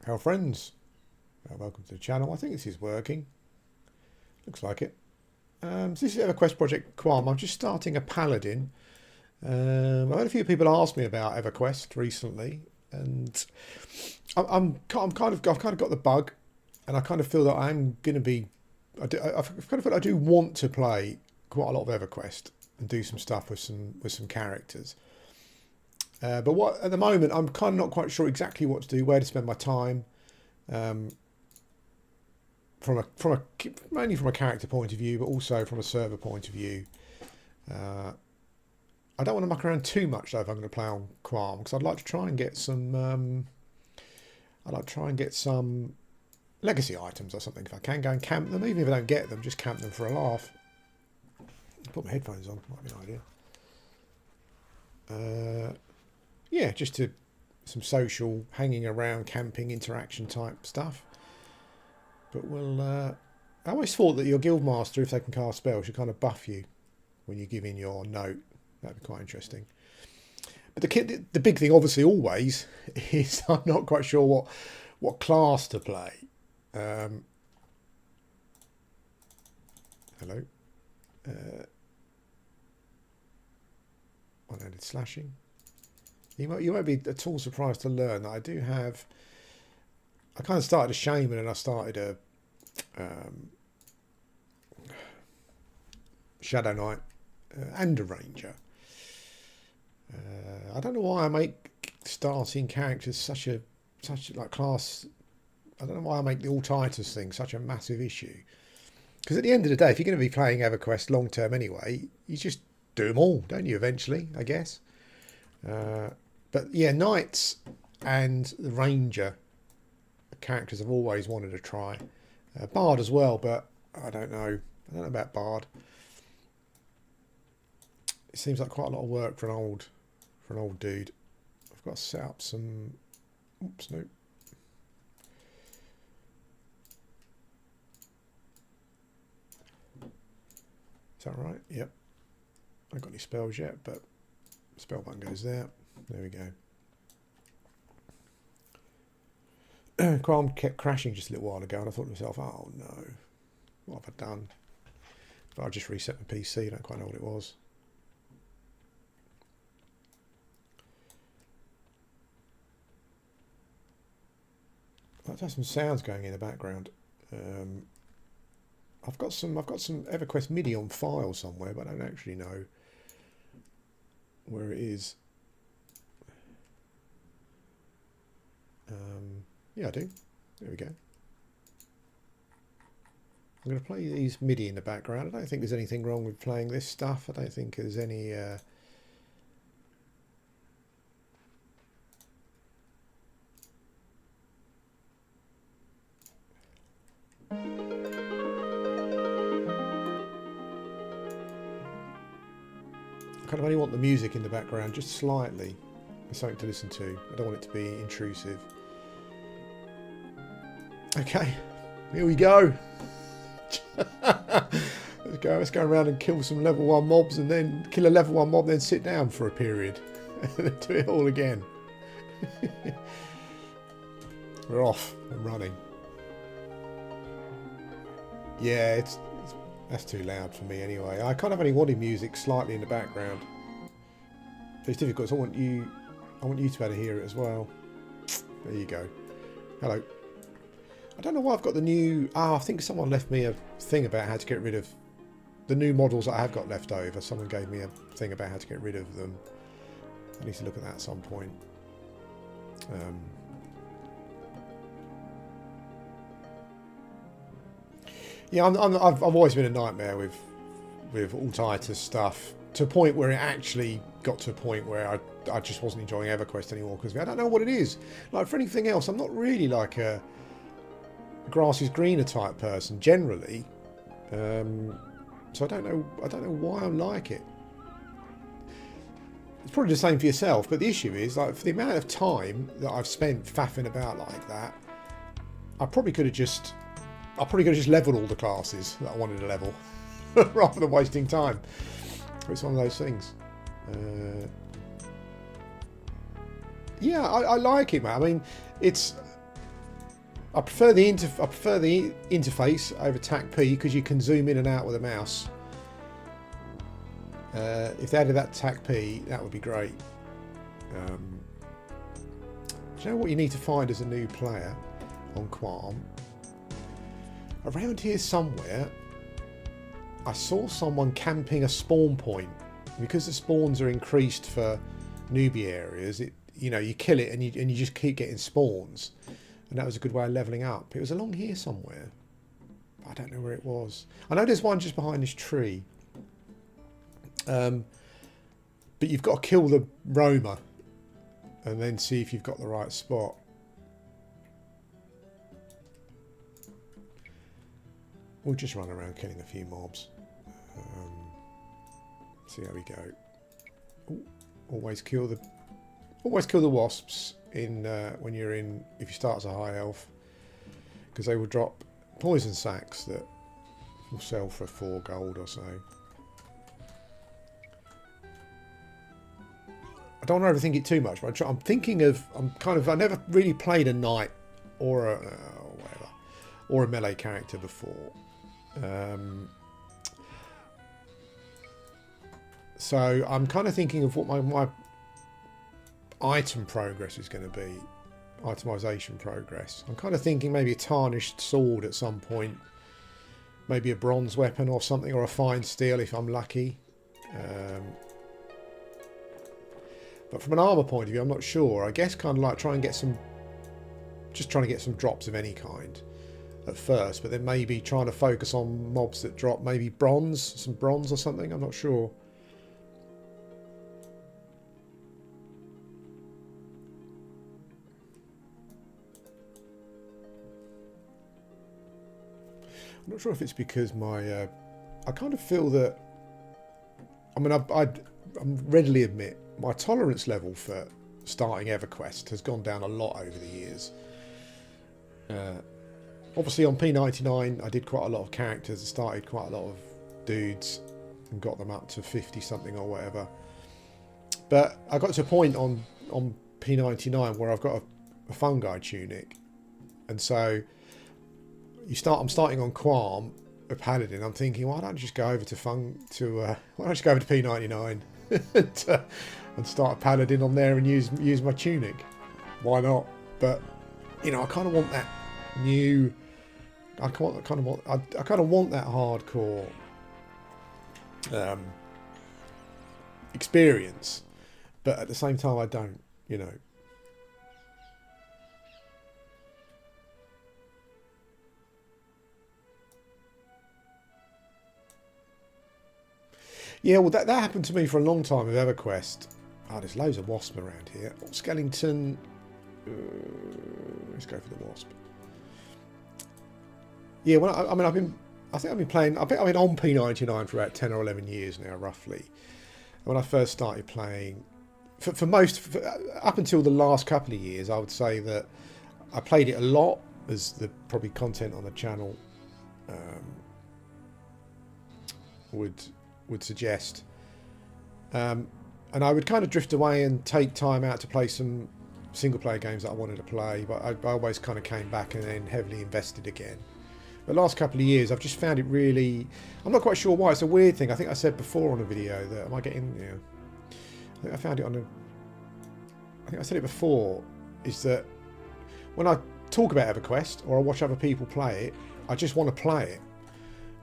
Hello friends, welcome to the channel. I think this is working. Looks like it. So this is Everquest project Quarm. I'm just starting a Paladin. I've had a few people ask me about Everquest recently, and I've kind of got the bug, and I kind of feel that I'm going to be. I've kind of feel I do want to play quite a lot of Everquest and do some stuff with some characters. But what at the moment I'm kind of not quite sure exactly what to do, where to spend my time. Mainly from a character point of view, but also from a server point of view. I don't want to muck around too much though if I'm going to play on Quarm, because I'd like to try and get some. I'd like to try and get some legacy items or something if I can. Go and camp them, even if I don't get them, just camp them for a laugh. Put my headphones on, might be an idea. Yeah, just to some social, hanging around, camping, interaction type stuff. But we'll. I always thought that your guildmaster, if they can cast spells, should kind of buff you when you give in your note. That'd be quite interesting. But the big thing, obviously, always is I'm not quite sure what class to play. Hello. One-handed slashing. You might be at all surprised to learn that I do have. I kind of started a shaman and I started a shadow knight and a ranger. I don't know why I make starting characters such like class. I don't know why I make the all Titus thing such a massive issue. Because at the end of the day, if you're going to be playing EverQuest long term anyway, you just do them all, don't you? Eventually, I guess. But yeah, knights and the ranger characters I've always wanted to try. Bard as well, but I don't know. I don't know about Bard. It seems like quite a lot of work for an old dude. I've got to set up some. Oops, no. Is that right? Yep. I haven't got any spells yet, but spell button goes there. There we go. Quarm kept crashing just a little while ago, and I thought to myself, oh no, what have I done? But I just reset my PC, I don't quite know what it was. There's some sounds going in the background. I've got some EverQuest MIDI on file somewhere, but I don't actually know where it is. Yeah, I do. There we go. I'm going to play these MIDI in the background. I don't think there's anything wrong with playing this stuff. I don't think there's any... I kind of only want the music in the background, just slightly. There's something to listen to. I don't want it to be intrusive. Okay, here we go. Let's go around and kill some level 1 mobs, and then kill a level 1 mob, then sit down for a period. And then do it all again. We're off and running. Yeah, that's too loud for me anyway. I kind of only wanted music slightly in the background. But it's difficult, so I want you to be able to hear it as well. There you go. Hello. I don't know why I've got the new... I think someone left me a thing about how to get rid of the new models that I have got left over. Someone gave me a thing about how to get rid of them. I need to look at that at some point. Yeah, I've always been a nightmare with all Titus stuff, to a point where it actually got to a point where I just wasn't enjoying EverQuest anymore, because I don't know what it is. Like, for anything else, I'm not really like a grass is greener type person generally, so I don't know why I like it. It's probably the same for yourself, but the issue is, like, for the amount of time that I've spent faffing about like that, I probably could have just leveled all the classes that I wanted to level rather than wasting time. It's one of those things. Yeah, I like it, man. I mean, it's I prefer the interface over TAC P because you can zoom in and out with a mouse. If they added that TAC P, that would be great. Do you know what you need to find as a new player on Quarm? Around here somewhere, I saw someone camping a spawn point. Because the spawns are increased for newbie areas, you know, you kill it and you just keep getting spawns. And that was a good way of leveling up. It was along here somewhere. I don't know where it was. I know there's one just behind this tree. But you've got to kill the roamer and then see if you've got the right spot. We'll just run around killing a few mobs. See how we go. Ooh, always kill the wasps in when you're in, if you start as a high elf, because they will drop poison sacks that will sell for 4 gold or so. I don't want to overthink it too much, but I'm thinking of, I never really played a knight or a whatever, or a melee character before. So I'm kind of thinking of what my item progress is going to be, itemization progress. I'm kind of thinking maybe a tarnished sword at some point, maybe a bronze weapon or something, or a fine steel if I'm lucky. But from an armor point of view, I'm not sure. I guess kind of like trying to get some drops of any kind at first, but then maybe trying to focus on mobs that drop maybe some bronze or something. I'm not sure. I'm not sure if it's because my I kind of feel that, I mean, I readily admit my tolerance level for starting Everquest has gone down a lot over the years. Obviously on P99 I did quite a lot of characters. I started quite a lot of dudes and got them up to 50 something or whatever. But I got to a point on P99 where I've got a fungi tunic, and so I'm starting on Quarm, a Paladin. I'm thinking, why don't I just go over to P99 and start a Paladin on there and use my tunic? Why not? But you know, I kind of want that new. I kind of want that hardcore experience, but at the same time, I don't. You know. Yeah, well, that happened to me for a long time with Everquest. Oh, there's loads of wasps around here. Skeleton. Let's go for the wasp. Yeah, well, I mean, I've been playing. I've been on P99 for about 10 or 11 years now, roughly. When I first started playing, up until the last couple of years, I would say that I played it a lot, as the probably content on the channel would suggest. And I would kind of drift away and take time out to play some single player games that I wanted to play, but I always kind of came back and then heavily invested again. The last couple of years I've just found it really, I'm not quite sure why, it's a weird thing. I think I said before on a video that, am I getting, you know, I think I found it I think I said it before, is that when I talk about Everquest or I watch other people play it, I just want to play it.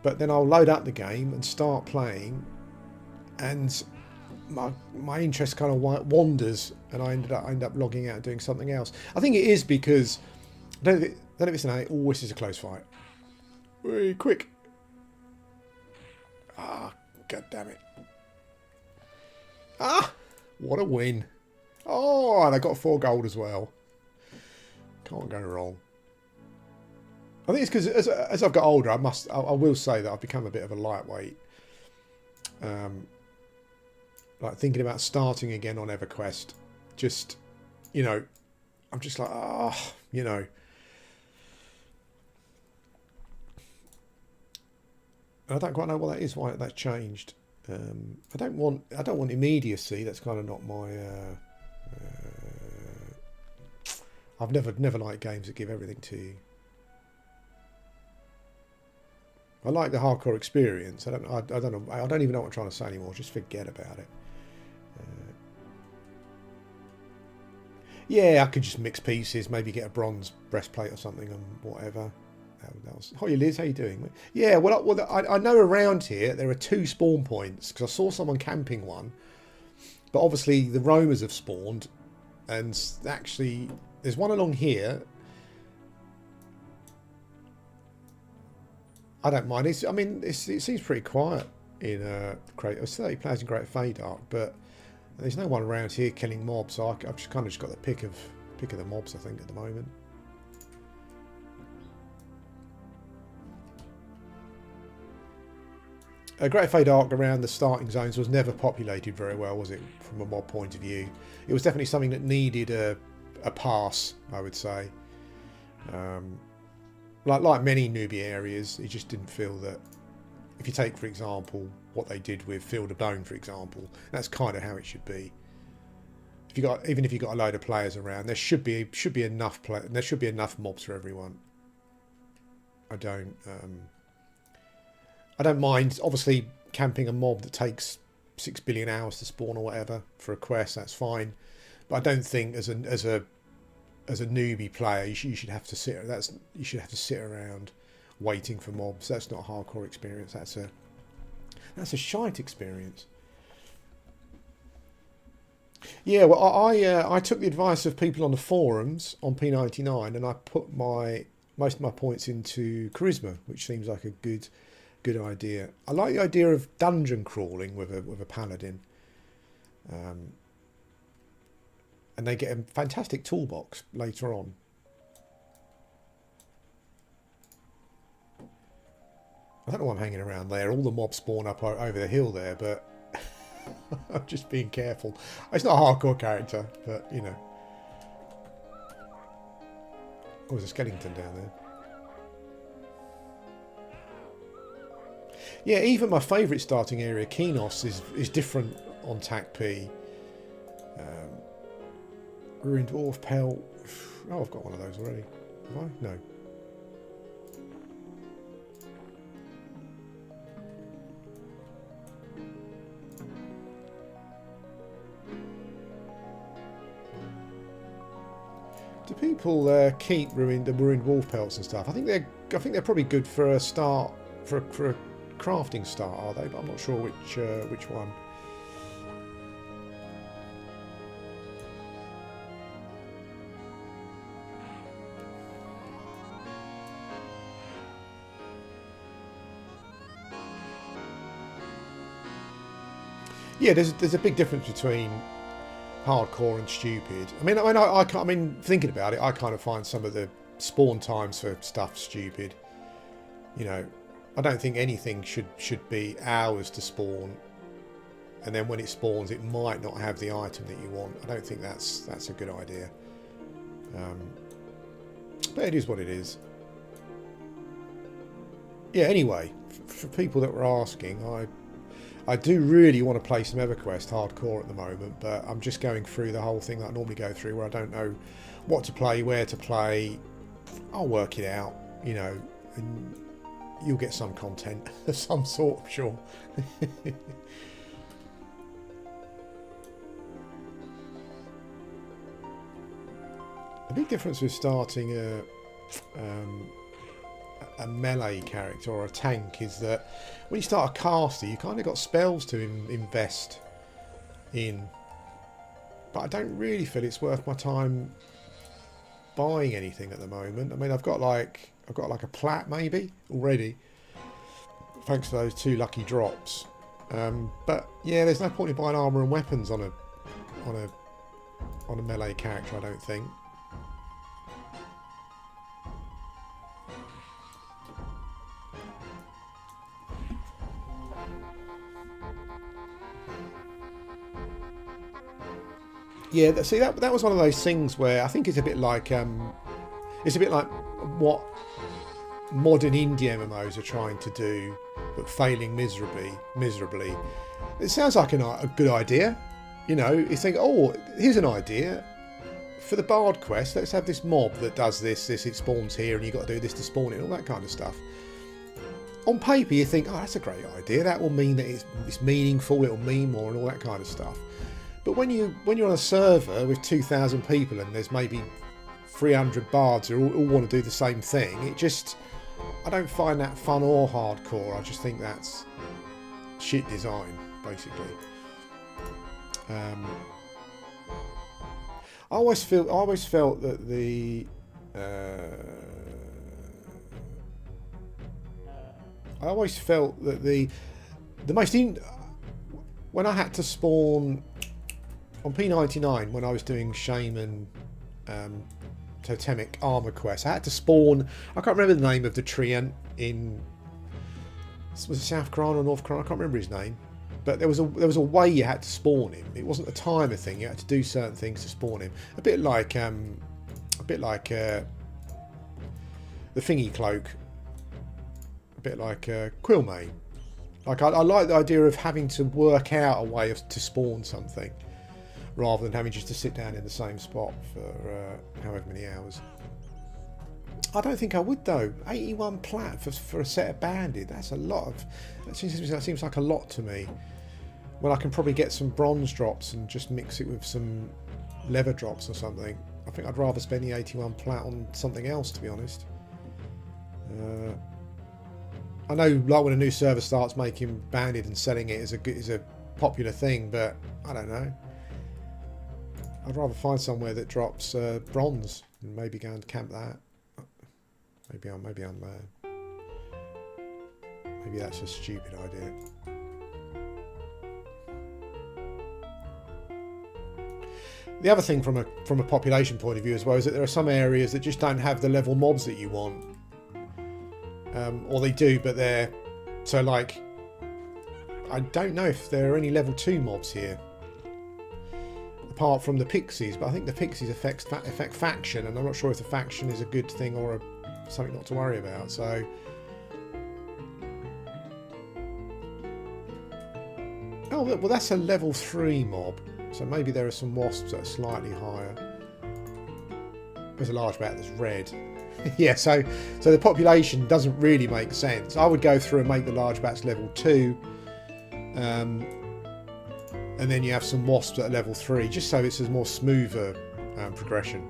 But then I'll load up the game and start playing, and my interest kind of wanders, and I end up logging out and doing something else. I think it is because, I don't know if it's an A, this is a close fight. Very quick. Ah, god damn it. Ah, what a win. Oh, and I got 4 gold as well. Can't go wrong. I think it's because as I've got older, I will say that I've become a bit of a lightweight. Like thinking about starting again on Everquest, just, you know, I'm just like, you know. I don't quite know what that is, why that's changed. I don't want immediacy. That's kind of not my. I've never liked games that give everything to you. I like the hardcore experience. I don't know. I don't even know what I'm trying to say anymore. Just forget about it. Yeah, I could just mix pieces. Maybe get a bronze breastplate or something and whatever. That was. Hi, Liz. How you doing? Yeah. Well, I know around here there are 2 spawn points because I saw someone camping one, but obviously the roamers have spawned, and actually there's one along here. I don't mind. It seems pretty quiet in It's 30 players in Great Faydark, but there's no one around here killing mobs. So I've just kind of got the pick of the mobs, I think, at the moment. Great Faydark around the starting zones was never populated very well, was it? From a mob point of view, it was definitely something that needed a pass, I would say. Like many newbie areas, it just didn't feel that. If you take, for example, what they did with Field of Bone, for example, that's kind of how it should be. Even if you got a load of players around, there should be enough there should be enough mobs for everyone. I don't mind, obviously, camping a mob that takes 6 billion hours to spawn or whatever for a quest. That's fine, but I don't think as a newbie player you should have to sit. You should have to sit around waiting for mobs. That's not a hardcore experience. That's a shite experience. Yeah, well, I took the advice of people on the forums on P99, and I put most of my points into charisma, which seems like a good idea. I like the idea of dungeon crawling with a paladin, and they get a fantastic toolbox later on. I don't know why I'm hanging around there. All the mobs spawn up over the hill there, but I'm just being careful. It's not a hardcore character, but you know. Oh, there's a skeleton down there. Yeah, even my favourite starting area, Kenos, is different on TAC P. Ruined Dwarf Pelt. Oh, I've got one of those already. Have I? No. Do people keep the ruined wolf pelts and stuff? I think they're probably good for a start, for a crafting start, are they? But I'm not sure which one. Yeah, there's a big difference between hardcore and stupid. I mean, thinking about it, I kind of find some of the spawn times for stuff stupid. You know, I don't think anything should be hours to spawn, and then when it spawns, it might not have the item that you want. I don't think that's a good idea. But it is what it is. Yeah. Anyway, for people that were asking, I do really want to play some Everquest hardcore at the moment, but I'm just going through the whole thing that I normally go through, where I don't know what to play, where to play. I'll work it out, you know, and you'll get some content of some sort, I'm sure. The big difference with starting a melee character or a tank is that when you start a caster, you kind of got spells to invest in, but I don't really feel it's worth my time buying anything at the moment. I mean, I've got like a plat maybe already, thanks to those 2 lucky drops. But yeah, there's no point in buying armor and weapons on a melee character, I don't think. Yeah, see, that was one of those things where I think it's a bit like what modern indie MMOs are trying to do, but failing miserably. It sounds like a good idea, you know. You think, oh, here's an idea for the Bard quest. Let's have this mob that does this. It spawns here, and you got to do this to spawn it, all that kind of stuff. on paper you think, oh, that's a great idea. That will mean that it's meaningful. It'll mean more and all that kind of stuff. But when you're on a server with 2,000 people and there's maybe 300 bards who all want to do the same thing, I don't find that fun or hardcore. I just think that's shit design, basically. I always felt that the when I had to spawn on P99 when I was doing Shaman totemic armor quest, I had to spawn. I can't remember the name of the treant in. Was it South Koran or North Koran? I can't remember his name. But there was a way you had to spawn him. It wasn't a timer thing. You had to do certain things to spawn him. A bit like the thingy cloak. A bit like Quillmane. Like I like the idea of having to work out a way to spawn something, rather than having just to sit down in the same spot for however many hours. I don't think I would though. 81 plat for a set of banded. That's a lot of. That seems like a lot to me. When I can probably get some bronze drops and just mix it with some leather drops or something. I think I'd rather spend the 81 plat on something else, to be honest. I know, like when a new server starts making banded and selling it is a popular thing, but I don't know. I'd rather find somewhere that drops bronze and maybe go and camp that. Maybe I'm maybe that's a stupid idea. The other thing from a population point of view as well is that there are some areas that just don't have the level mobs that you want, or they do, but they're so like. I don't know if there are any level 2 mobs here, apart from the pixies. But I think the pixies affect faction, and I'm not sure if the faction is a good thing or something not to worry about. So. Oh well, that's a level 3 mob. So maybe there are some wasps that are slightly higher. There's a large bat that's red. Yeah, so the population doesn't really make sense. I would go through and make the large bats level 2. And then you have some wasps at level 3, just so it's a more smoother progression.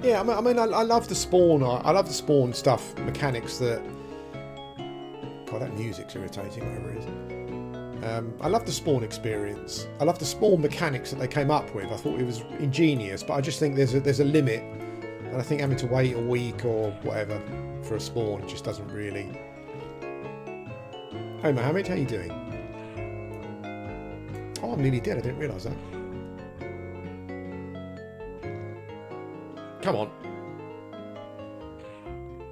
Yeah, I mean, I love the spawn. I love the spawn stuff, mechanics that. God, that music's irritating. Whatever it is. I love the spawn experience. I love the spawn mechanics that they came up with. I thought it was ingenious, but I just think there's a limit, and I think having to wait a week or whatever for a spawn just doesn't really. Hey, Mohammed, how you doing? Oh, I'm nearly dead. I didn't realise that. Come on.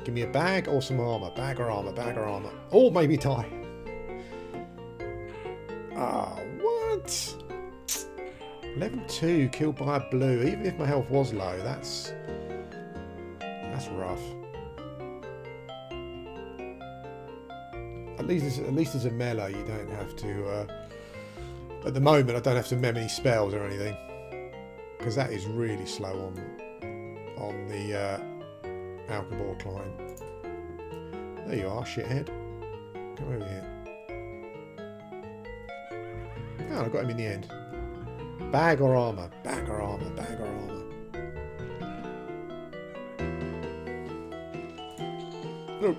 Give me a bag or some armour. Bag or armour, bag or armour. Or maybe tie. Ah, what? Level 2, killed by a blue. Even if my health was low, that's rough. At least as a melee, you don't have to... at the moment, I don't have to mem any spells or anything. Because that is really slow on the Alcabor climb. There you are, shithead. Come over here. Oh, I got him in the end. Bag or armour? Bag or armour? Bag or armour? No.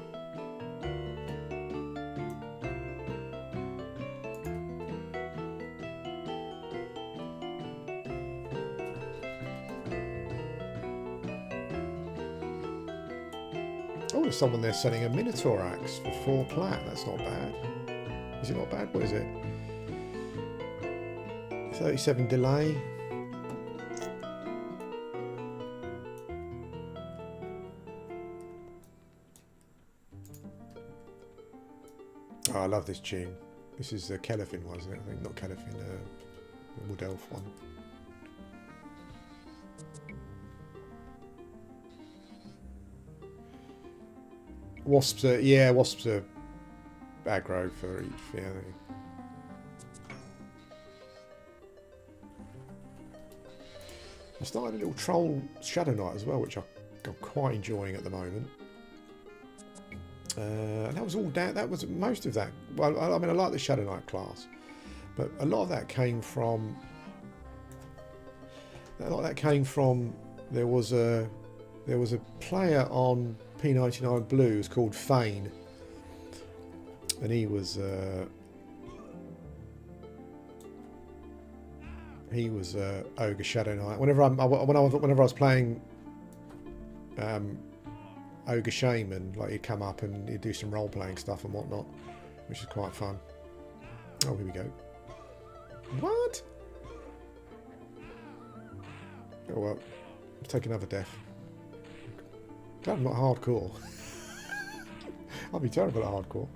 Oh, there's someone there selling a Minotaur axe for 4 plat. That's not bad. Is it not bad? What is it? 37 delay. Oh, I love this tune. This is the Kelefin one, isn't it? I think not Kelefin, the Wood Elf one. Wasps are, yeah, wasps are aggro for each. Yeah. I started a little troll Shadow Knight as well, which I'm quite enjoying at the moment. And that was all down. That was most of that. Well, I mean, I like the Shadow Knight class, but a lot of that came from. A lot of that came from. There was a player on P99 Blues called Fane, and he was Ogre Shadow Knight. Whenever I was playing Ogre Shaman, like he'd come up and he'd do some role playing stuff and whatnot, which is quite fun. Oh, here we go. What? Oh well, let's take another death. Glad I'm not hardcore. I'd be terrible at hardcore.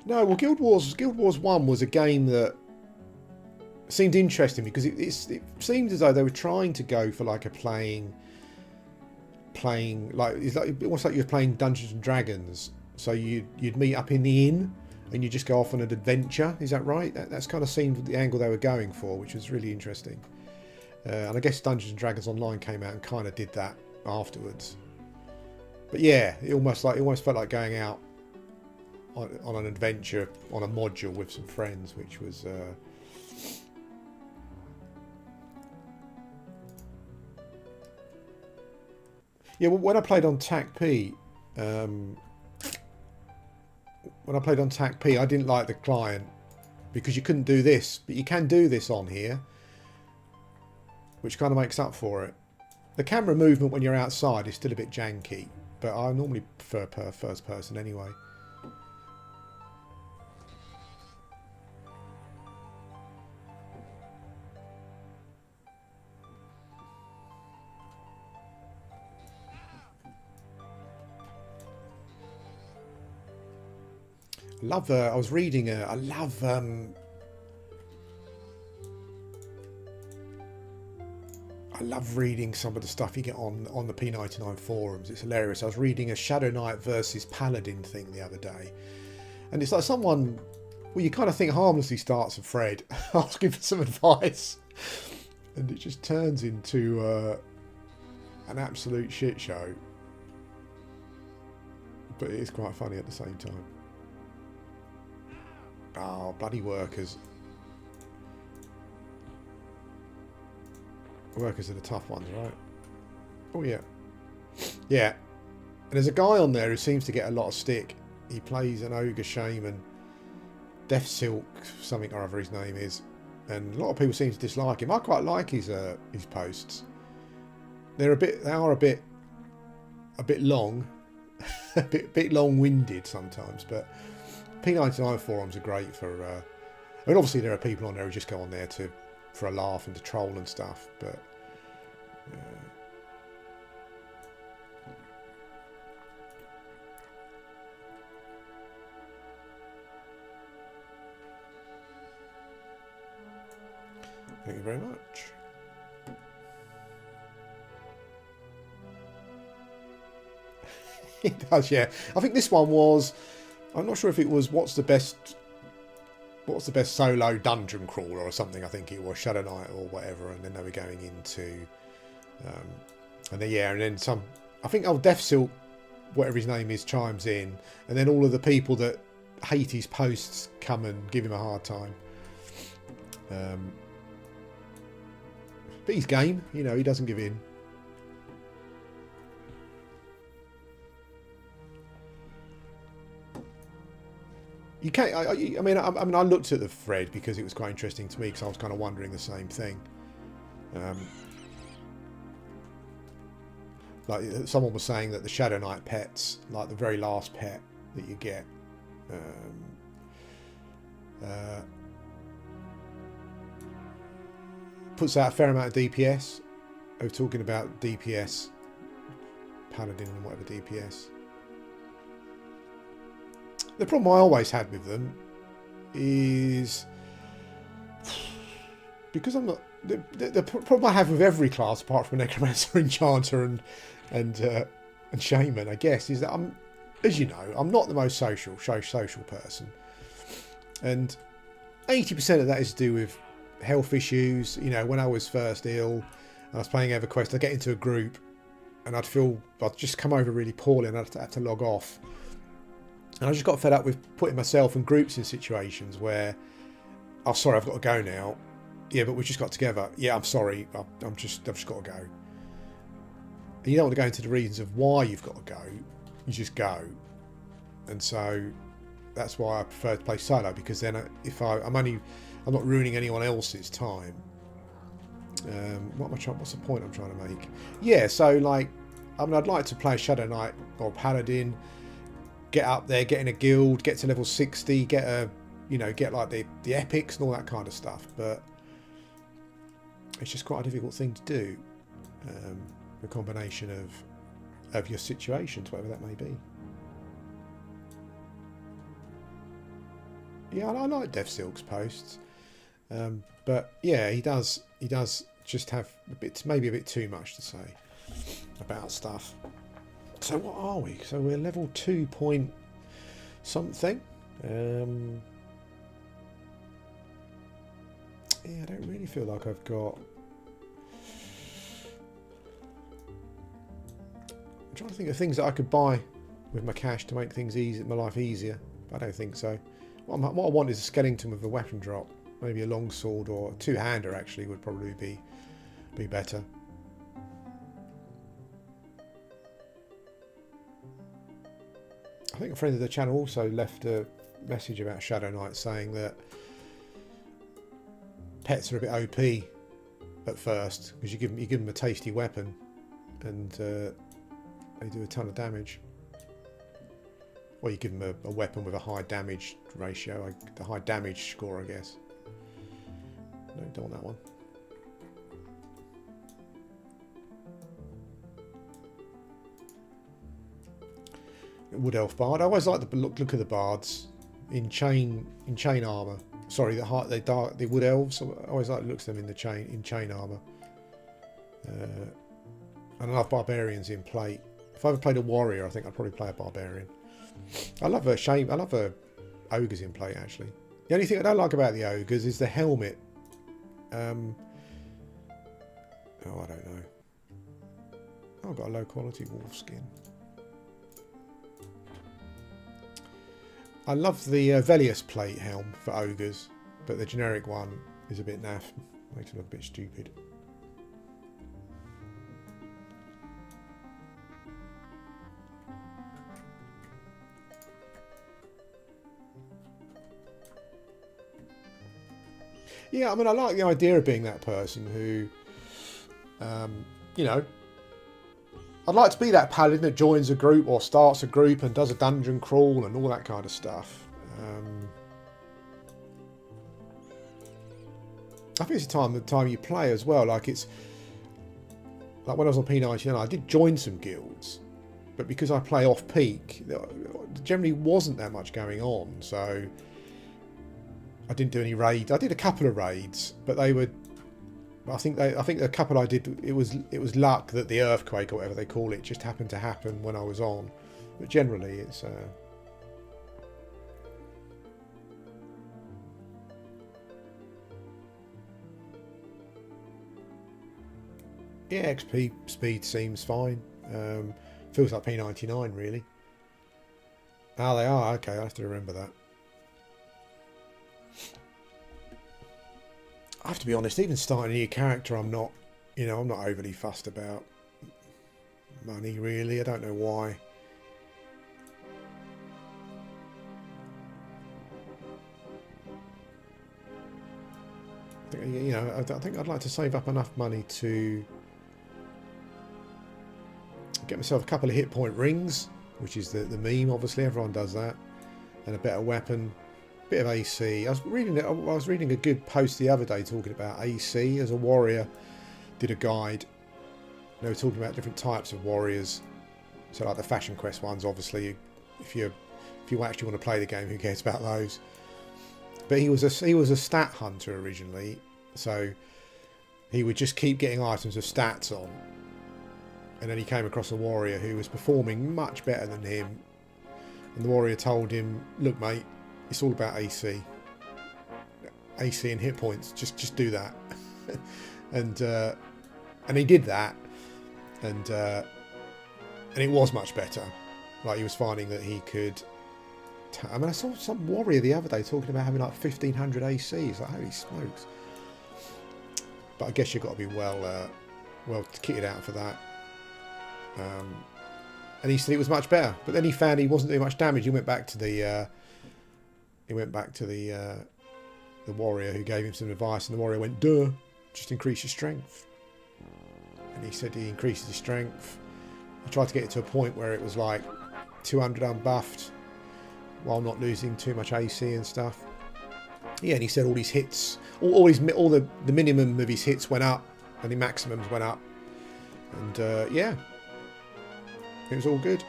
No, well, Guild Wars 1 was a game that seemed interesting because it seemed as though they were trying to go for like a playing like it's like almost like you're playing Dungeons and Dragons. So you'd meet up in the inn and you just go off on an adventure. Is that right? That's kind of seemed the angle they were going for, which was really interesting. And I guess Dungeons and Dragons Online came out and kind of did that afterwards. But yeah, it almost felt like going out on an adventure on a module with some friends, which was yeah. Well, when I played on TAC-P, I didn't like the client because you couldn't do this, but you can do this on here, which kind of makes up for it. The camera movement when you're outside is still a bit janky, but I normally prefer first person anyway. I was reading. I love. I love reading some of the stuff you get on the P99 forums. It's hilarious. I was reading a Shadow Knight versus Paladin thing the other day, and it's like someone. Well, you kind of think harmlessly starts a thread asking for some advice, and it just turns into an absolute shit show. But it is quite funny at the same time. Oh, bloody workers. Workers are the tough ones, right? Oh, yeah. Yeah. And there's a guy on there who seems to get a lot of stick. He plays an Ogre Shaman. Death Silk, something or other his name is. And a lot of people seem to dislike him. I quite like his posts. They are a bit long. a bit long-winded sometimes, but P99 forums are great for. I mean, obviously there are people on there who just go on there for a laugh and to troll and stuff, but. Thank you very much. It does, yeah. I think this one was. I'm not sure if it was what's the best solo dungeon crawler or something. I think it was Shadow Knight or whatever, and then they were going into, and then some. I think Death Silk, whatever his name is, chimes in, and then all of the people that hate his posts come and give him a hard time. But he's game, he doesn't give in. You can't. I mean, I looked at the thread because it was quite interesting to me because I was kind of wondering the same thing. Like someone was saying that the Shadow Knight pets, like the very last pet that you get, puts out a fair amount of DPS. They were talking about DPS, Paladin and whatever DPS. The problem I always had with them is because I'm not... The problem I have with every class, apart from Necromancer, Enchanter and Shaman, I guess, is that I'm, as you know, I'm not the most social person. And 80% of that is to do with health issues. You know, when I was first ill and I was playing Everquest, I'd get into a group and I'd just come over really poorly and I'd have to log off. And I just got fed up with putting myself in groups in situations where, oh, sorry, I've got to go now. Yeah, but we just got together. Yeah, I'm sorry, I've just got to go. And you don't want to go into the reasons of why you've got to go. You just go. And so that's why I prefer to play solo, because then I'm not ruining anyone else's time. What's the point I'm trying to make? Yeah, so like, I mean, I'd like to play Shadow Knight or Paladin, get up there, get in a guild, get to level 60, get like the epics and all that kind of stuff. But it's just quite a difficult thing to do. A combination of your situations, whatever that may be. Yeah, I like Devsilk's posts, but yeah, he does just have maybe a bit too much to say about stuff. So what are we? So we're level 2 point something. Yeah, I don't really feel like I've got... I'm trying to think of things that I could buy with my cash to make things my life easier. But I don't think so. What I want is a skeleton with a weapon drop. Maybe a longsword or a two-hander actually would probably be better. I think a friend of the channel also left a message about Shadow Knight saying that pets are a bit OP at first because you give them a tasty weapon and they do a ton of damage. Or you give them a weapon with a high damage ratio, the high damage score, I guess. No, don't want that one. Wood Elf Bard. I always like the look of the bards in chain armor. Sorry, the Wood Elves. I always like the looks of them in chain armor. And I love barbarians in plate. If I ever played a warrior, I think I'd probably play a barbarian. I love ogres in plate actually. The only thing I don't like about the ogres is the helmet. I don't know. Oh, I've got a low quality wolf skin. I love the Velius plate helm for ogres, but the generic one is a bit naff. Makes it look a bit stupid. Yeah, I mean, I like the idea of being that person who, you know, I'd like to be that paladin that joins a group or starts a group and does a dungeon crawl and all that kind of stuff. I think it's the time you play as well. Like it's like when I was on P99, I did join some guilds, but because I play off peak, there generally wasn't that much going on. So I didn't do any raids. I did a couple of raids, but they were. I think the couple I did, it was luck that the earthquake or whatever they call it just happened to happen when I was on. But generally, it's. Yeah, XP speed seems fine. Feels like P99 really. Oh, they are. Okay, I have to remember that. I have to be honest, even starting a new character, I'm not overly fussed about money really. I don't know why. I think I'd like to save up enough money to get myself a couple of hit point rings, which is the meme. Obviously, everyone does that, and a better weapon. Bit of AC. I was reading a good post the other day talking about AC as a warrior. Did a guide. They were talking about different types of warriors. So like the Fashion Quest ones, obviously. If you actually want to play the game, who cares about those? But he was a stat hunter originally, so he would just keep getting items with stats on. And then he came across a warrior who was performing much better than him. And the warrior told him, "Look, mate, it's all about AC and hit points. Just do that." and he did that, and it was much better. Like, he was finding that he could. I mean, I saw some warrior the other day talking about having like 1500 AC. It's like, holy smokes! But I guess you've got to be well kitted out for that. And he said it was much better, but then he found he wasn't doing much damage. He went back to the the warrior who gave him some advice, and the warrior went, "Duh, just increase your strength." And he said he increased his strength. He tried to get it to a point where it was like 200 unbuffed, while not losing too much AC and stuff. Yeah, and he said all his hits, all the minimum of his hits went up, and the maximums went up, and yeah, it was all good.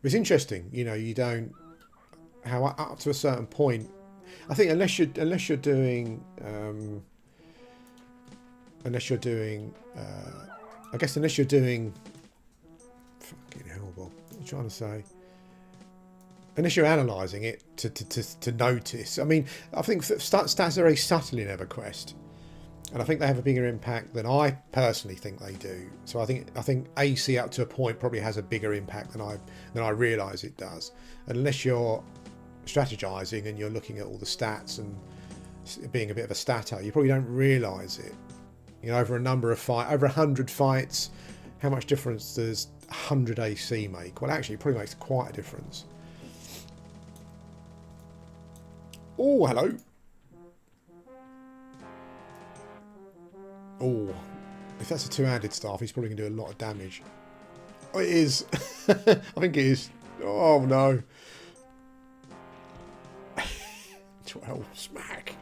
It's interesting, you know. You don't, how up to a certain point, I think, unless you're doing I guess unless you're doing, fucking hell, Bob, what am I trying to say? Unless you're analysing it to notice. I mean, I think stats are very subtle in Everquest, and I think they have a bigger impact than I personally think they do. So I think AC up to a point probably has a bigger impact than I realise it does. And unless you're strategizing and you're looking at all the stats and being a bit of a statter, you probably don't realise it. You know, over a number of over 100 fights, how much difference does 100 AC make? Well, actually, it probably makes quite a difference. Oh, hello. Oh, if that's a two-handed staff, he's probably going to do a lot of damage. Oh, it is. I think it is. Oh, no. 12. Smack.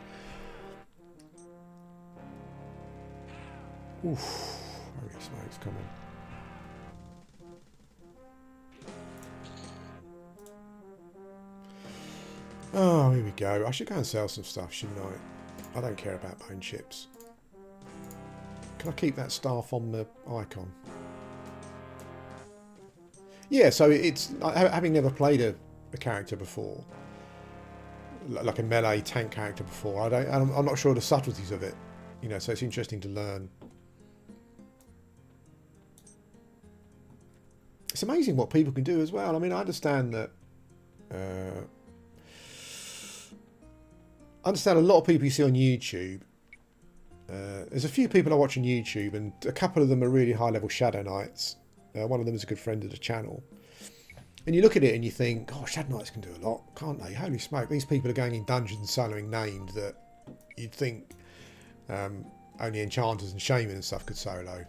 Oof. Holy smokes, come on. Oh, here we go. I should go and sell some stuff, shouldn't I? I don't care about bone chips. Can I keep that staff on the icon? Yeah, so it's, having never played a character before, like a melee tank character before, I'm not sure the subtleties of it, you know, so it's interesting to learn. It's amazing what people can do as well. I mean, I understand that I understand a lot of people you see on YouTube. There's a few people I watch on YouTube, and a couple of them are really high-level Shadow Knights. One of them is a good friend of the channel. And you look at it and you think, oh, Shadow Knights can do a lot, can't they? Holy smoke, these people are going in dungeons and soloing named that you'd think only enchanters and shaman and stuff could solo.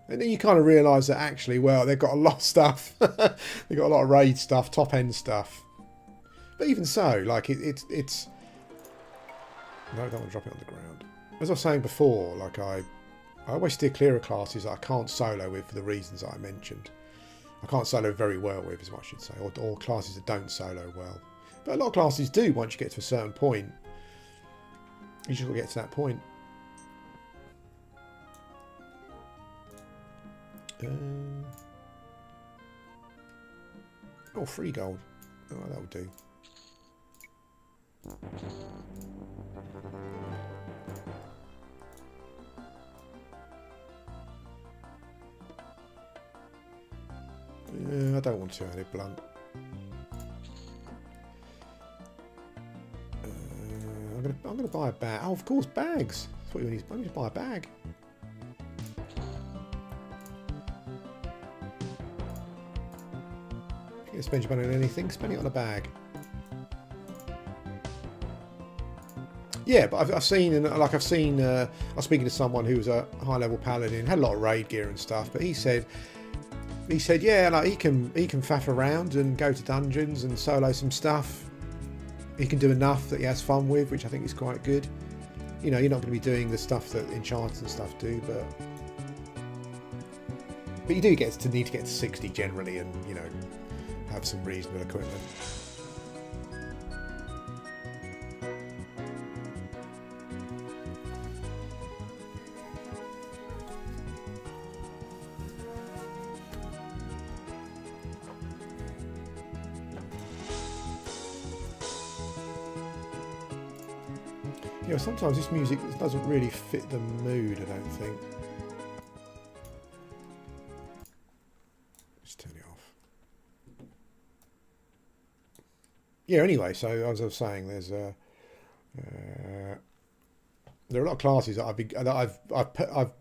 And then you kind of realise that actually, well, they've got a lot of stuff. They've got a lot of raid stuff, top-end stuff. But even so, like, it's... No, I don't want to drop it on the ground. As I was saying before, like I always steer clear of classes that I can't solo with for the reasons that I mentioned. I can't solo very well with, is what I should say, or classes that don't solo well. But a lot of classes do once you get to a certain point. You just got to get to that point. Oh, free gold. Oh, that'll do. I don't want two-handed blunt. I'm gonna buy a bag. Oh, of course, bags. That's what you need. I need to buy a bag. If you're gonna spend your money on anything, spend it on a bag. Yeah, but I've seen, I was speaking to someone who was a high-level paladin, had a lot of raid gear and stuff, but he said he said, yeah, like he can faff around and go to dungeons and solo some stuff. He can do enough that he has fun with, which I think is quite good. You know, you're not going to be doing the stuff that enchanters and stuff do, but you do need to get to 60 generally, and you know, have some reasonable equipment. You know, sometimes this music doesn't really fit the mood, I don't think. Just turn it off. Yeah, anyway, so as I was saying, there are a lot of classes that I've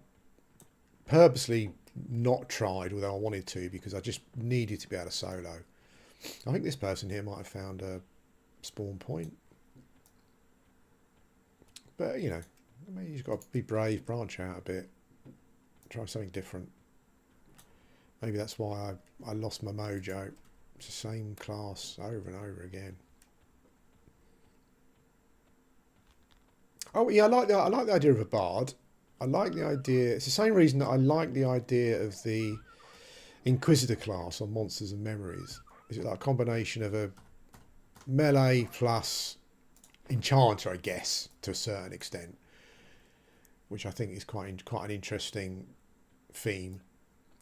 purposely not tried, although I wanted to, because I just needed to be able to solo. I think this person here might have found a spawn point. But, you know, I mean, you've got to be brave, branch out a bit, try something different. Maybe that's why I lost my mojo. It's the same class over and over again. Oh, yeah, I like the idea of a bard. I like the idea. It's the same reason that I like the idea of the Inquisitor class on Monsters and Memories. Is it like a combination of a melee plus enchanter, I guess, to a certain extent, which I think is quite an interesting theme.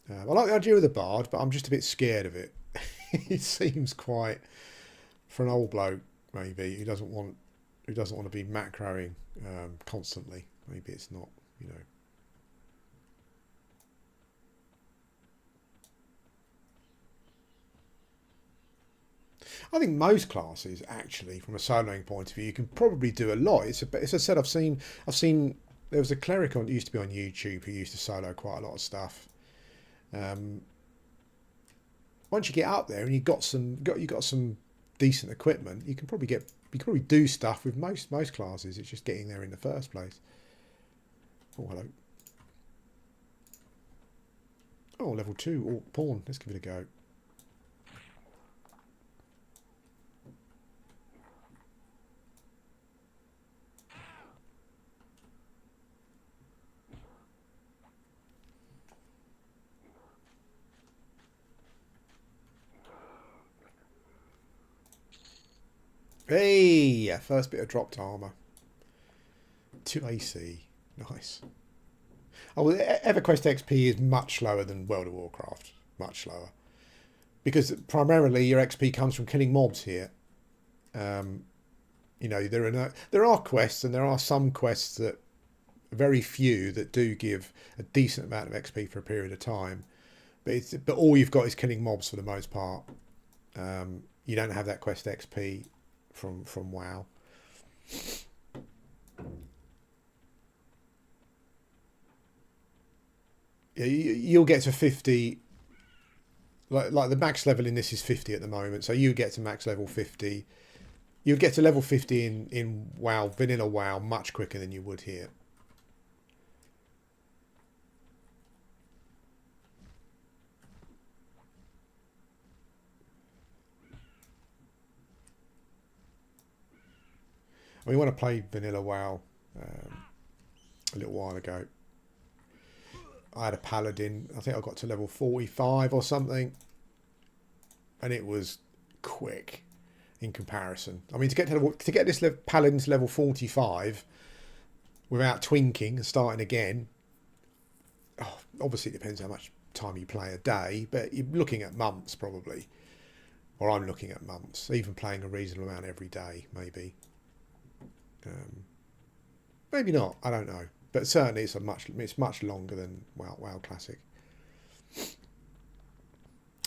I like the idea of the bard, but I'm just a bit scared of it. It seems quite, for an old bloke maybe who doesn't want to be macroing constantly. Maybe it's not, you know. I think most classes, actually, from a soloing point of view, you can probably do a lot. It's as I said, I've seen. There was a cleric that used to be on YouTube who used to solo quite a lot of stuff. Once you get up there and you got some decent equipment, you can probably do stuff with most classes. It's just getting there in the first place. Oh, hello. Oh, level 2. Oh, pawn. Let's give it a go. Hey, first bit of dropped armour. 2 AC. Nice. Oh, well, Everquest XP is much lower than World of Warcraft. Much lower. Because primarily your XP comes from killing mobs here. You know, there are quests, and there are some quests that, very few, that do give a decent amount of XP for a period of time. But all you've got is killing mobs for the most part. You don't have that quest XP from WoW. Yeah, you'll get to 50. Like the max level in this is 50 at the moment, so you get to max level 50. You'd get to level 50 in WoW, vanilla WoW, much quicker than you would here. I mean, when I played vanilla WoW a little while ago, I had a Paladin. I think I got to level 45 or something, and it was quick in comparison. I mean, to get this Paladin's level 45 without twinking and starting again, obviously it depends how much time you play a day, but you're looking at months probably, or I'm looking at months. Even playing a reasonable amount every day, maybe. Maybe not. I don't know. But certainly it's much longer than WoW Classic.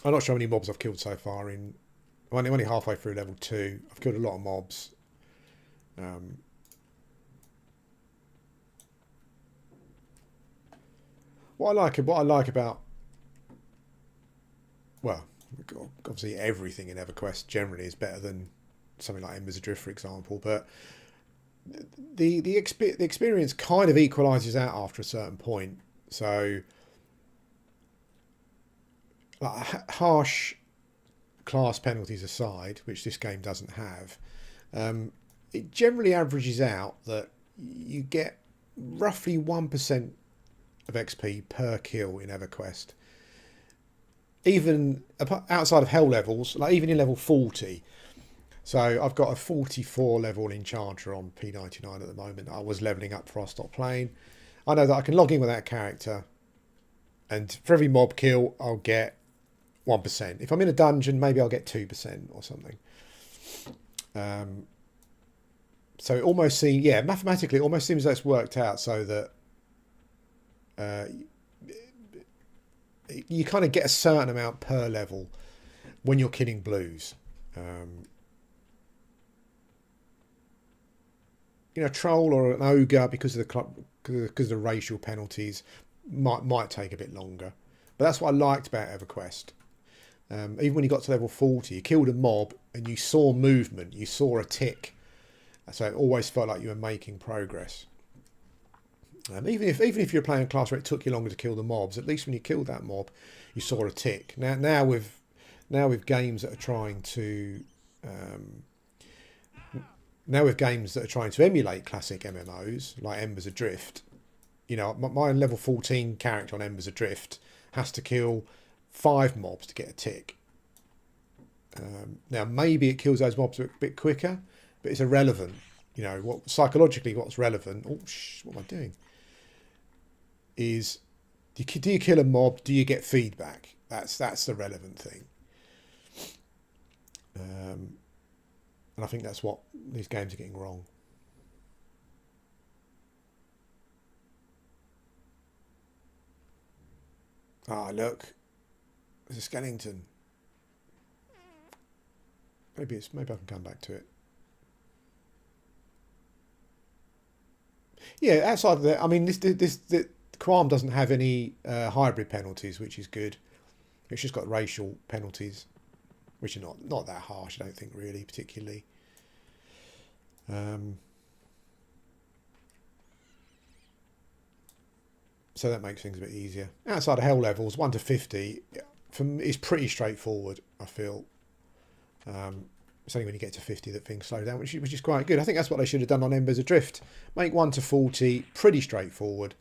I'm not sure how many mobs I've killed so far. I'm only halfway through level 2. I've killed a lot of mobs. What I like about, well, obviously everything in EverQuest generally is better than something like Embers Adrift, for example, but the experience kind of equalises out after a certain point. So like harsh class penalties aside, which this game doesn't have, it generally averages out that you get roughly 1% of XP per kill in EverQuest. Even outside of hell levels, like even in level 40. So I've got a 44 level enchanter on P99 at the moment. I was leveling up before I stopped playing. I know that I can log in with that character, and for every mob kill I'll get 1%. If I'm in a dungeon, maybe I'll get 2% or something. So it almost seems, yeah, mathematically it almost seems that's worked out so that you kind of get a certain amount per level when you're killing blues. You know, a troll or an ogre, because of the racial penalties, might take a bit longer. But that's what I liked about EverQuest. Even when you got to level 40, you killed a mob and you saw movement, you saw a tick. So it always felt like you were making progress. Even if you're playing a class where it took you longer to kill the mobs, at least when you killed that mob, you saw a tick. Now with games that are trying to emulate classic MMOs like Embers Adrift, you know, my level 14 character on Embers Adrift has to kill 5 mobs to get a tick. Now maybe it kills those mobs a bit quicker, but it's irrelevant. You know, psychologically what's relevant? Oh, what am I doing? Is do you kill a mob? Do you get feedback? That's the relevant thing. And I think that's what these games are getting wrong. Ah, look, there's a skeleton. Maybe I can come back to it. Yeah, outside of that, I mean, the Quarm doesn't have any hybrid penalties, which is good. It's just got racial penalties, which are not that harsh, I don't think, really, particularly. So that makes things a bit easier. Outside of hell levels, 1 to 50, is pretty straightforward, I feel. It's only when you get to 50 that things slow down, which is quite good. I think that's what they should have done on Embers Adrift. Make 1 to 40 pretty straightforward,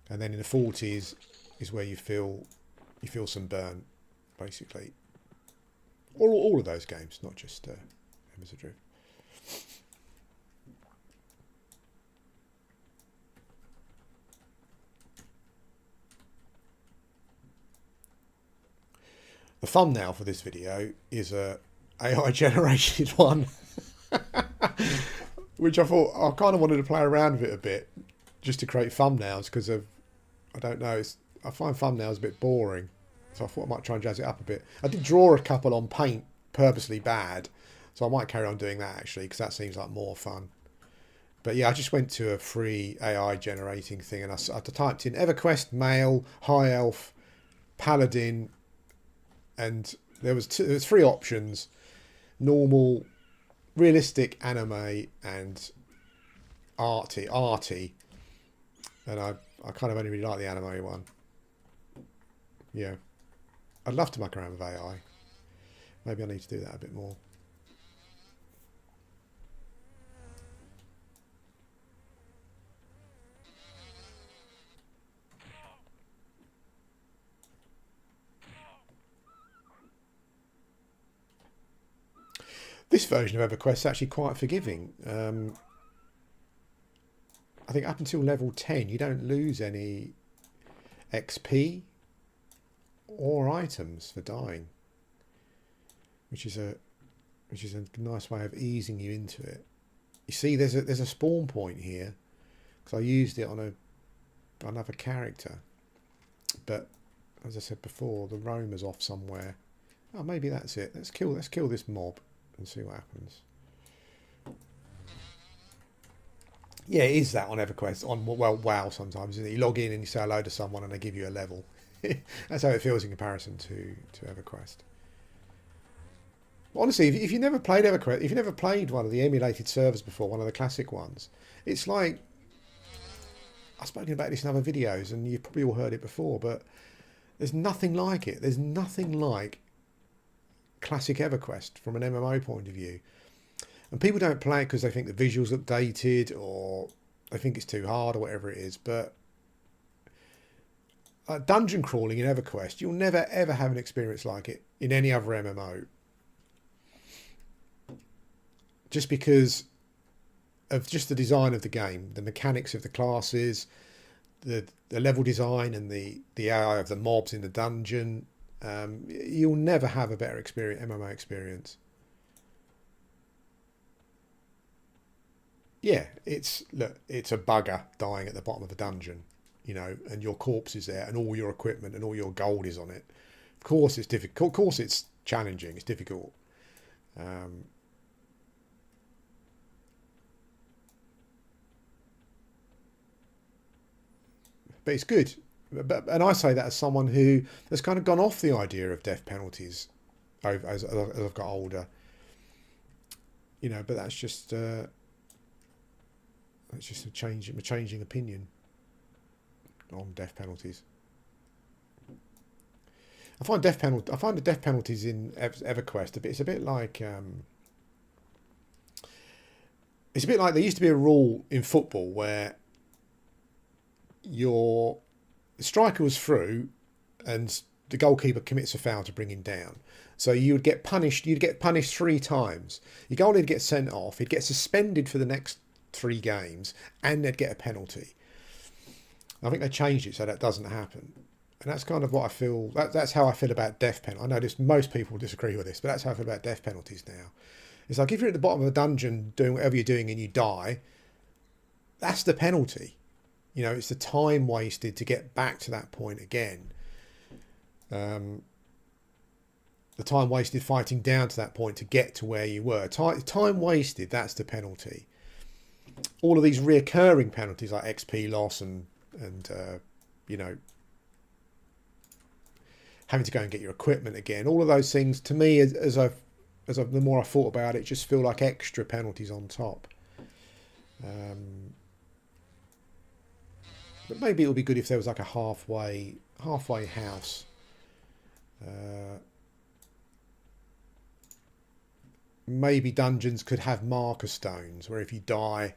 and then in the 40s is where you feel some burn, basically. All of those games, not just Embers Adrift. The thumbnail for this video is a AI generated one, which I thought I kind of wanted to play around with it a bit, just to create thumbnails, because I don't know, I find thumbnails a bit boring, so I thought I might try and jazz it up a bit. I did draw a couple on paint, purposely bad, so I might carry on doing that actually, because that seems like more fun. But yeah, I just went to a free AI generating thing, and I typed in Everquest male, high elf, paladin, and there was 3 options: normal, realistic, anime, and arty. And I kind of only really like the anime one. Yeah, I'd love to muck around with AI. Maybe I need to do that a bit more. This version of EverQuest is actually quite forgiving. I think up until level 10 you don't lose any XP or items for dying, which is a nice way of easing you into it. You see, there's a spawn point here because I used it on another character, but as I said before, the roamer's off somewhere. Oh, maybe that's it. Let's kill this mob and see what happens. Yeah, it is that on EverQuest. On, well, WoW sometimes, isn't it? You log in and you say hello to someone and they give you a level. That's how it feels in comparison to EverQuest. Honestly, if you never played EverQuest, if you never played one of the emulated servers before, one of the classic ones, it's like, I've spoken about this in other videos and you've probably all heard it before, but There's nothing like it. There's nothing like classic Everquest from an MMO point of view. And people don't play it because they think the visuals look dated or they think it's too hard or whatever it is. But dungeon crawling in Everquest, you'll never ever have an experience like it in any other MMO. Just because of just the design of the game, the mechanics of the classes, the level design and the AI of the mobs in the dungeon. You'll never have a better experience, MMO experience. Yeah, it's a bugger dying at the bottom of a dungeon, you know, and your corpse is there and all your equipment and all your gold is on it. Of course it's difficult. Of course it's challenging. It's difficult. But it's good. And I say that as someone who has kind of gone off the idea of death penalties as I've got older. You know, but that's just a changing opinion on death penalties. I find the death penalties in EverQuest it's a bit like there used to be a rule in football where the striker was through and the goalkeeper commits a foul to bring him down. So you'd get punished 3 times. Your goalie would get sent off, he'd get suspended for the next 3 games, and they'd get a penalty. I think they changed it so that doesn't happen. And that's kind of what I feel, that's how I feel about death penalties. I know most people disagree with this, but that's how I feel about death penalties now. It's like if you're at the bottom of a dungeon doing whatever you're doing and you die, that's the penalty. You know, it's the time wasted to get back to that point again. The time wasted fighting down to that point to get to where you were. Time wasted, that's the penalty. All of these reoccurring penalties like XP loss and you know, having to go and get your equipment again, all of those things, to me, as the more I thought about it, just feel like extra penalties on top. But maybe it would be good if there was like a halfway house. Maybe dungeons could have marker stones where if you die,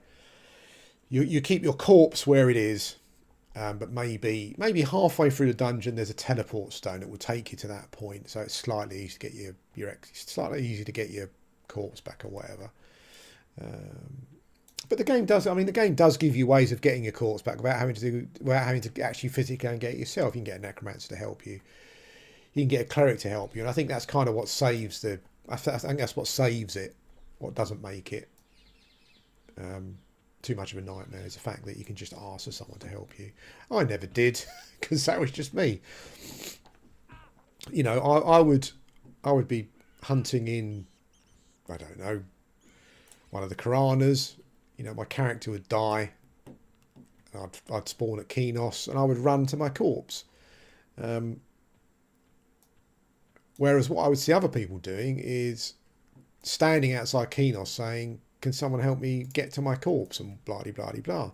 you keep your corpse where it is, but maybe halfway through the dungeon there's a teleport stone that will take you to that point, so it's slightly easy to get your corpse back or whatever. But the game does give you ways of getting your corpse back without having to actually physically go and get it yourself. You can get a necromancer to help you. You can get a cleric to help you, and I think that's kind of what saves it. What doesn't make it too much of a nightmare is the fact that you can just ask for someone to help you. I never did because that was just me. You know, I would be hunting in, I don't know, one of the Karanas. You know, my character would die. I'd spawn at Kenos and I would run to my corpse. Whereas what I would see other people doing is standing outside Kenos saying, can someone help me get to my corpse, and blah, blah, blah, blah.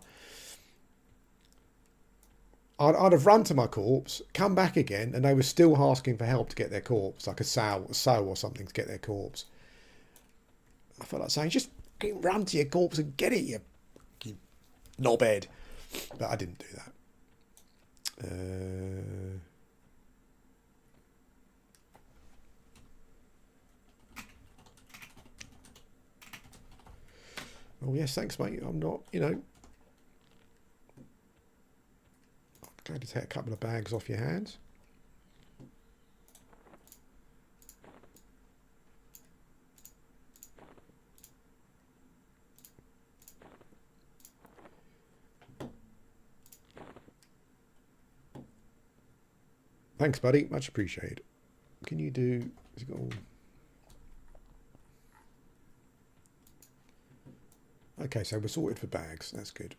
I'd have run to my corpse, come back again, and they were still asking for help to get their corpse, like a sow or something to get their corpse. I felt like saying, just run to your corpse and get it, you knobhead. But I didn't do that. Oh yes, thanks mate. I'm not, you know, I'm glad to take a couple of bags off your hands. Thanks buddy, much appreciated. Can you do, has it got all... Okay, so we're sorted for bags. That's good.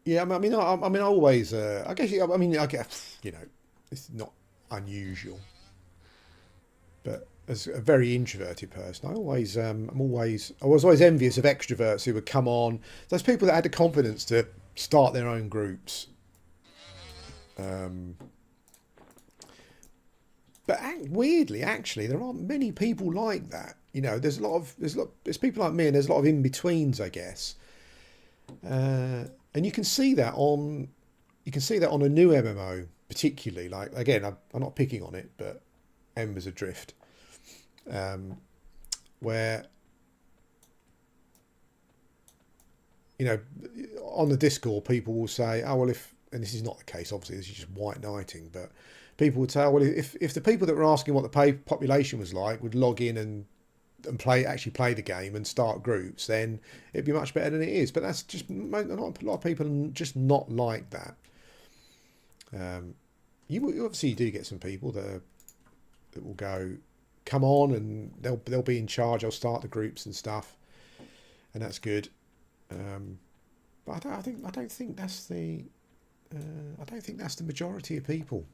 Yeah, I mean, I always. I guess. I mean, I get. You know, it's not unusual. But as a very introverted person, I was always envious of extroverts who would come on. Those people that had the confidence to start their own groups. But weirdly, actually, there aren't many people like that. You know, there's people like me, and there's a lot of in betweens, I guess. And you can see that on a new MMO, particularly. Like, again, I'm not picking on it, but Embers Adrift, where, you know, on the Discord, people will say, "Oh well, if," and this is not the case, obviously, this is just white knighting, but people would say, "Oh well, if the people that were asking what the population was like would log in and actually play the game and start groups, then it'd be much better than it is." But that's just not a lot of people are just not like that. You obviously do get some people that will go, come on, and they'll be in charge. They'll start the groups and stuff, and that's good. But I don't think that's the majority of people.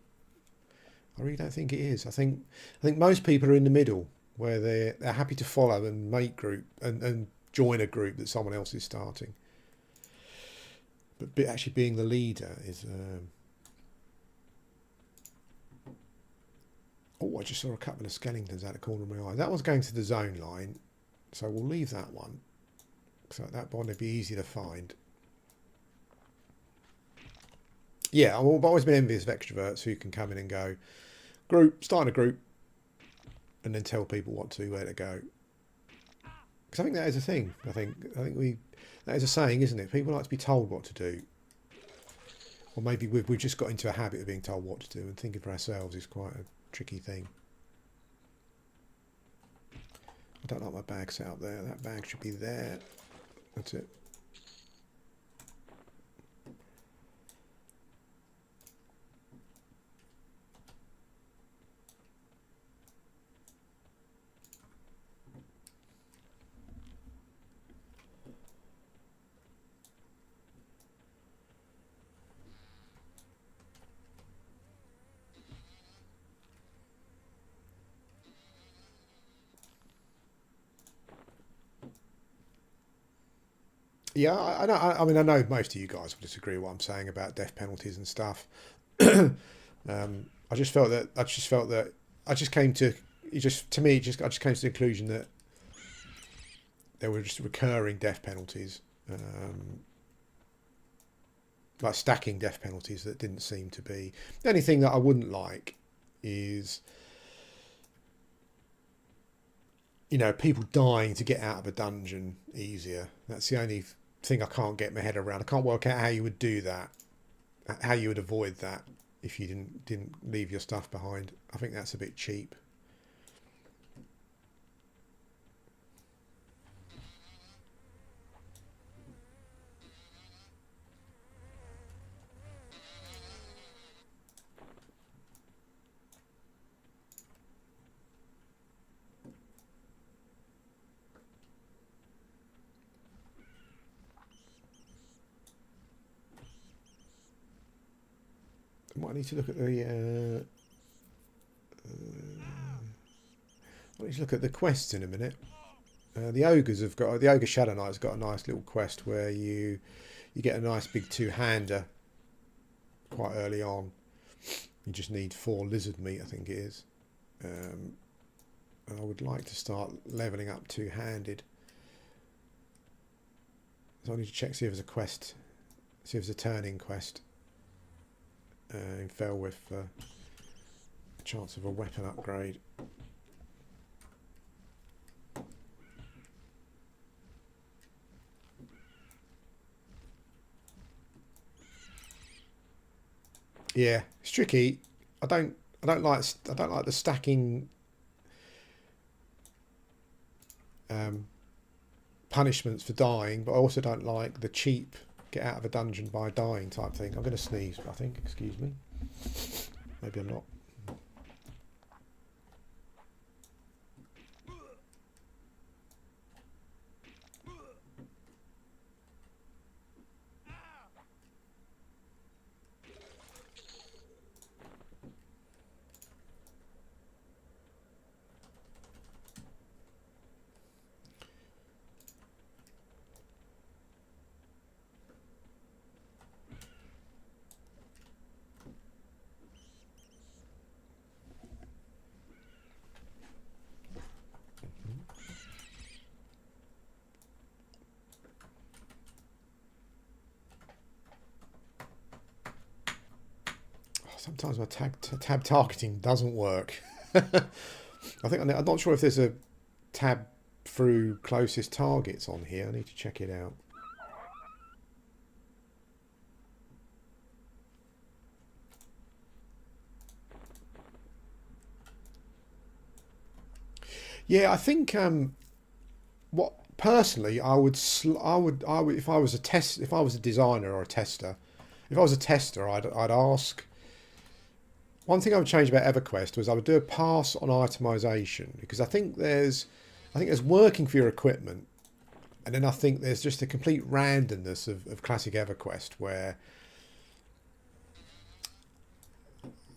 I really don't think it is. I think most people are in the middle, where they're happy to follow and make group and join a group that someone else is starting. But actually being the leader is. Oh, I just saw a couple of skeletons out of the corner of my eye. That one's going to the zone line, so we'll leave that one. So that one would be easy to find. Yeah, I've always been envious of extroverts who can come in and go, start a group, and then tell people where to go. Because I think that is a thing. I think that is a saying, isn't it? People like to be told what to do. Or maybe we've just got into a habit of being told what to do, and thinking for ourselves is quite a tricky thing. I don't like my bag set up there. That bag should be there. That's it. Yeah, I know. I mean, I know most of you guys will disagree with what I'm saying about death penalties and stuff. I just felt that I just came to I just came to the conclusion that there were just recurring death penalties, like stacking death penalties that didn't seem to be. The only thing that I wouldn't like is, you know, people dying to get out of a dungeon easier. That's the only thing I can't get my head around. I can't work out how you would do that, how you would avoid that if you didn't leave your stuff behind. I think that's a bit cheap. I might need to look at the I need to look at the quests in a minute. The ogre Shadow Knight's got a nice little quest where you get a nice big two-hander quite early on. You just need 4 lizard meat, I think it is. And I would like to start leveling up two-handed. So I need to check, see if there's a quest, see if there's a turning quest in Fell with a chance of a weapon upgrade. Yeah, it's tricky. I don't like the stacking punishments for dying, but I also don't like the cheap get out of a dungeon by dying type thing. I'm going to sneeze, I think. Excuse me. Maybe I'm not. Sometimes my tab targeting doesn't work. I'm not sure if there's a tab through closest targets on here. I need to check it out. Yeah, I think what personally I would if I was a designer or a tester, if I was a tester, I'd ask. One thing I would change about EverQuest was I would do a pass on itemization, because I think there's working for your equipment, and then I think there's just a complete randomness of classic EverQuest, where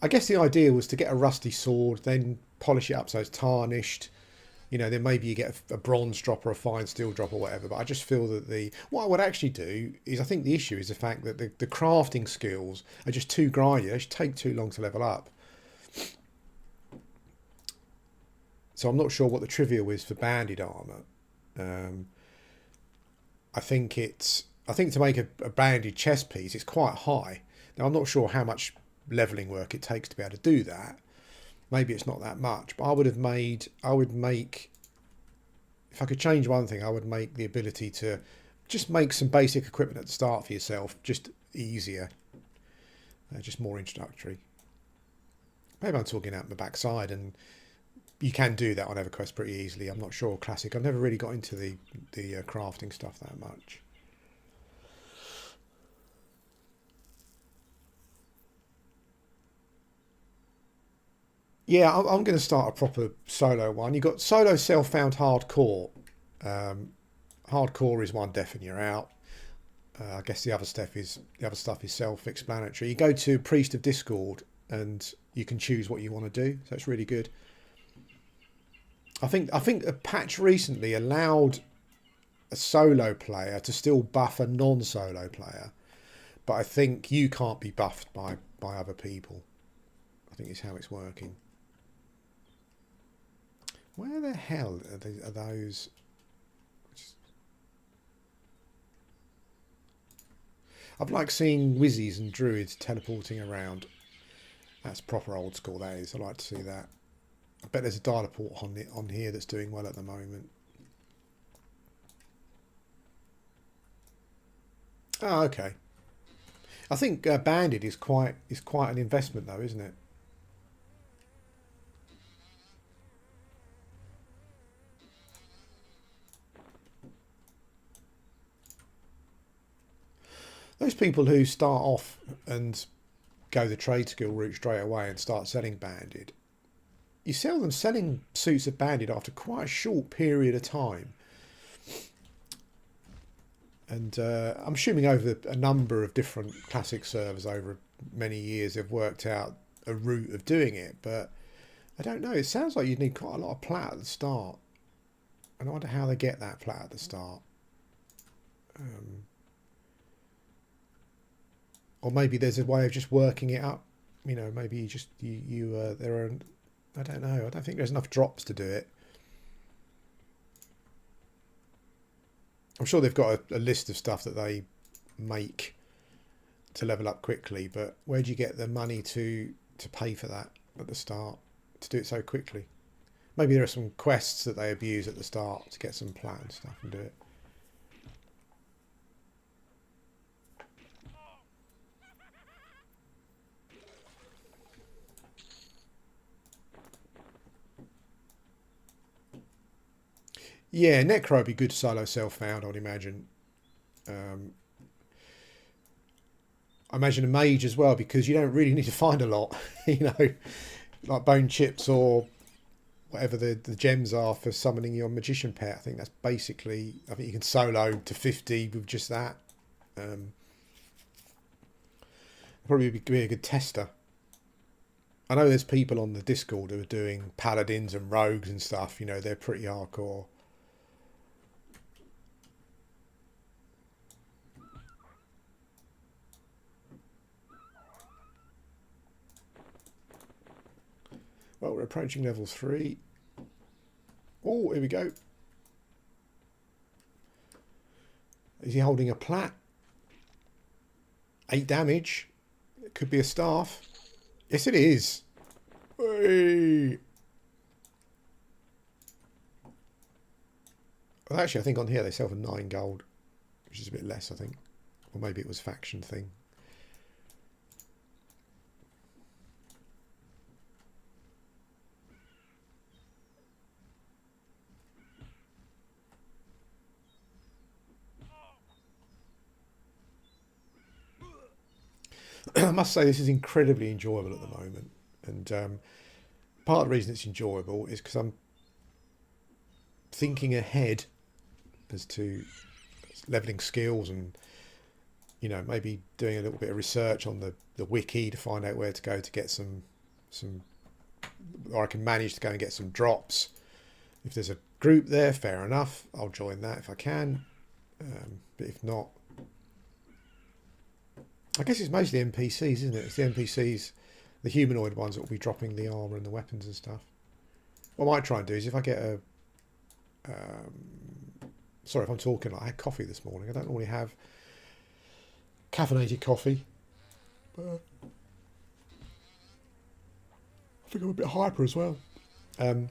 I guess the idea was to get a rusty sword, then polish it up so it's tarnished. You know, then maybe you get a bronze drop or a fine steel drop or whatever. But I just feel that what I would actually do is, I think the issue is the fact that the crafting skills are just too grindy. They just take too long to level up. So I'm not sure what the trivial is for banded armor. I think to make a banded chest piece, it's quite high. Now I'm not sure how much leveling work it takes to be able to do that. Maybe it's not that much, but I would make, if I could change one thing, I would make the ability to just make some basic equipment at the start for yourself just easier, just more introductory. Maybe I'm talking out the backside, and you can do that on EverQuest pretty easily. I'm not sure Classic. I've never really got into the crafting stuff that much. Yeah, I'm going to start a proper solo one. You've got solo self-found hardcore. Hardcore is one death and you're out. I guess the other stuff is self-explanatory. You go to Priest of Discord and you can choose what you want to do. So it's really good. I think a patch recently allowed a solo player to still buff a non-solo player, but I think you can't be buffed by other people. I think it's how it's working. Where the hell are those? I've like seeing wizzies and druids teleporting around. That's proper old school, that is. I like to see that. I bet there's a dialeport on here that's doing well at the moment. Oh, okay. I think banded is quite an investment though, isn't it? Those people who start off and go the trade skill route straight away and start selling banded, you sell them selling suits of banded after quite a short period of time. And I'm assuming over a number of different classic servers over many years have worked out a route of doing it, but I don't know. It sounds like you'd need quite a lot of plat at the start. And I wonder how they get that plat at the start. Or maybe there's a way of just working it up. You know, maybe there are, I don't know. I don't think there's enough drops to do it. I'm sure they've got a list of stuff that they make to level up quickly, but where do you get the money to pay for that at the start to do it so quickly? Maybe there are some quests that they abuse at the start to get some plat and stuff and do it. Yeah, Necro would be good solo self-found, I'd imagine. I imagine a mage as well, because you don't really need to find a lot, you know, like bone chips or whatever the gems are for summoning your magician pet. I think that's basically, I think you can solo to 50 with just that. Probably be a good tester. I know there's people on the Discord who are doing paladins and rogues and stuff, you know, they're pretty hardcore. Well, we're approaching level 3. Oh, here we go. Is he holding a plat? 8 damage. It could be a staff. Yes, it is. Hey. Well, actually, I think on here they sell for 9 gold, which is a bit less, I think. Or maybe it was a faction thing. I must say this is incredibly enjoyable at the moment. And part of the reason it's enjoyable is because I'm thinking ahead as to leveling skills and, you know, maybe doing a little bit of research on the wiki to find out where to go to get some, or I can manage to go and get some drops. If there's a group there, fair enough, I'll join that if I can. But if not, I guess it's mostly NPCs, isn't it? It's the NPCs, the humanoid ones that will be dropping the armour and the weapons and stuff. What I might try and do is if I get a... sorry if I'm talking, I had coffee this morning. I don't normally have caffeinated coffee. But I think I'm a bit hyper as well. Oh,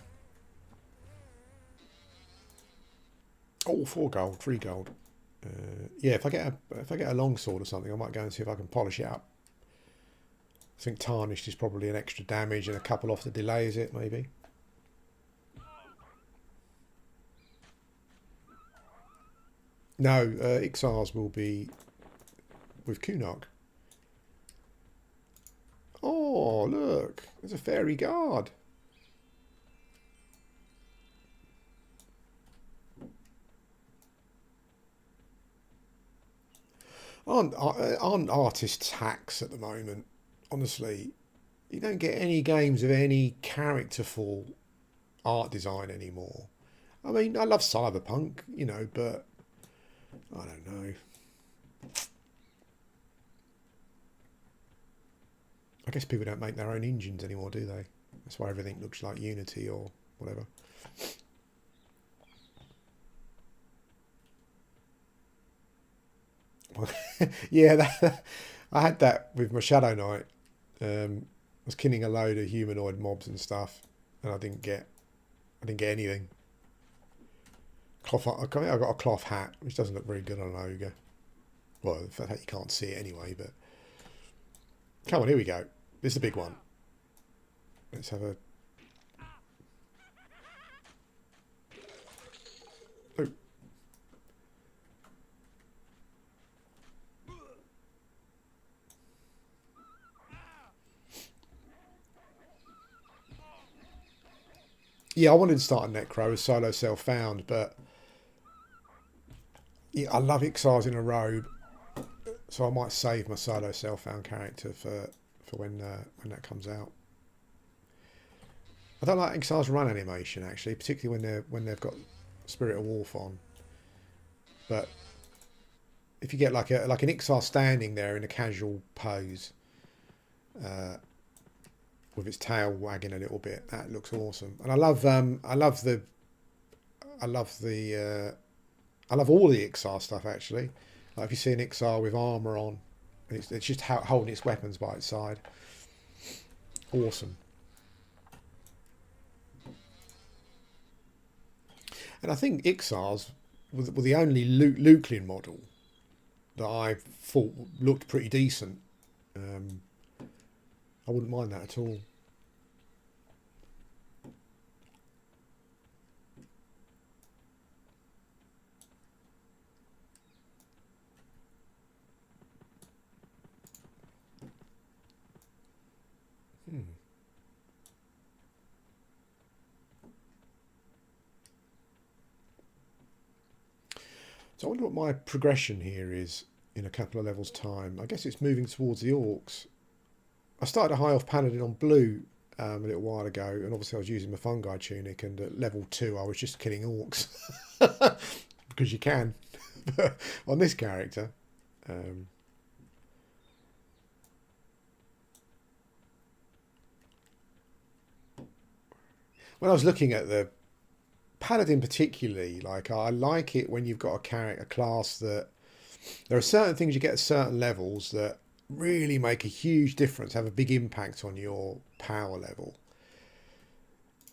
4 gold, 3 gold. Yeah, if I get a longsword or something, I might go and see if I can polish it up. I think tarnished is probably an extra damage and a couple off the delay, is it? Maybe. No, Ixars will be with Kunark. Oh, look, there's a fairy guard. Aren't artists hacks at the moment? Honestly, you don't get any games of any characterful art design anymore. I mean, I love Cyberpunk, you know, but I don't know. I guess people don't make their own engines anymore, do they? That's why everything looks like Unity or whatever. Yeah, I had that with my Shadow Knight. I was killing a load of humanoid mobs and stuff, and I didn't get anything. I got a cloth hat, which doesn't look very good on an ogre. Well, in fact, you can't see it anyway. But come on, here we go. This is the big one. Let's have a... Oh. Yeah, I wanted to start a Necro as solo self-found, but yeah, I love Ixars in a robe, so I might save my solo self-found character for when that comes out. I don't like Ixars run animation actually, particularly when they've got Spirit of Wolf on. But if you get like an Ixar standing there in a casual pose, with its tail wagging a little bit, that looks awesome. And I love all the Ixar stuff actually. Like if you see an Ixar with armour on, it's just holding its weapons by its side. Awesome. And I think Ixars were the only Luklin model that I thought looked pretty decent. I wouldn't mind that at all. So I wonder what my progression here is in a couple of levels' time. I guess it's moving towards the Orcs. I started a high elf Paladin on blue a little while ago, and obviously I was using my fungi tunic, and at level 2 I was just killing Orcs. Because you can. On this character. When I was looking at the Paladin particularly, like I like it when you've got a class that there are certain things you get at certain levels that really make a huge difference, have a big impact on your power level.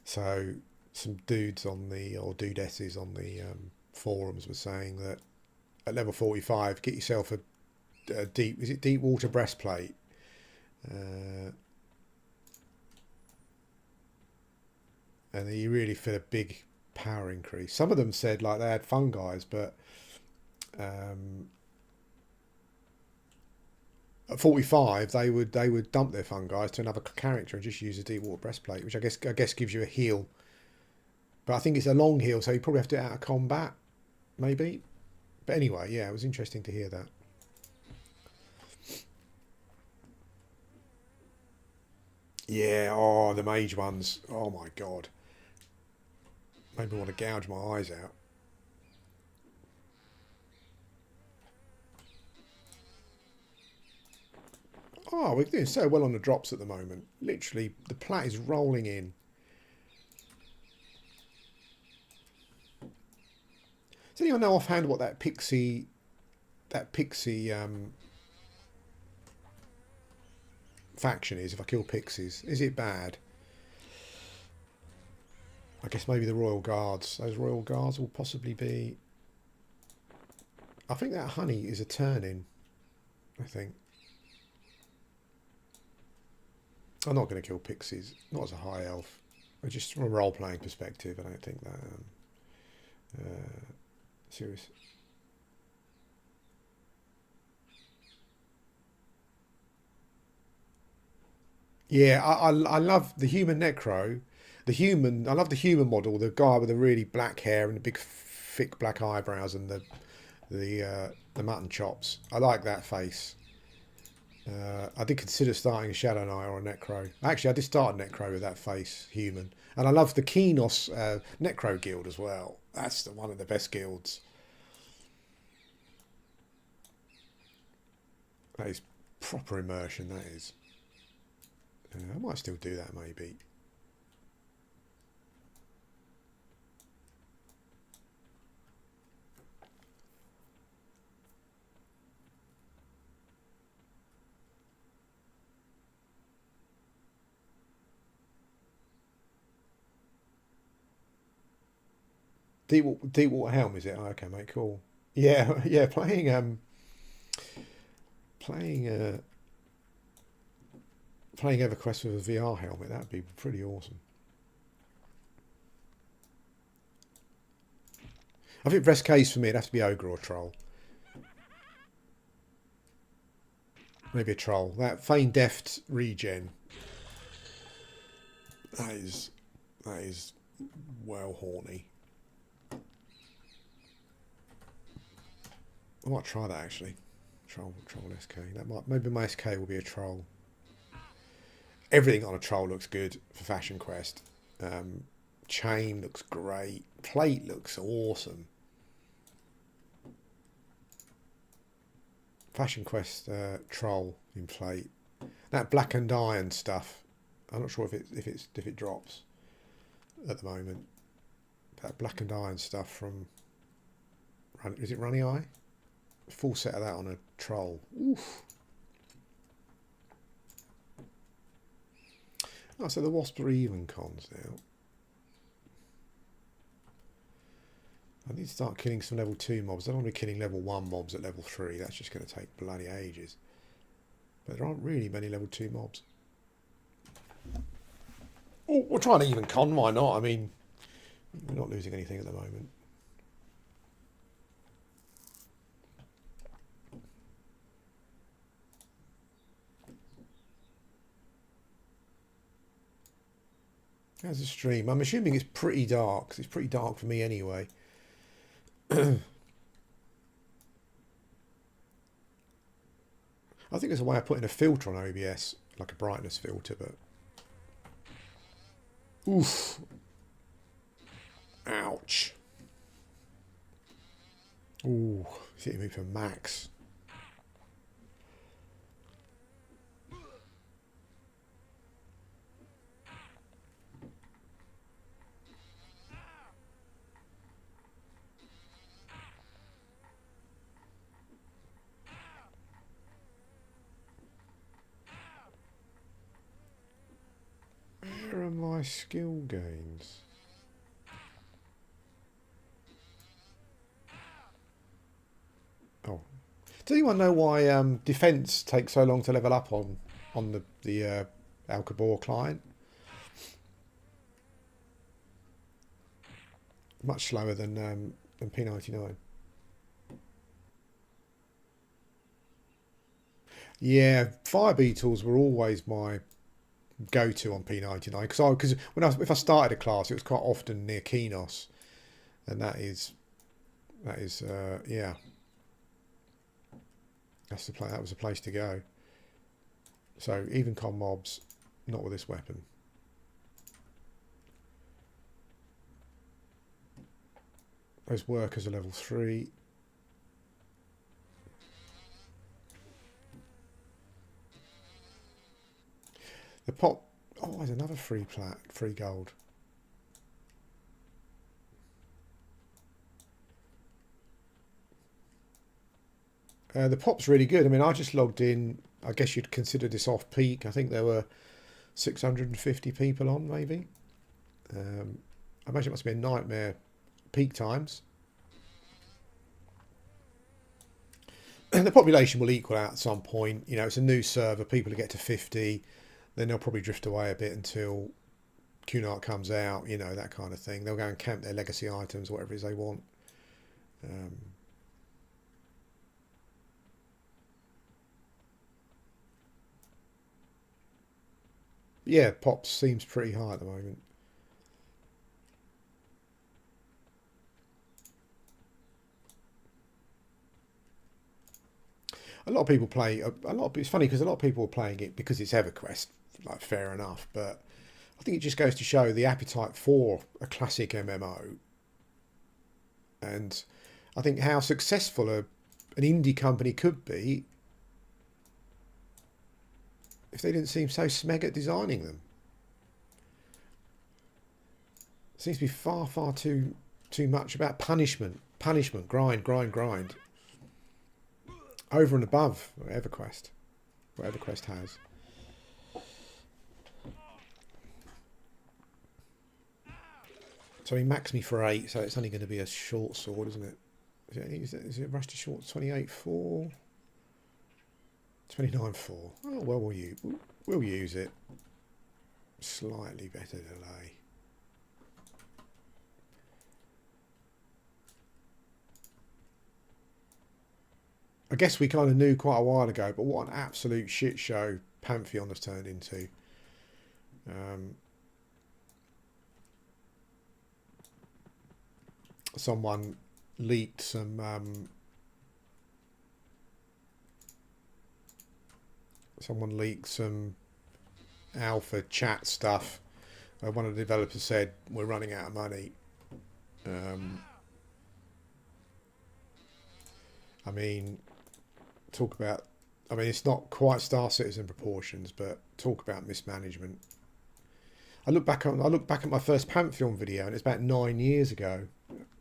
So some dudes on the, or dudesses on the forums were saying that at level 45, get yourself a deep, is it deep water breastplate? And then you really feel a big power increase. Some of them said like they had fungi, but at 45 they would dump their fungi to another character and just use a deep water breastplate, which I guess gives you a heal. But I think it's a long heal, so you probably have to do it out of combat, maybe. But anyway, yeah, it was interesting to hear that. Yeah, oh, the mage ones. Oh my god. Made me want to gouge my eyes out. Oh, we're doing so well on the drops at the moment. Literally, the plat is rolling in. Does anyone know offhand what that pixie faction is? If I kill pixies, is it bad? I guess maybe the Royal Guards. Those Royal Guards will possibly be. I think that honey is a turn-in. I think. I'm not going to kill pixies. Not as a high elf. But just from a role-playing perspective, I don't think that. Serious. Yeah, I love the human necro. I love the human model. The guy with the really black hair and the big, thick black eyebrows and the mutton chops. I like that face. I did consider starting a Shadow Knight or a Necro. Actually, I did start a Necro with that face, human. And I love the Kenos Necro guild as well. That's one of the best guilds. That is proper immersion, that is. I might still do that, maybe. Deep water helm, is it? Oh, okay, mate, cool. Yeah, yeah. Playing playing Everquest with a VR helmet, that'd be pretty awesome. I think best case for me, it'd have to be ogre or troll. Maybe a troll. That Feign Deft regen. That is well horny. I might try that actually. Troll SK. That might, maybe my SK will be a troll. Everything on a troll looks good for Fashion Quest. Chain looks great. Plate looks awesome. Fashion Quest troll in plate. That blackened iron stuff. I'm not sure if it drops at the moment. That blackened iron stuff from, is it Runny Eye? Full set of that on a troll. Oof. Oh, so the wasps are even cons now. I need to start killing some level 2 mobs. I don't want to be killing level 1 mobs at level 3. That's just going to take bloody ages. But there aren't really many level 2 mobs. Oh, we'll try an even con, why not? I mean, we're not losing anything at the moment. How's the stream? I'm assuming it's pretty dark, 'cause it's pretty dark for me anyway. I think there's a way of putting a filter on OBS, like a brightness filter, but... Oof. Ouch. Ooh, it's hitting me for max. skill gains. Oh, does anyone know why defense takes so long to level up on the Alcabor client? Much slower than P99. Yeah, fire beetles were always my go-to on P99 because if I started a class, it was quite often near Kenos, and that is yeah, that's the play. That was the place to go. So even con mobs, not with this weapon. Those workers are level 3. The pop. Oh, there's another free gold. The pop's really good. I mean, I just logged in. I guess you'd consider this off peak. I think there were 650 people on, maybe. I imagine it must be a nightmare peak times. And the population will equal out at some point. You know, it's a new server. People will get to 50. Then they'll probably drift away a bit until Cunard comes out. You know, that kind of thing. They'll go and camp their legacy items, whatever it is they want. Yeah, Pops seems pretty high at the moment. A lot of people play it's funny because a lot of people are playing it because it's EverQuest, like fair enough, but I think it just goes to show the appetite for a classic MMO, and I think how successful an indie company could be if they didn't seem so smeg at designing them. It seems to be far too much about punishment, grind, over and above what EverQuest has. So he maxed me for 8, so it's only going to be a short sword, isn't it? Is it rushed to short 28.4? 29.4. Oh, well, we'll use it. Slightly better delay. I guess we kind of knew quite a while ago, but what an absolute shit show Pantheon has turned into. Someone leaked some alpha chat stuff. One of the developers said we're running out of money. I mean, it's not quite Star Citizen proportions, but talk about mismanagement. I look back at my first Pantheon video, and it's about 9 years ago.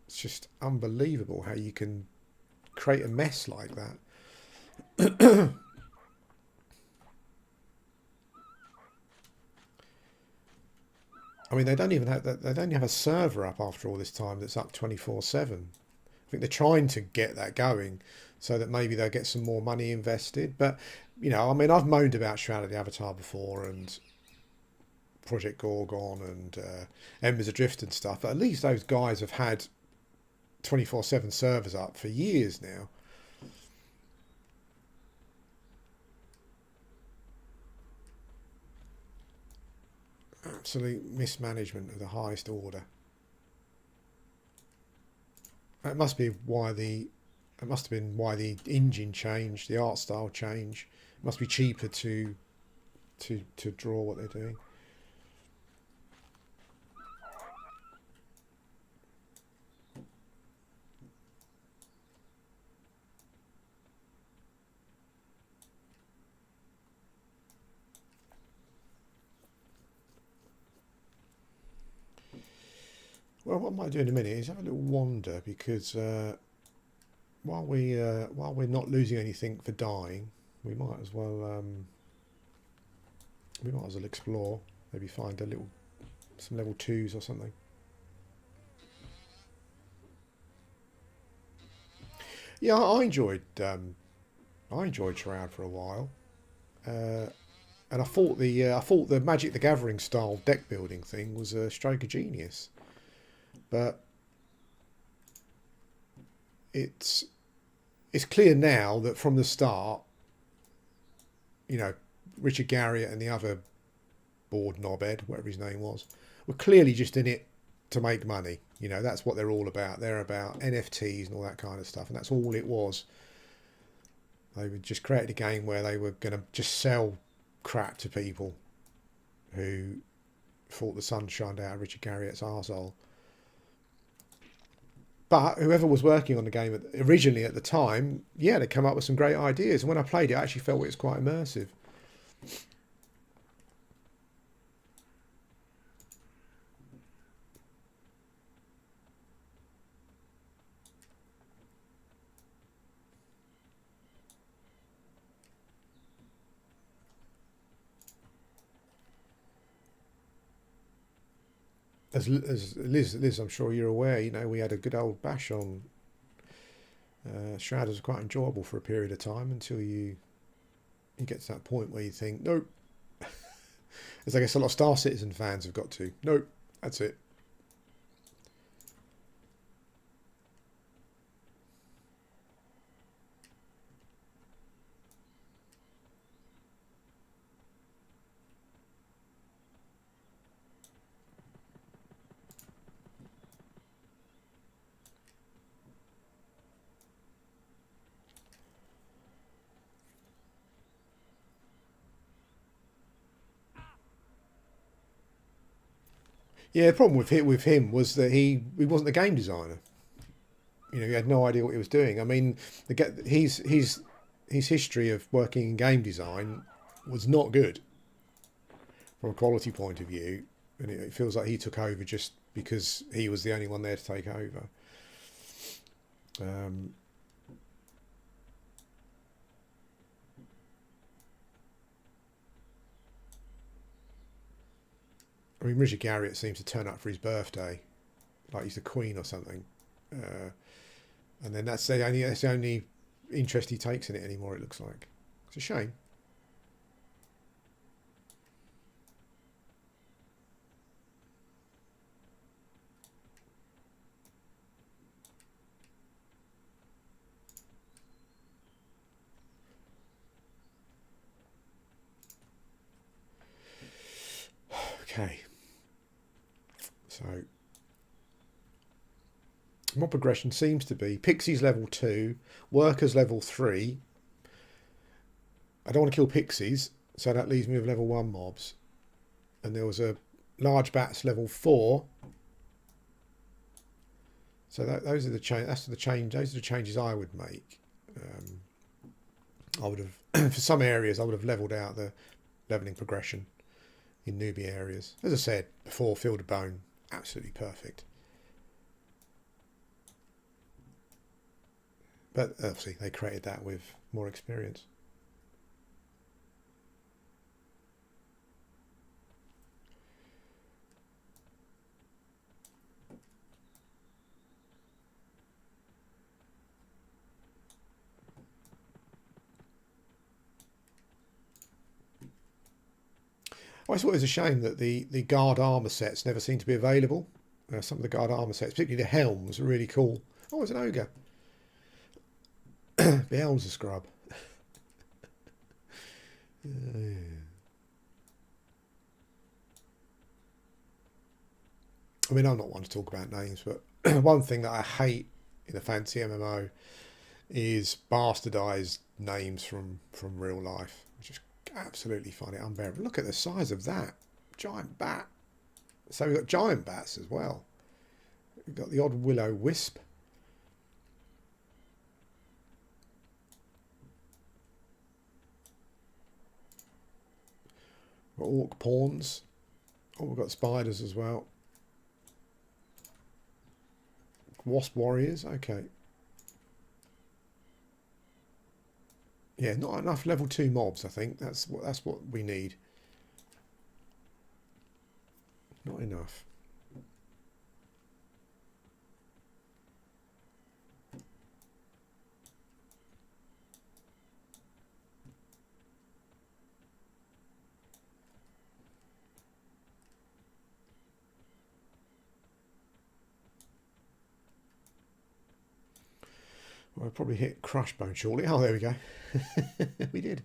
It's just unbelievable how you can create a mess like that. I mean, they don't have a server up after all this time that's up 24/7. I think they're trying to get that going so that maybe they'll get some more money invested. But, you know, I mean, I've moaned about Shroud of the Avatar before and Project Gorgon and Embers Adrift and stuff. But at least those guys have had 24/7 servers up for years now. Absolute mismanagement of the highest order. That must be why it must have been why the engine changed, the art style changed. It must be cheaper to draw what they're doing. Well, what I might do in a minute is have a little wander because while we're not losing anything for dying, we might as well explore. Maybe find a little some level 2s or something. Yeah, I enjoyed Shroud for a while, and I thought the Magic the Gathering style deck building thing was a stroke of genius, but it's clear now that from the start, you know, Richard Garriott and the other board knobhead, whatever his name was, were clearly just in it to make money. You know, that's what they're all about. They're about NFTs and all that kind of stuff, and that's all it was. They would just create a game where they were going to just sell crap to people who thought the sun shined out of Richard Garriott's arsehole. But whoever was working on the game originally at the time, yeah, they come up with some great ideas. And when I played it, I actually felt it was quite immersive. As Liz, I'm sure you're aware, you know, we had a good old bash on Shroud. Was quite enjoyable for a period of time until you get to that point where you think, nope. As I guess a lot of Star Citizen fans have got to. Nope, that's it. Yeah, the problem with him was that he wasn't a game designer. You know, he had no idea what he was doing. I mean, his history of working in game design was not good from a quality point of view, and it feels like he took over just because he was the only one there to take over. I mean, Richard Garriott seems to turn up for his birthday, like he's the Queen or something, and then that's the only interest he takes in it anymore. It looks like it's a shame. Okay, so mob progression seems to be Pixies level 2, Workers level 3. I don't want to kill Pixies, so that leaves me with level 1 mobs. And there was a large bats level 4. So those are the change. That's the change. Those are the changes I would make. I would have for some areas I would have leveled out the leveling progression in newbie areas. As I said before, Field of Bone, absolutely perfect. But obviously they created that with more experience. I always thought it was a shame that the guard armour sets never seem to be available. Some of the guard armour sets, particularly the helms, are really cool. Oh, it's an ogre. The helm's a scrub. Yeah. I mean, I'm not one to talk about names, but one thing that I hate in a fancy MMO is bastardized names from real life. I just absolutely find it unbearable. Look at the size of that giant bat. So we've got giant bats as well. We've got the odd willow wisp. We've got orc pawns. Oh, we've got spiders as well. Wasp warriors. Okay. Yeah, not enough level 2 mobs, I think. That's what we need. Not enough. Well, we'll probably hit Crushbone shortly. Oh, there we go. We did.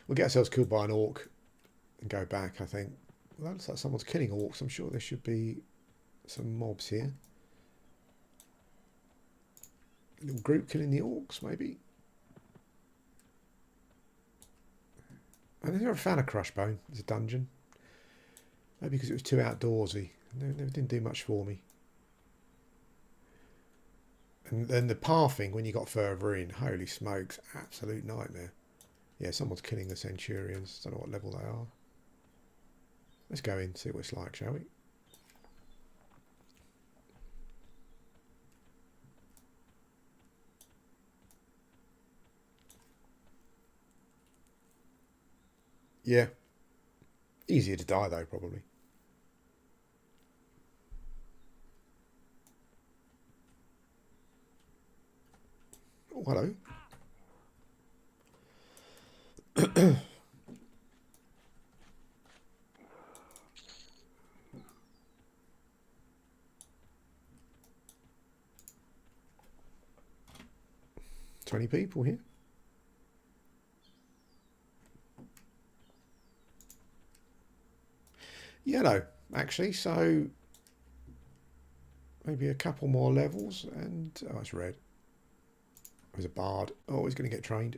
We'll get ourselves killed by an orc and go back, I think. Well, that looks like someone's killing orcs. I'm sure there should be some mobs here. A little group killing the orcs, maybe. I never found a Crushbone as a dungeon. Maybe because it was too outdoorsy. Never didn't do much for me. And then the pathing, when you got further in, holy smokes, absolute nightmare. Yeah, someone's killing the Centurions. Don't know what level they are. Let's go in, see what it's like, shall we? Yeah. Easier to die, though, probably. Oh, hello. 20 people here. Yellow, actually, so maybe a couple more levels and... Oh, it's red. There's a bard. Oh, he's going to get trained.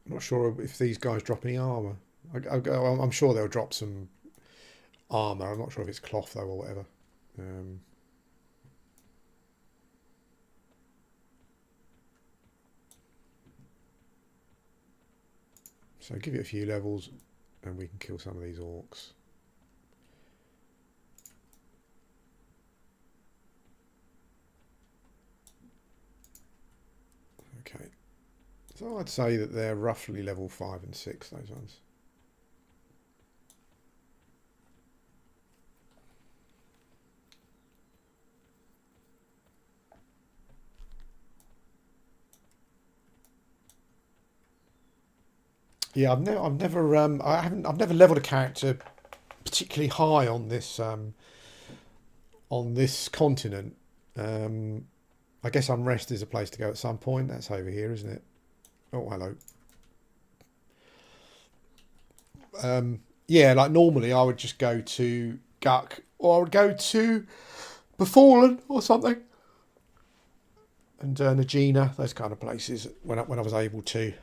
I'm not sure if these guys drop any armour. I'm sure they'll drop some armour. I'm not sure if it's cloth, though, or whatever. So give it a few levels and we can kill some of these orcs. Okay. So I'd say that they're roughly level 5 and 6, those ones. Yeah, I've never leveled a character particularly high on this continent. I guess Unrest is a place to go at some point. That's over here, isn't it? Oh, hello. Yeah, like normally I would just go to Guck, or I would go to Befallen or something, and Nagina, those kind of places when I was able to.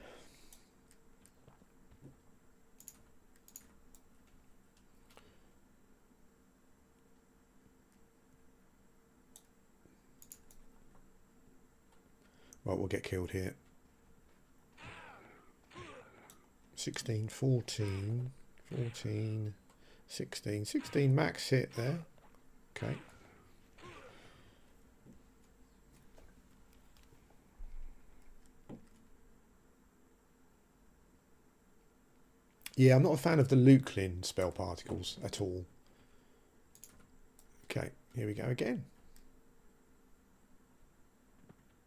Well, we'll get killed here. 16, 14, 14, 16. 16 max hit there. Okay. Yeah, I'm not a fan of the Luklin spell particles at all. Okay, here we go again.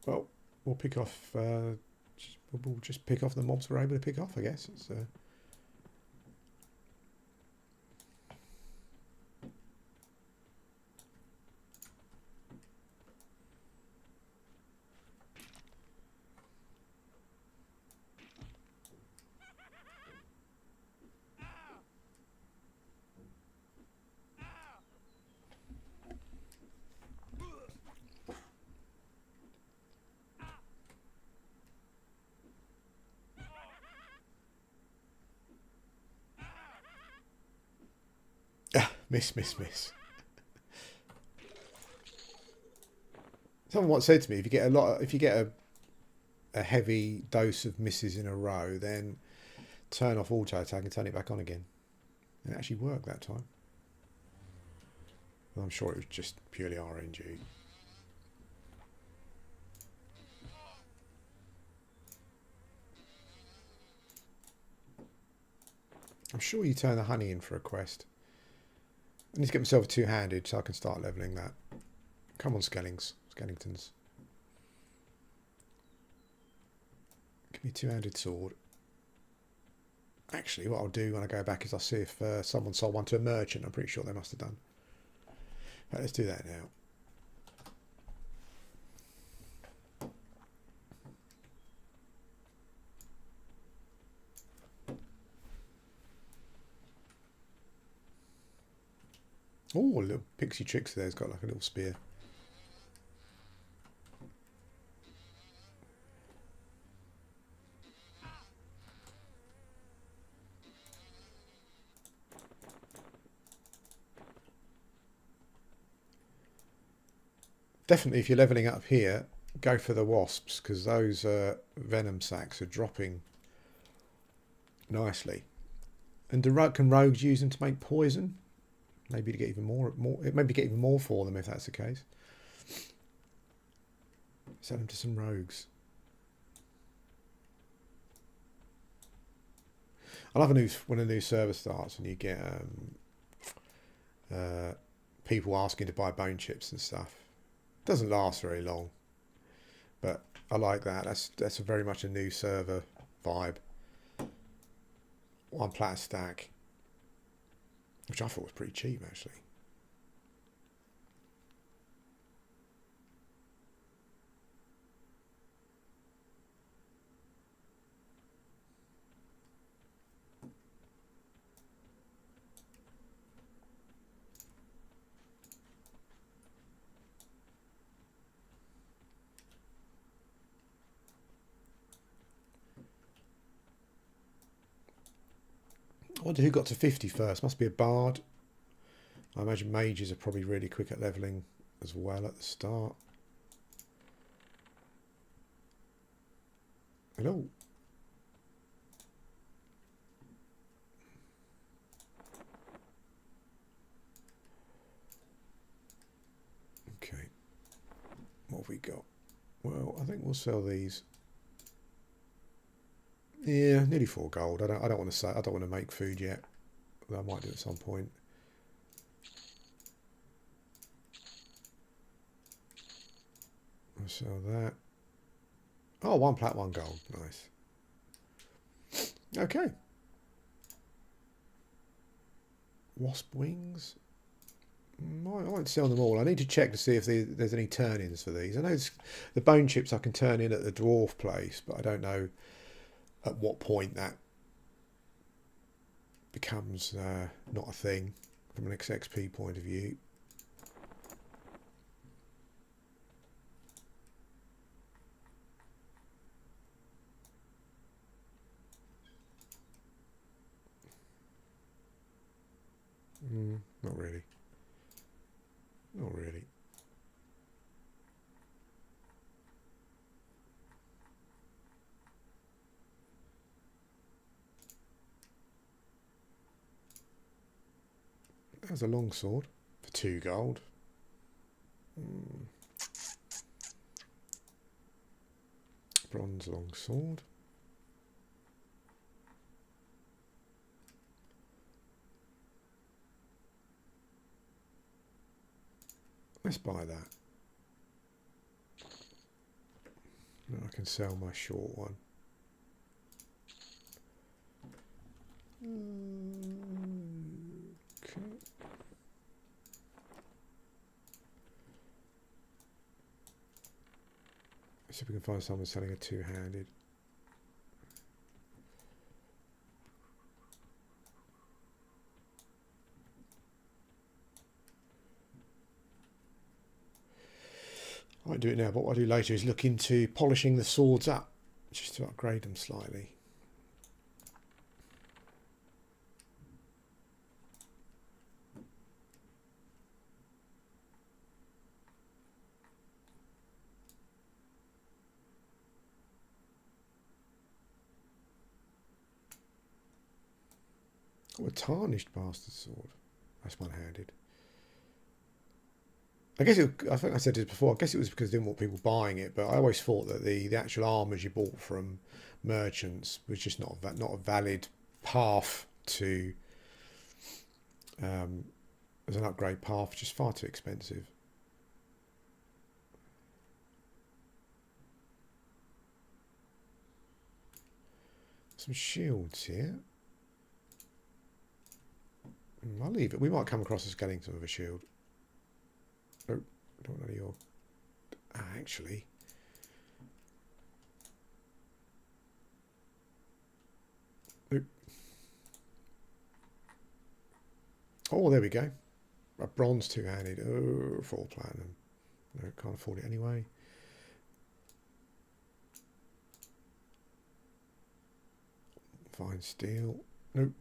Well, we'll pick off... we'll just pick off the mobs we're able to pick off, I guess. It's, miss. Someone once said to me, if you get a heavy dose of misses in a row, then turn off auto attack and turn it back on again. And it actually worked that time. Well, I'm sure it was just purely RNG. I'm sure you turn the honey in for a quest. I need to get myself a two-handed so I can start levelling that. Come on, Skellingtons. Give me a two-handed sword. Actually, what I'll do when I go back is I'll see if someone sold one to a merchant. I'm pretty sure they must have done. Right, let's do that now. Oh, little pixie tricks there. It's got like a little spear. Definitely, if you're leveling up here, go for the wasps, because those venom sacs are dropping nicely. And can rogues use them to make poison? Maybe to get even more. Maybe get even more for them if that's the case. Sell them to some rogues. I love when a new server starts and you get people asking to buy bone chips and stuff. It doesn't last very long, but I like that. That's very much a new server vibe. 1 plat a stack, which I thought was pretty cheap actually. I wonder who got to 50 first. Must be a bard. I imagine mages are probably really quick at levelling as well at the start. Hello. Okay. What have we got? Well, I think we'll sell these. Yeah, nearly 4 gold. I don't want to say. I don't want to make food yet. I might do at some point. I'll sell that. Oh, 1 plat, 1 gold. Nice. Okay. Wasp wings. I won't sell them all. I need to check to see if there's any turn-ins for these. I know the bone chips I can turn in at the dwarf place, but I don't know at what point that becomes not a thing from an XP point of view. Not really. Not really. There's a long sword for 2 gold. Bronze long sword. Let's buy that. Now I can sell my short one. Okay. Let's see if we can find someone selling a two-handed. I won't do it now, but what I'll do later is look into polishing the swords up, just to upgrade them slightly. Oh, a tarnished bastard sword. That's one-handed. I guess I think I said this before. I guess it was because I didn't want people buying it, but I always thought that the actual armours you bought from merchants was just not a valid path to as an upgrade path, just far too expensive. Some shields here. I'll leave it. We might come across a skeleton with a shield. Oh, don't know your... actually... Oop. Oh, there we go. A bronze two-handed. Oh, 4 platinum. No, can't afford it anyway. Fine steel. Nope.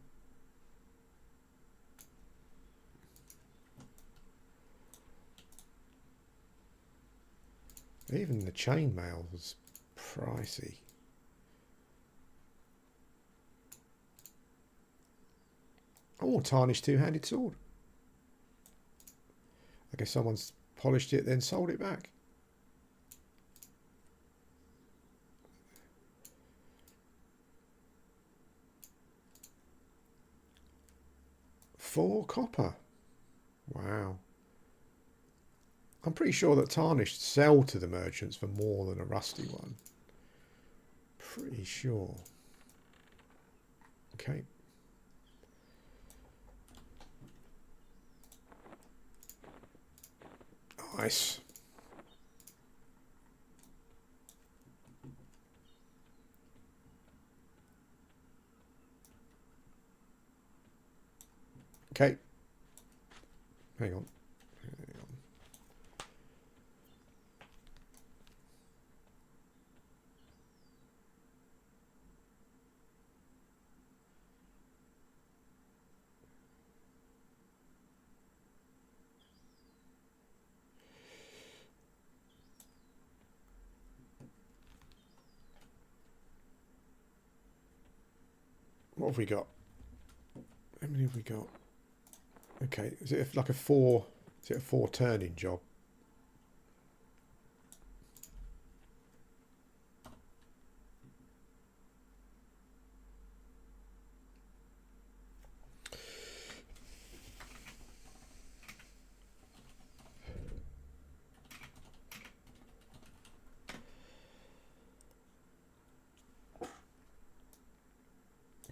Even the chainmail was pricey. Oh, tarnished two-handed sword. I guess someone's polished it, then sold it back. £4 copper. Wow. I'm pretty sure that tarnished sell to the merchants for more than a rusty one. Pretty sure. Okay. Nice. Okay. Hang on. What have we got? How many have we got? Okay, is it like a 4? Is it a 4 turning job?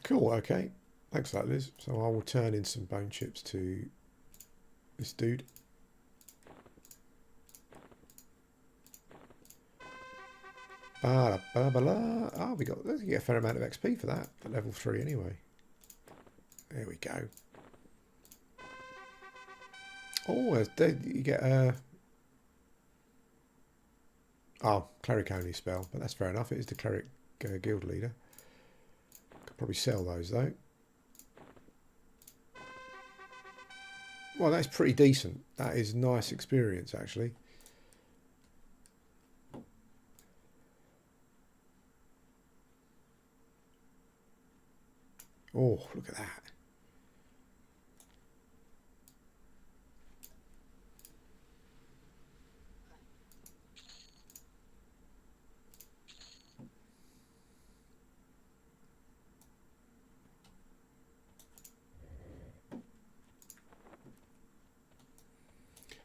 Cool, okay. Thanks for that, Liz. So I will turn in some bone chips to this dude. Ah, we got, let's get a fair amount of XP for that at level 3 anyway. There we go. Oh, you get a... oh, cleric only spell, but that's fair enough. It is the cleric guild leader. Could probably sell those though. Well, that's pretty decent. That is nice experience actually. Oh, look at that.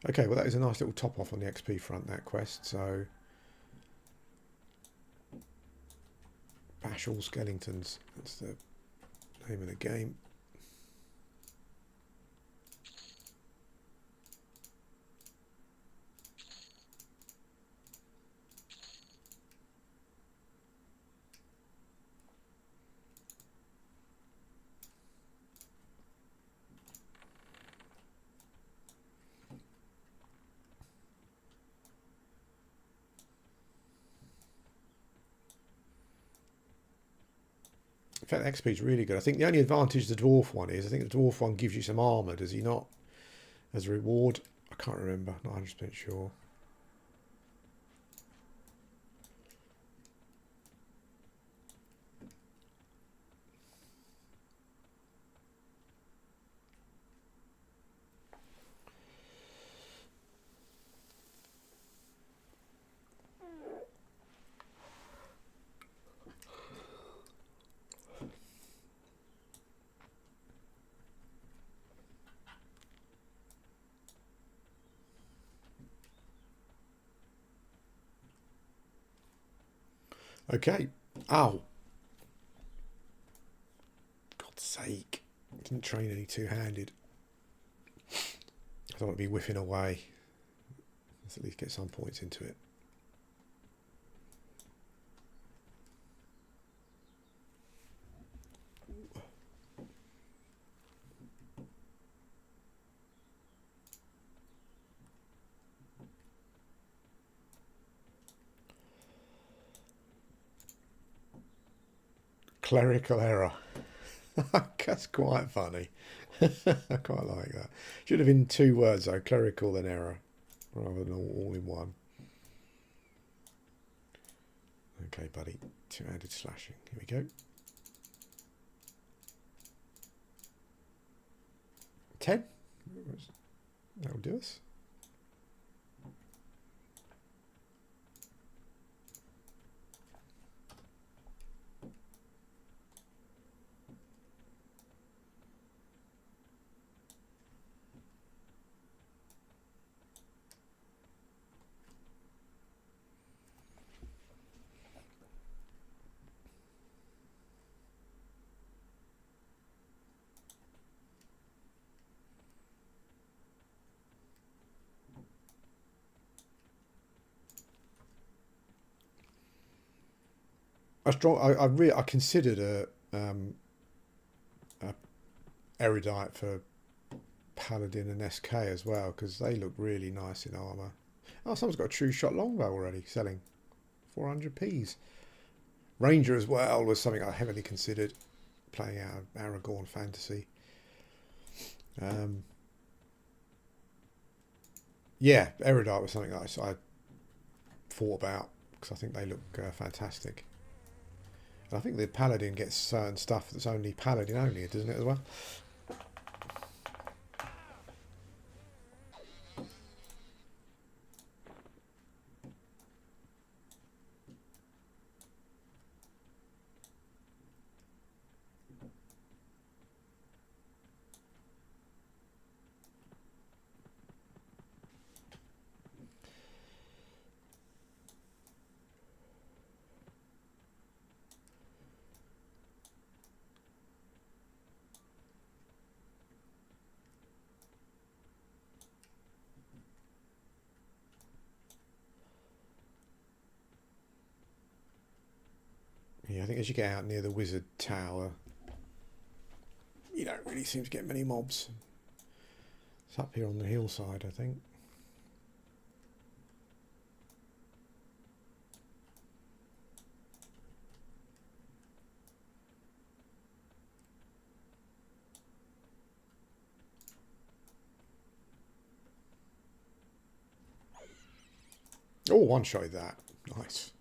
Okay, well that is a nice little top off on the XP front, that quest. So, bash all skeletons. That's the name of the game. In fact, the XP is really good. I think the only advantage the dwarf one is, I think the dwarf one gives you some armour, does he not? As a reward? I can't remember, not 100% sure. Okay. Ow. God's sake. Didn't train any two-handed. I don't want to be whiffing away. Let's at least get some points into it. Clerical error. That's quite funny. I quite like that. Should have been 2 words though, clerical and error, rather than all in one. Okay, buddy. Two-handed slashing. Here we go. 10. That'll do us. I considered a erudite for Paladin and SK as well, because they look really nice in armour. Oh, someone's got a true shot longbow already selling 400p's. Ranger as well was something I heavily considered playing out of Aragorn fantasy. Yeah, erudite was something that I thought about because I think they look fantastic. And I think the Paladin gets certain stuff that's only Paladin only, doesn't it, as well? Yeah, I think as you get out near the wizard tower, you don't really seem to get many mobs. It's up here on the hillside, I think. Oh, one shot that. Nice.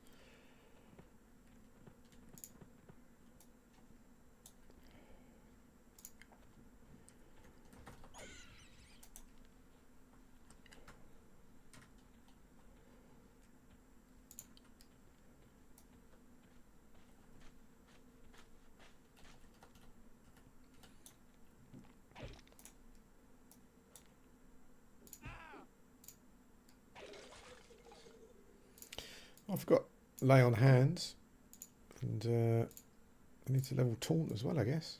I've got lay on hands, and I need to level taunt as well, I guess.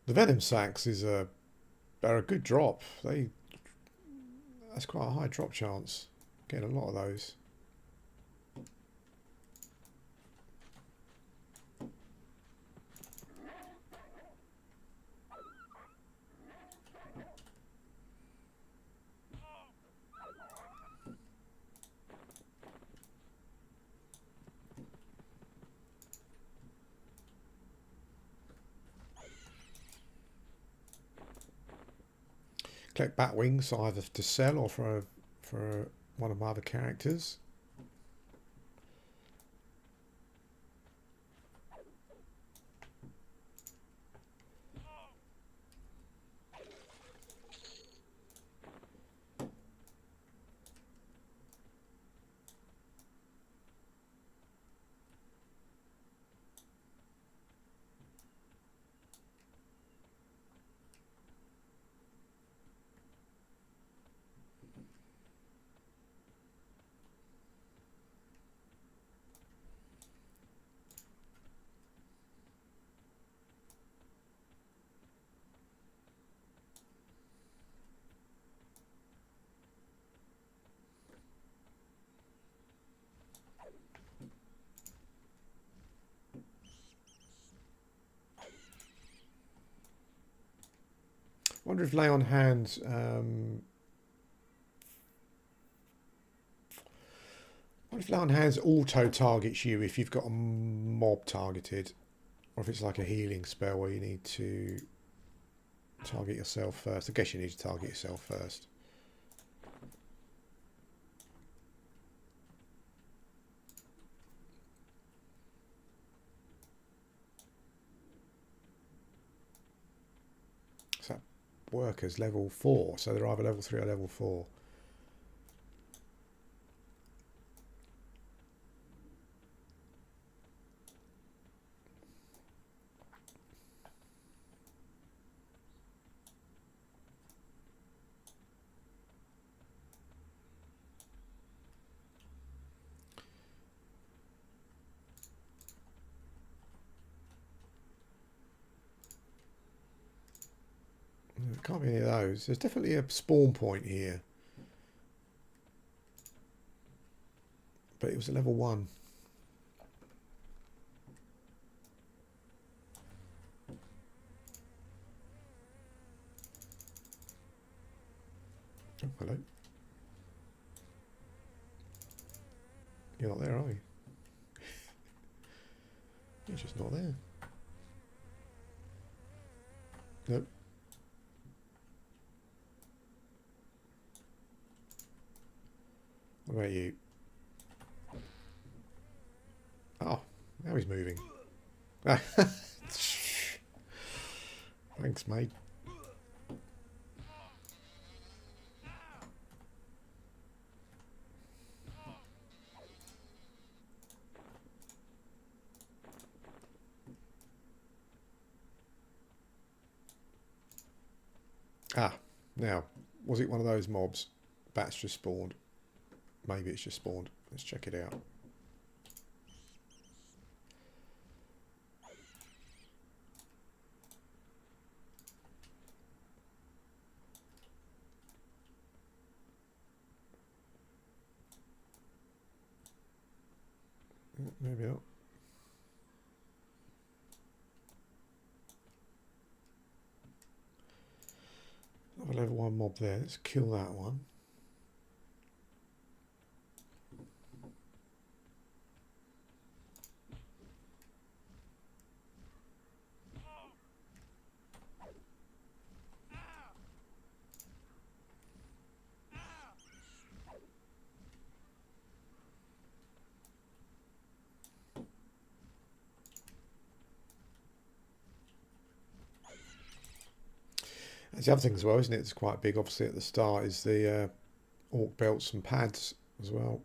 The venom sacks are a good drop. That's quite a high drop chance. Getting a lot of those. Collect bat wings either to sell or for one of my other characters. wonder if lay on hands. What if lay on hands auto targets you if you've got a mob targeted, or if it's like a healing spell where you need to target yourself first? I guess you need to target yourself first. So that workers level 4, so they're either level 3 or level 4. It can't be any of those. There's definitely a spawn point here. But it was a level 1. Oh, hello. You're not there, are you? You're just not there. Nope. What about you? Oh, now he's moving. Thanks, mate. Ah, now, was it one of those mobs? Bats just spawned. Maybe it's just spawned. Let's check it out. Maybe not. Another level 1 mob there. Let's kill that one. That's the other thing as well, isn't it? It's quite big, obviously, at the start, is the orc belts and pads as well.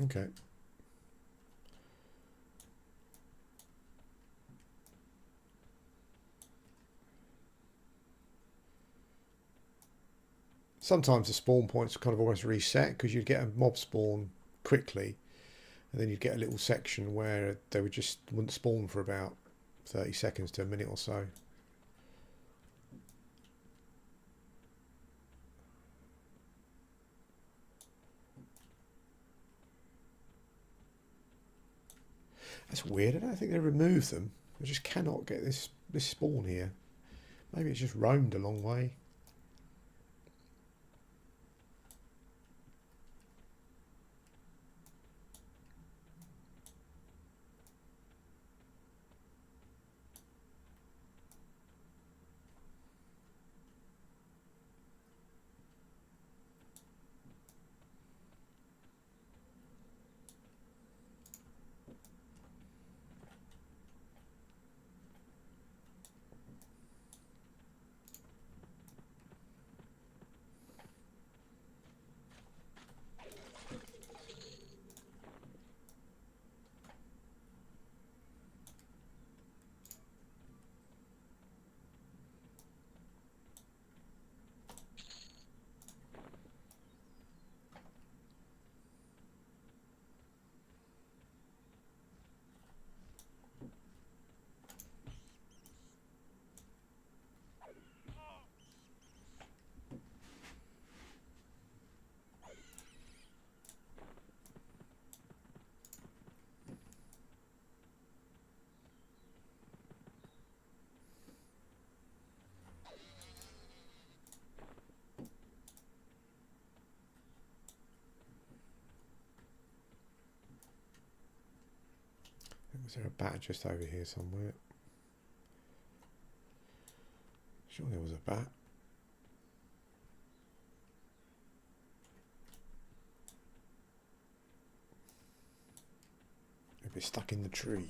Okay. Sometimes the spawn points kind of almost reset because you'd get a mob spawn quickly, and then you'd get a little section where they wouldn't spawn for about 30 seconds to a minute or so. That's weird. I don't think they removed them. I just cannot get this spawn here. Maybe it's just roamed a long way. Was there a bat just over here somewhere? Sure there was a bat. Maybe it's stuck in the tree.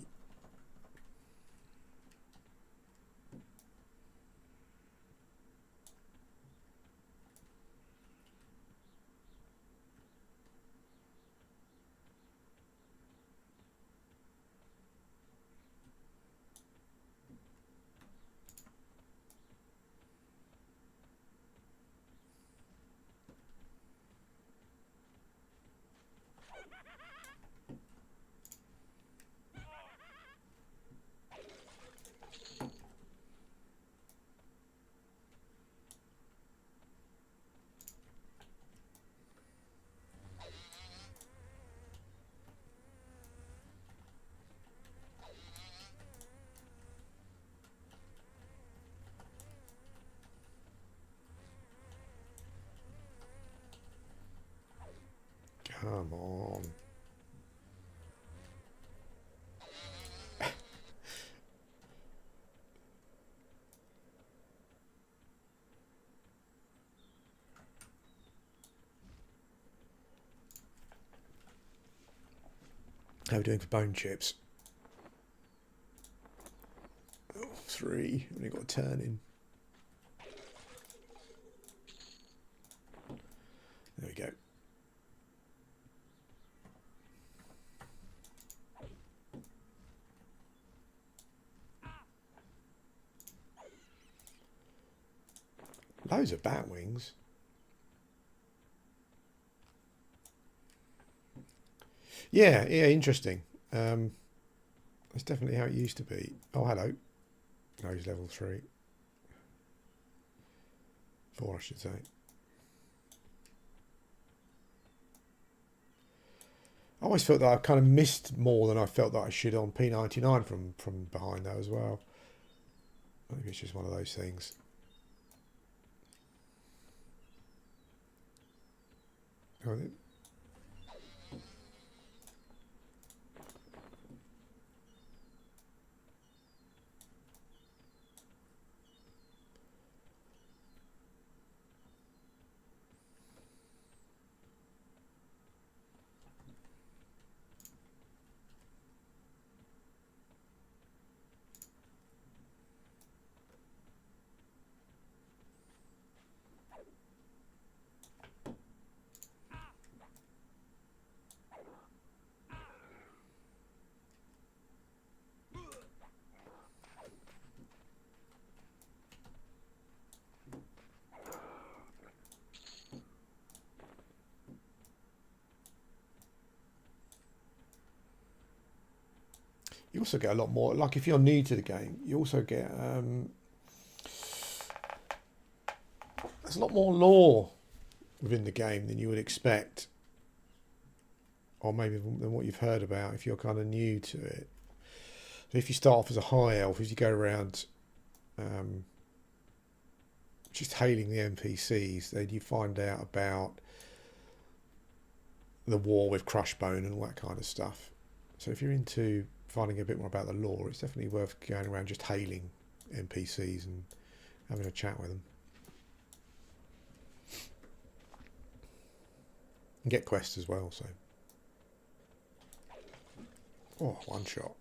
Come on. How are we doing for bone chips? Oh, 3. Only got a turn in. There we go. Loads of bat wings. Yeah, interesting. That's definitely how it used to be. Oh, hello. No, he's level 3. 4, I should say. I always felt that I kind of missed more than I felt that I should on P99 from behind though as well. Maybe it's just one of those things. Oh, you also get a lot more, like if you're new to the game, you also get, there's a lot more lore within the game than you would expect. Or maybe than what you've heard about if you're kind of new to it. So if you start off as a high elf, as you go around just hailing the NPCs, then you find out about the war with Crushbone and all that kind of stuff. So if you're into finding a bit more about the lore, it's definitely worth going around just hailing NPCs and having a chat with them. And get quests as well, so. Oh, one shot.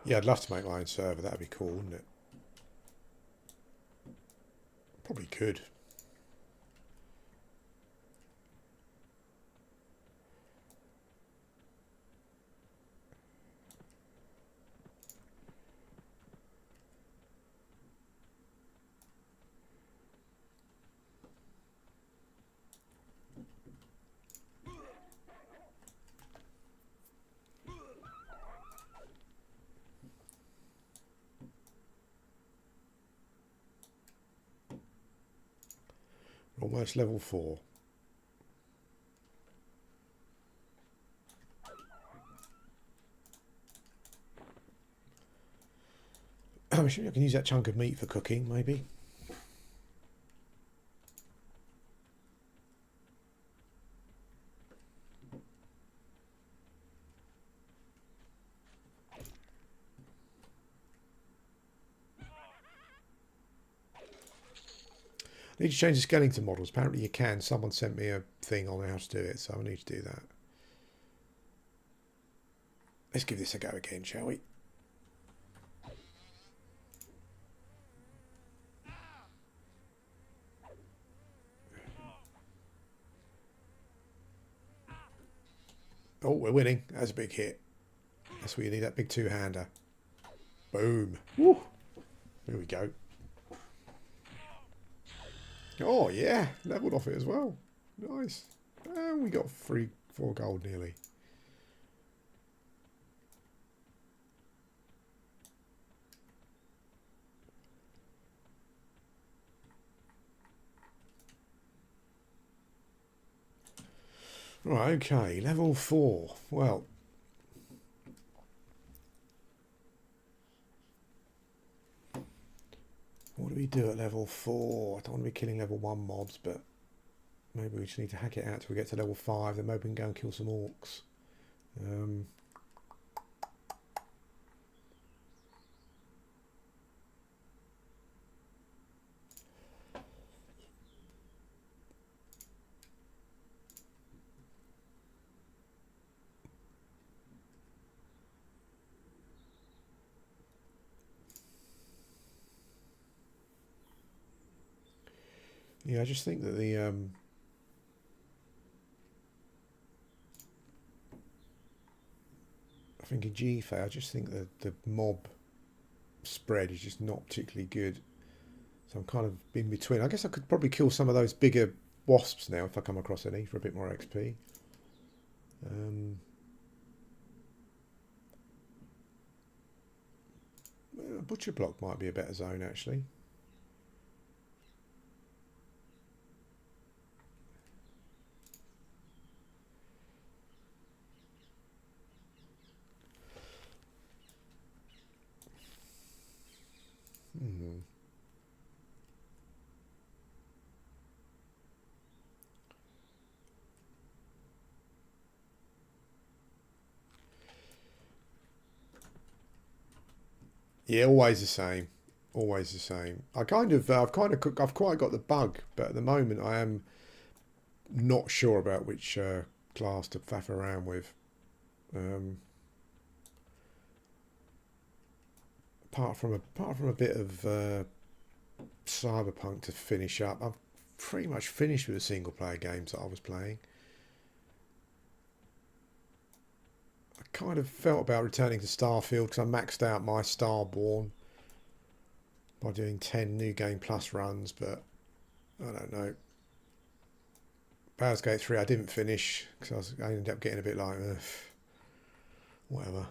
Yeah, I'd love to make my own server. That'd be cool, wouldn't it? Probably could. Almost level 4. I'm sure I can use that chunk of meat for cooking, maybe. I need to change the skeleton models. Apparently you can. Someone sent me a thing on how to do it, so I need to do that. Let's give this a go again, shall we? Oh, we're winning. That's a big hit. That's what you need, that big two-hander. Boom. Woo. There we go. Oh, yeah. Leveled off it as well. Nice. And we got 4 gold nearly. Right, okay. Level 4. Well, what do we do at level 4? I don't want to be killing level 1 mobs, but maybe we just need to hack it out till we get to level 5. Then maybe we can go and kill some orcs. Yeah, I just think that the I think in GFA, I just think that the mob spread is just not particularly good. So I'm kind of in between. I guess I could probably kill some of those bigger wasps now if I come across any for a bit more XP. Butcher block might be a better zone actually. Yeah, always the same. Always the same. I've quite got the bug, but at the moment I am not sure about which class to faff around with. Apart from a bit of Cyberpunk to finish up, I've pretty much finished with the single player games that I was playing. I kind of felt about returning to Starfield because I maxed out my Starborn by doing 10 New Game Plus runs, but I don't know. Baldur's Gate 3 I didn't finish because I ended up getting a bit like, whatever.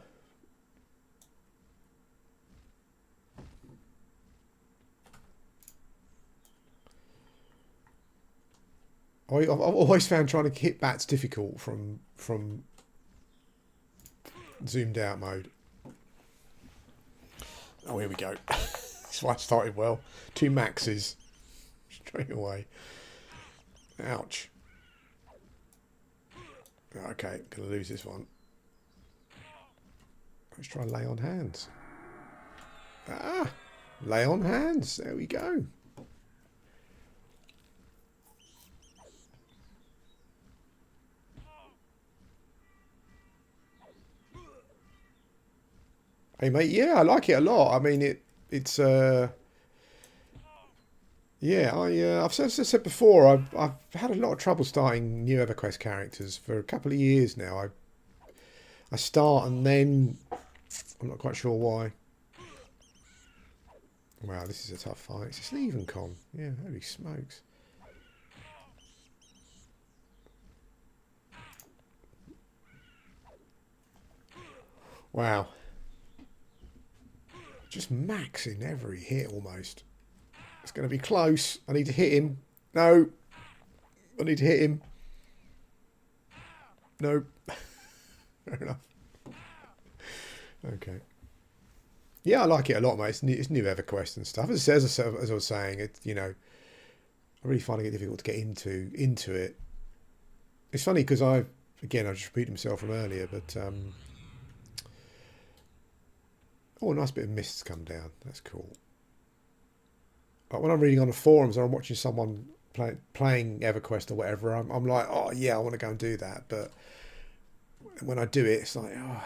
I've always found trying to hit bats difficult from zoomed out mode. Oh, here we go. That's why I started well. 2 maxes straight away. Ouch. Okay, gonna lose this one. Let's try and lay on hands. Ah, lay on hands. There we go. Hey mate, yeah, I like it a lot. I mean, it's yeah. I've said before. I've had a lot of trouble starting new Everquest characters for a couple of years now. I start and then I'm not quite sure why. Wow, this is a tough fight. It's an even con. Yeah, holy smokes. Wow. Just maxing every hit almost. It's going to be close. I need to hit him. No. I need to hit him. No. Fair enough. Okay. Yeah, I like it a lot, mate. It's new Everquest and stuff. As I was saying, I'm really finding it difficult to get into it. It's funny because I just repeated myself from earlier, but oh, a nice bit of mist's come down. That's cool. Like when I'm reading on the forums or I'm watching someone playing Everquest or whatever, I'm like, oh yeah, I want to go and do that. But when I do it, it's like, oh.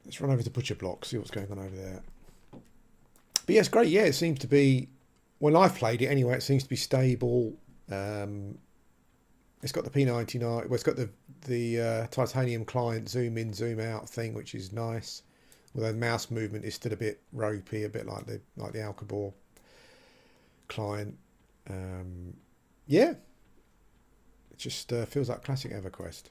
Let's run over to Butcher Block, see what's going on over there. But yeah, it's great. Yeah, it seems to be, when I've played it anyway, it seems to be stable. It's got the P99, well, it's got the titanium client zoom in, zoom out thing, which is nice. Although the mouse movement is still a bit ropey, a bit like the Alcabor client. Yeah, it just feels like classic Everquest.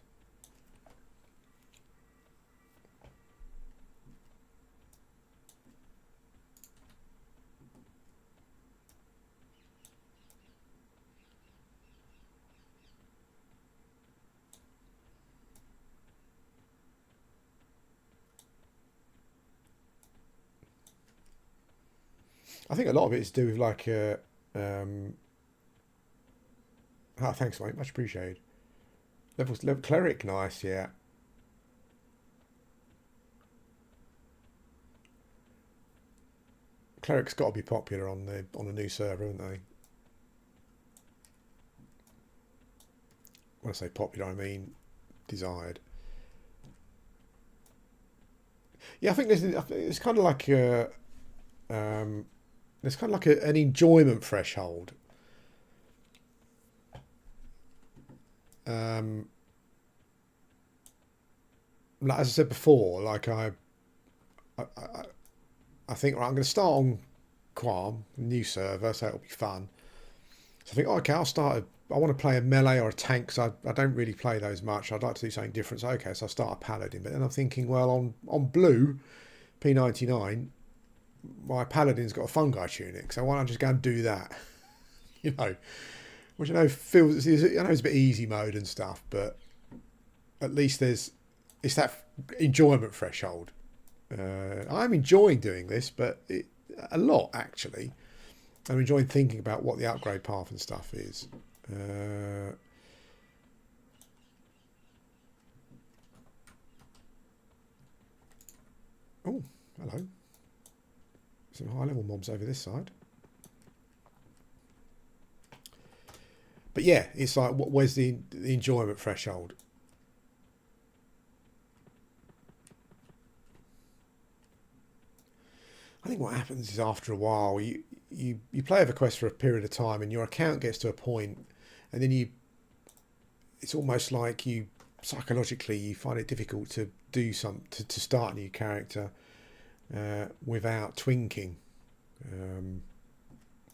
I think a lot of it is to do with like, thanks mate, much appreciated. Level cleric, nice, yeah. Cleric's got to be popular on the new server, haven't they? When I say popular, I mean desired. Yeah, I think it's kind of like there's kind of like an enjoyment threshold. Like as I said before, like I think, right, I'm going to start on Quarm, new server, so it'll be fun. So I think, okay, I want to play a melee or a tank, because I don't really play those much. I'd like to do something different. So okay, so I'll start a Paladin. But then I'm thinking, well, on blue, P99, my Paladin's got a fungi tunic, so why don't I just go and do that? Which I know feels, I know it's a bit easy mode and stuff, but at least it's that enjoyment threshold. I'm enjoying doing this, but a lot actually. I'm enjoying thinking about what the upgrade path and stuff is. Oh, hello. Some high level mobs over this side. But yeah, it's like, where's the enjoyment threshold? I think what happens is after a while, you play Everquest for a period of time, and your account gets to a point, and then it's almost like you psychologically you find it difficult to do to start a new character without twinking,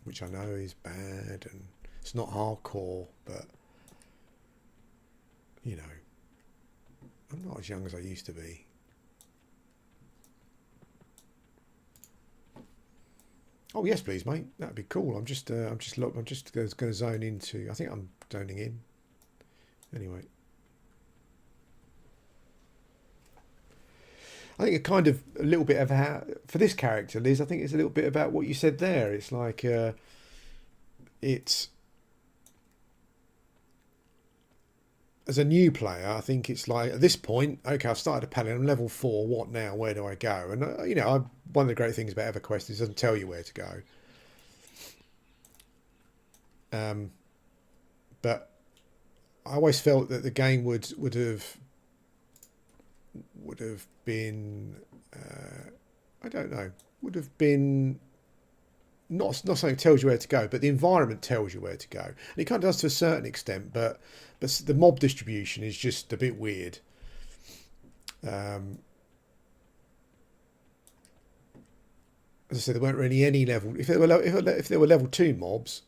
which I know is bad and it's not hardcore, but I'm not as young as I used to be. Oh yes, please, mate. That'd be cool. I'm just going to zone into. I think I'm zoning in. Anyway, I think a little bit of how for this character, Liz. I think it's a little bit about what you said there. It's like it's as a new player. I think it's like at this point, okay, I've started a Paladin. I'm level 4. What now? Where do I go? And one of the great things about Everquest is it doesn't tell you where to go. But I always felt that the game would have been I don't know, would have been not something that tells you where to go, but the environment tells you where to go. And it kind of does to a certain extent, but the mob distribution is just a bit weird. As I said, there weren't really any level. If there were level 2 mobs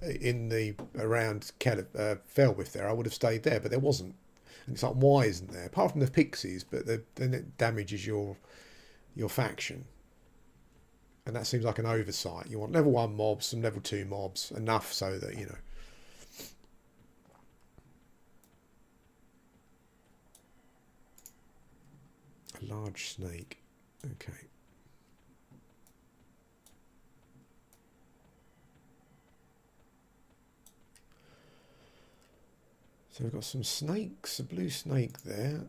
in the around Felwith there, I would have stayed there, but there wasn't. And it's like, why isn't there? Apart from the pixies, but then it damages your faction. And that seems like an oversight. You want level 1 mobs, some level 2 mobs, enough so that, you know. A large snake. Okay. So we've got some snakes, a blue snake there.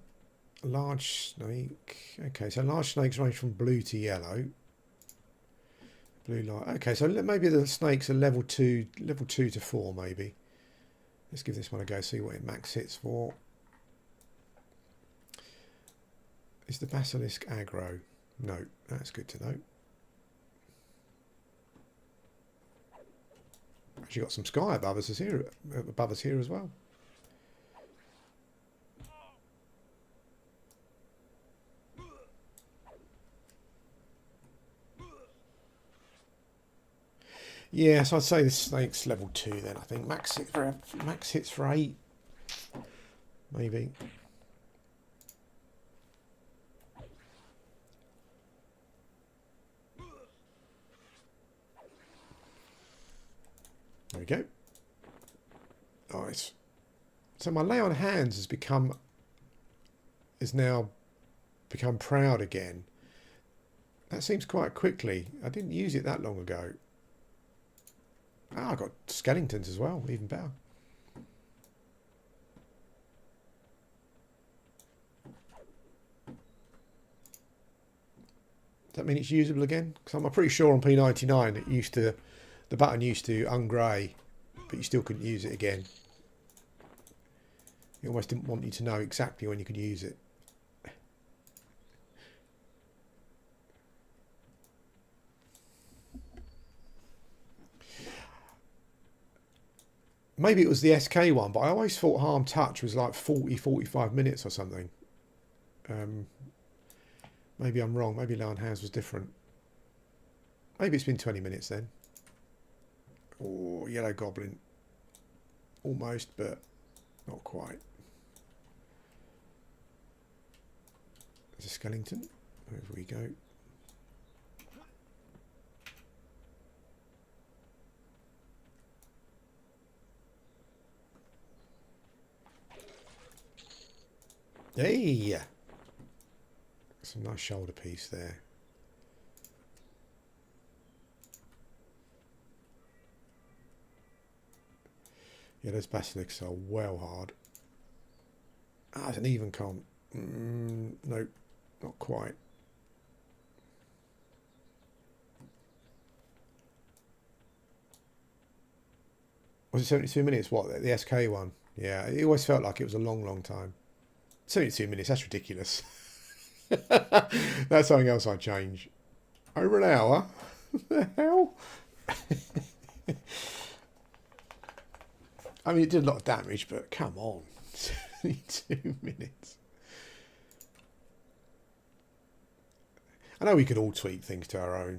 A large snake. Okay, so large snakes range from blue to yellow. Blue light. Okay, so maybe the snakes are level 2 to 4 maybe. Let's give this one a go, see what it max hits for. Is the basilisk aggro? No, that's good to know. Actually got some sky above us here as well. Yeah, so I'd say the snake's level 2 then, I think. Max hits for 8. Maybe. There we go. Nice. So my lay on hands has now become proud again. That seems quite quickly. I didn't use it that long ago. Ah, I got skeletons as well, even better. Does that mean it's usable again? Because I'm pretty sure on P99 the button used to ungrey, but you still couldn't use it again. It almost didn't want you to know exactly when you could use it. Maybe it was the SK one, but I always thought Harm Touch was like 40-45 minutes or something. Maybe I'm wrong. Maybe Lay on Hands was different. Maybe it's been 20 minutes then. Or Yellow Goblin. Almost, but not quite. There's a skeleton. Over we go. Hey! Some nice shoulder piece there. Yeah, those basilisks are well hard. Ah, it's an even comp. Nope, not quite. Was it 72 minutes? What, the SK one? Yeah, it always felt like it was a long, long time. 72 minutes, that's ridiculous. That's something else I'd change. Over an hour? What the hell? I mean, it did a lot of damage, but come on. 72 minutes. I know we could all tweak things to our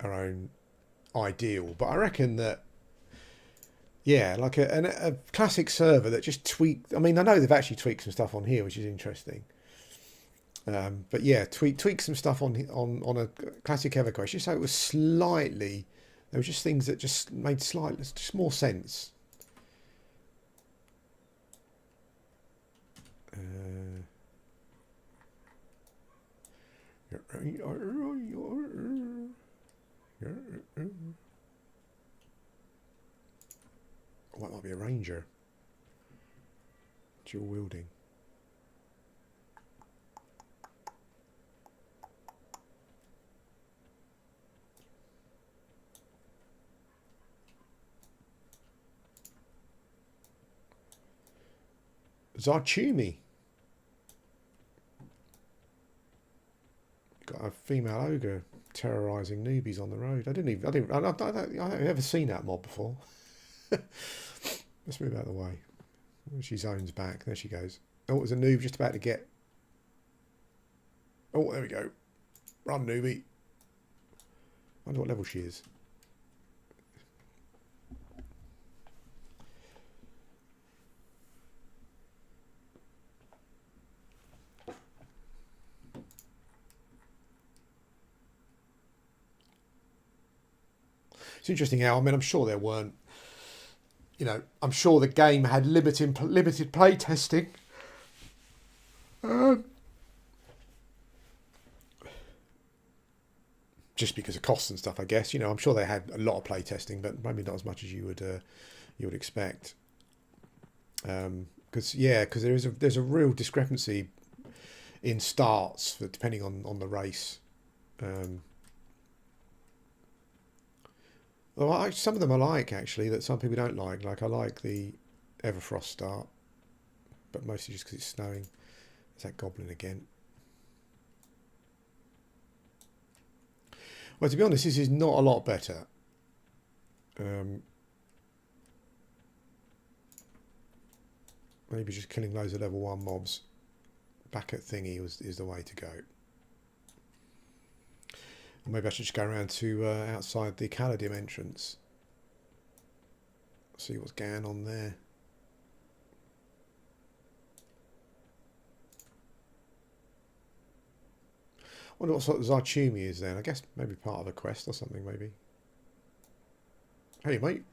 own ideal, but I reckon that, yeah, like a classic server that just tweaked. I mean, I know they've actually tweaked some stuff on here, which is interesting. But yeah, tweak some stuff on a classic Everquest, just so it was slightly. There were just things that just made just more sense. Oh, that might be a ranger. Dual wielding. Zarchumi. Got a female ogre terrorizing newbies on the road. I've never seen that mob before. Let's move out of the way. She zones back. There she goes. Oh, there's a noob just about to get. Oh, there we go. Run, newbie. Wonder what level she is. It's interesting how, I mean, I'm sure there weren't, you know, I'm sure the game had limited play testing. Um, just because of costs and stuff, I guess. You know, I'm sure they had a lot of play testing, but maybe not as much as you would expect. Because because there's a real discrepancy in starts for, depending on the race. Well, some of them I like, actually, that some people don't like. Like, I like the Everfrost start, but mostly just because it's snowing. There's that goblin again. Well, to be honest, this is not a lot better. Maybe just killing loads of level 1 mobs back at thingy is the way to go. Or maybe I should just go around to outside the Paladin entrance. See what's going on there. I wonder what sort of Zarchumi is then. I guess maybe part of a quest or something, maybe. Hey, mate.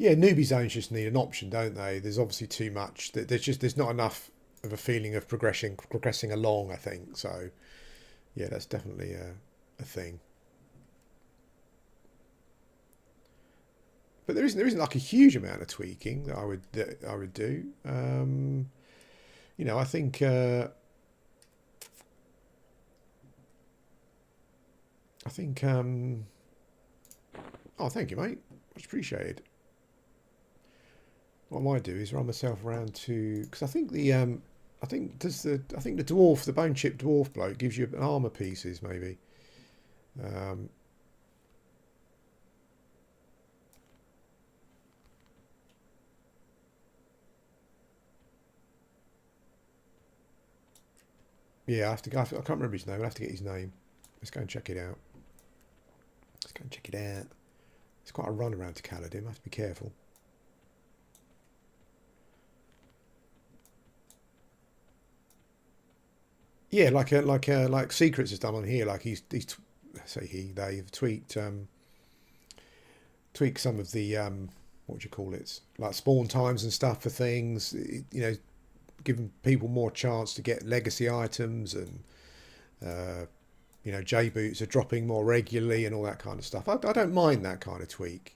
Yeah, newbie zones just need an option, don't they? There's obviously too much. There's not enough of a feeling of progressing along, I think. So, yeah, that's definitely a thing. But there isn't like a huge amount of tweaking that I would do. You know, I think oh, thank you, mate. Much appreciated. What I might do is run myself around to, because I think the I think the dwarf, the bone chip dwarf bloke gives you armor pieces maybe. Um, yeah, I have to go. I can't remember his name. I have to get his name. Let's go and check it out. Let's go and check it out. It's quite a run around to Paladin. I have to be careful. Yeah, like Secrets has done on here. Like they've tweaked some of the what do you call it? Like spawn times and stuff for things. You know, giving people more chance to get legacy items, and you know, J boots are dropping more regularly and all that kind of stuff. I don't mind that kind of tweak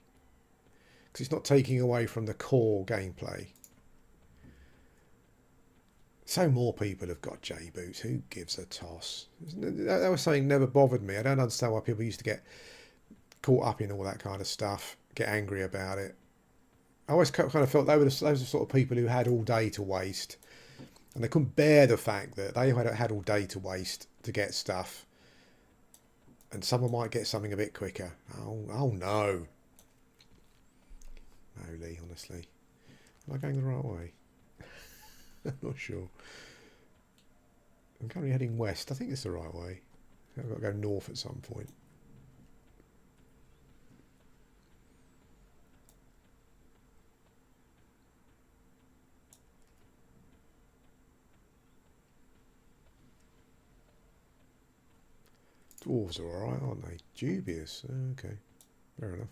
because it's not taking away from the core gameplay. So more people have got J boots. Who gives a toss? That was something that never bothered me. I don't understand why people used to get caught up in all that kind of stuff, get angry about it. I always kind of felt those were the sort of people who had all day to waste, and they couldn't bear the fact that they had all day to waste to get stuff, and someone might get something a bit quicker. Oh no. No, Lee, honestly. Am I going the right way? I'm not sure. I'm currently heading west. I think it's the right way. I've got to go north at some point. Dwarves are alright, aren't they? Dubious. Okay. Fair enough.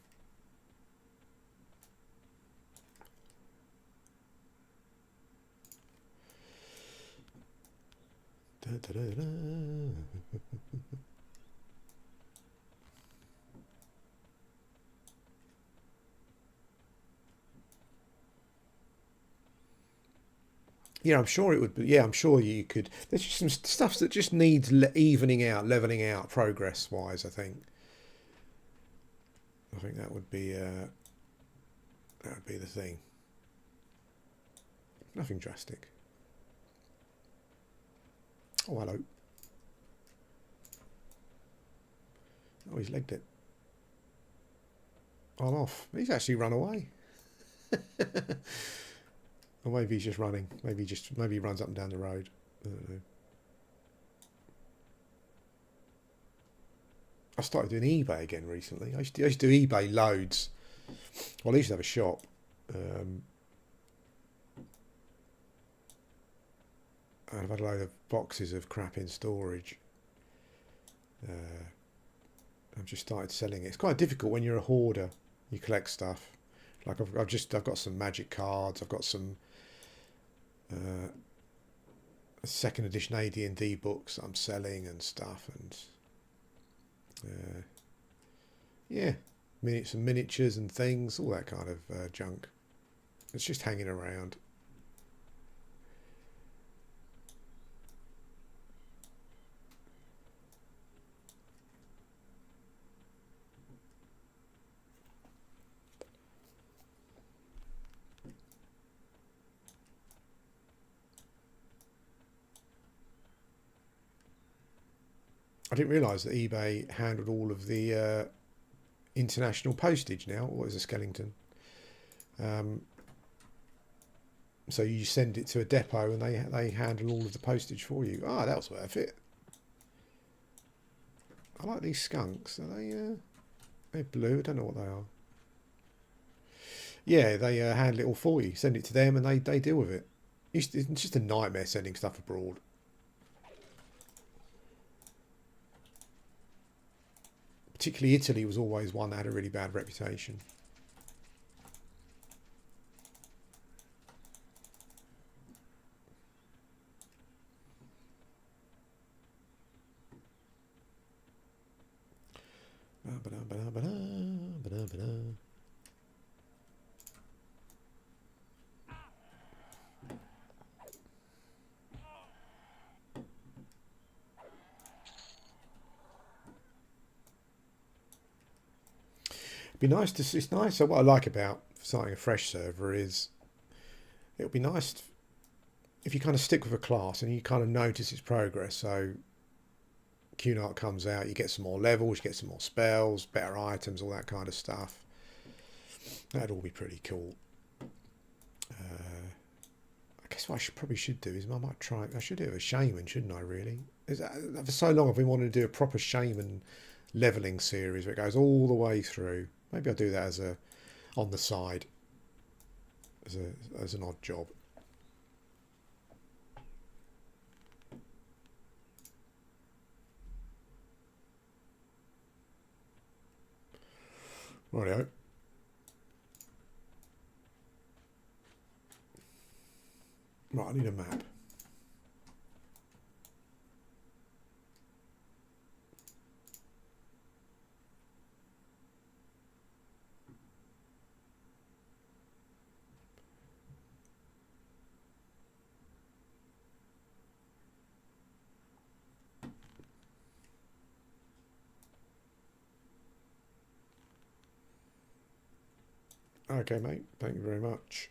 Da, da, da, da. Yeah, I'm sure it would be. Yeah, I'm sure you could. There's just some stuff that just needs evening out, leveling out, progress-wise. I think that would be the thing. Nothing drastic. Oh, hello. Oh, he's legged it. I'm off. He's actually run away. Or maybe he's just running. Maybe he runs up and down the road. I don't know. I started doing eBay again recently. I used to do eBay loads. Well, I used to have a shop. I've had a load of boxes of crap in storage. I've just started selling it. It's quite difficult when you're a hoarder. You collect stuff. Like I've got some magic cards. I've got some second edition AD&D books I'm selling and stuff, and yeah, some miniatures and things, all that kind of junk. It's just hanging around. I didn't realise that eBay handled all of the international postage now. What is a skeleton? So you send it to a depot and they handle all of the postage for you. Ah, that was worth it. I like these skunks. Are they're blue? I don't know what they are. Yeah, they handle it all for you. Send it to them and they deal with it. It's just a nightmare sending stuff abroad. Particularly Italy was always one that had a really bad reputation. Be nice to. It's nice. So what I like about starting a fresh server is it'll be nice if you kind of stick with a class and you kind of notice its progress. So QNART comes out, you get some more levels, you get some more spells, better items, all that kind of stuff. That'd all be pretty cool. I guess what I probably should do is I might try. I should do a shaman, shouldn't I? Really? For so long I've been wanting to do a proper shaman leveling series where it goes all the way through. Maybe I'll do that as on the side as an odd job. Rightio. Right, I need a map. Okay, mate. Thank you very much.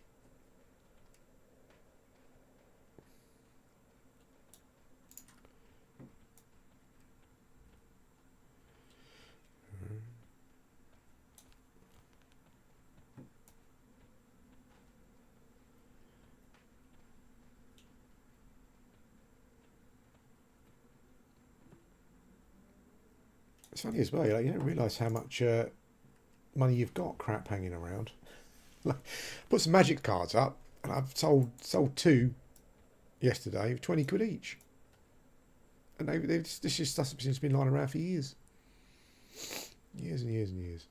It's funny as well. Like, you don't realise how much money you've got crap hanging around. Put some magic cards up, and I've sold two yesterday, 20 quid each. And this just stuff has been lying around for years, years and years and years.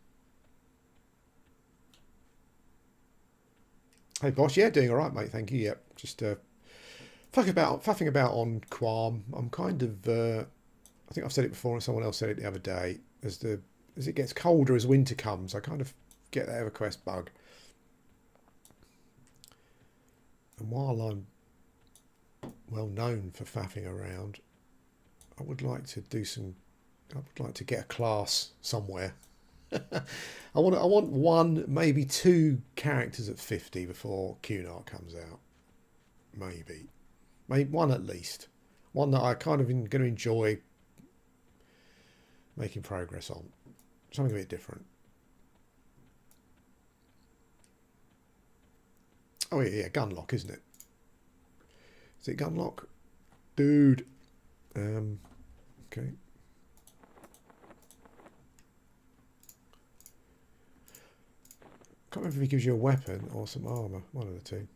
Hey boss, yeah, doing all right, mate. Thank you. Yep, just faffing about on Quarm. I'm kind of. I think I've said it before, and someone else said it the other day. As it gets colder as winter comes, I kind of get that Everquest bug. And while I'm well known for faffing around, I would like to get a class somewhere. I want one, maybe two characters at 50 before QNART comes out. Maybe one at least. One that I kind of going to enjoy making progress on. Something a bit different. Oh yeah, Gunlock, isn't it? Is it Gunlock? Dude. Okay. Can't remember if he gives you a weapon or some armour. One of the two.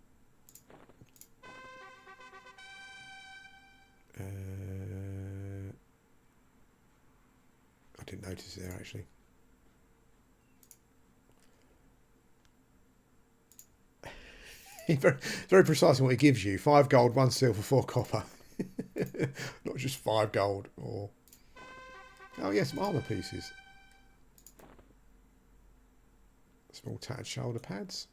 I didn't notice there actually. very, very precise in what he gives you. 5 gold, 1 silver, 4 copper. Not just 5 gold or... Oh yeah, some armour pieces. Small tattered shoulder pads.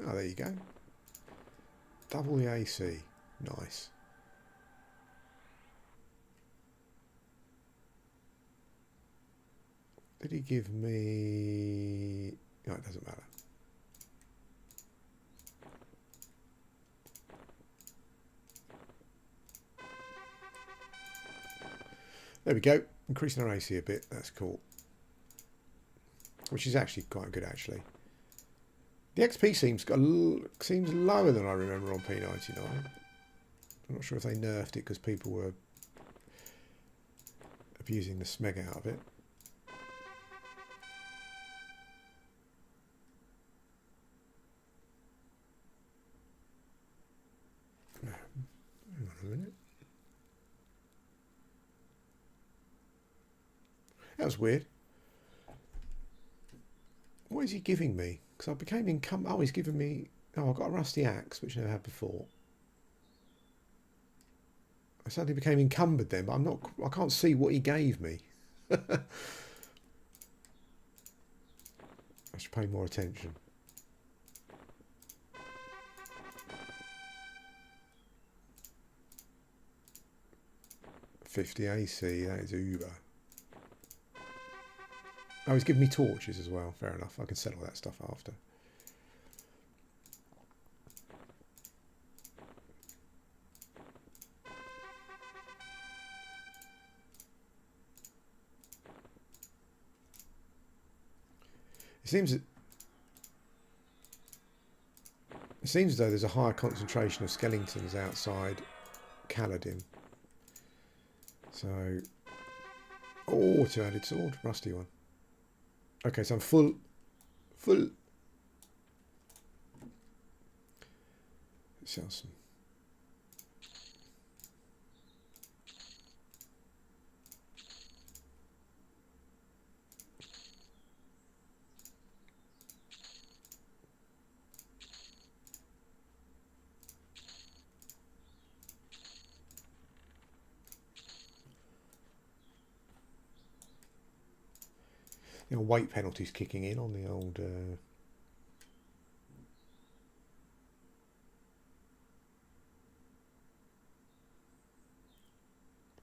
Oh, there you go. Double the AC. Nice. Did he give me... No, it doesn't matter. There we go. Increasing our AC a bit. That's cool. Which is actually quite good, actually. The XP seems lower than I remember on P99. I'm not sure if they nerfed it because people were abusing the smeg out of it. Hang on a minute. That was weird. What is he giving me? Because I became encumbered. Oh, he's giving me... Oh, I've got a rusty axe, which I never had before. I suddenly became encumbered then, but I can't see what he gave me. I should pay more attention. $50 AC, that is Uber. Oh, he's giving me torches as well. Fair enough. I can sell all that stuff after. It seems as though there's a higher concentration of skeletons outside Paladin. So, oh, 2-handed sword, rusty one. Okay, so I'm full. Sell some. The old weight penalties kicking in on the old...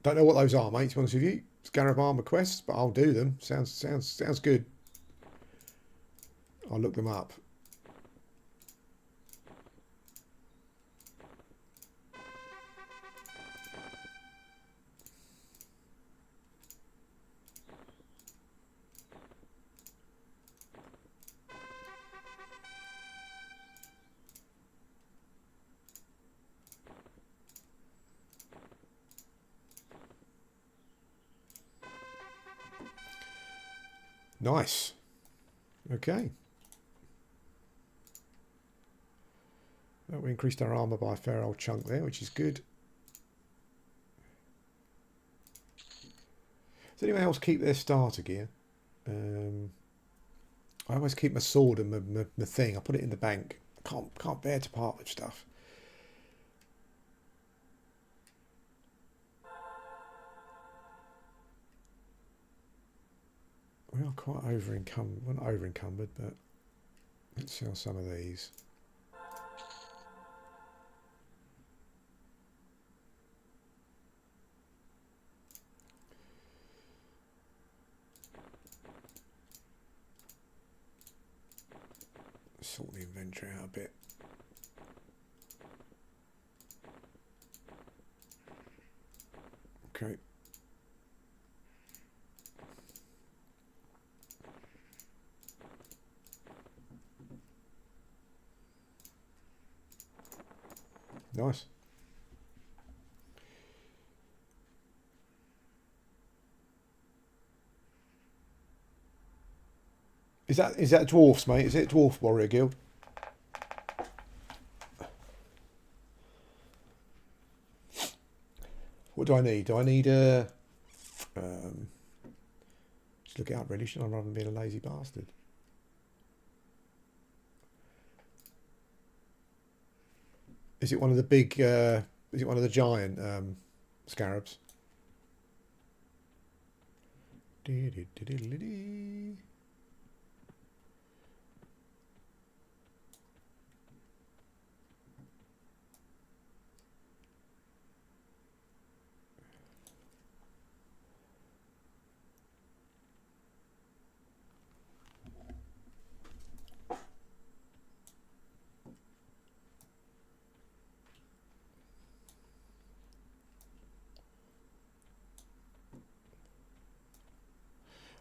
Don't know what those are, mate, to be honest with you. Scarab armor quests, but I'll do them. Sounds good. I'll look them up. Nice. Okay. Well, we increased our armour by a fair old chunk there, which is good. Does anyone else keep their starter gear? I always keep my sword and my thing. I put it in the bank. I can't bear to part with stuff. We are quite over-encumbered. We're not over-encumbered, but let's sell some of these. Sort the inventory out a bit. Okay. Nice. Is that dwarfs, mate? Is it Dwarf Warrior Guild? What do I need? Do I need a... just look it up, really, shouldn't I, rather than being a lazy bastard? Is it one of the big... is it one of the giant scarabs?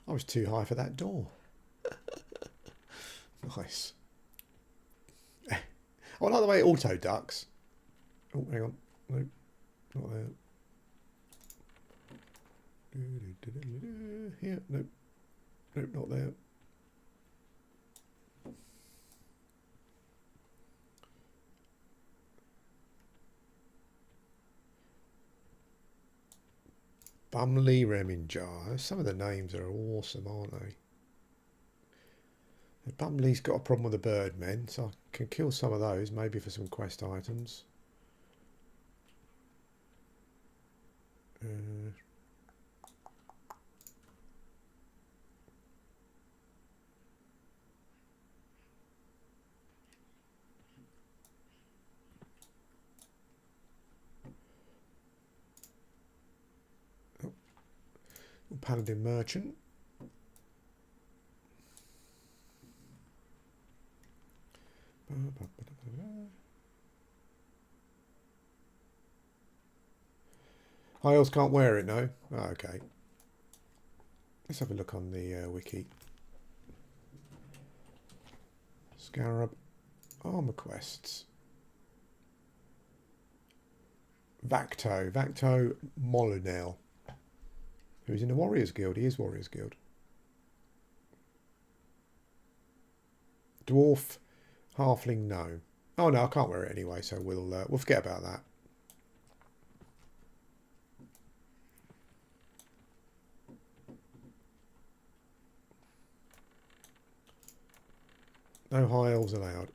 I was too high for that door. Nice. I like the way it auto ducks. Oh, hang on. Nope, not there. Here, nope. Nope, not there. Bumley Remingjar. Some of the names are awesome, aren't they? Bumley's got a problem with the birdmen, so I can kill some of those, maybe for some quest items. Paladin merchant. High elves can't wear it, no? Oh, okay. Let's have a look on the wiki. Scarab. Armor quests. Vacto Molyneux. Who's in the Warriors Guild? He is Warriors Guild. Dwarf, halfling, no. Oh no, I can't wear it anyway, so we'll forget about that. No high elves allowed.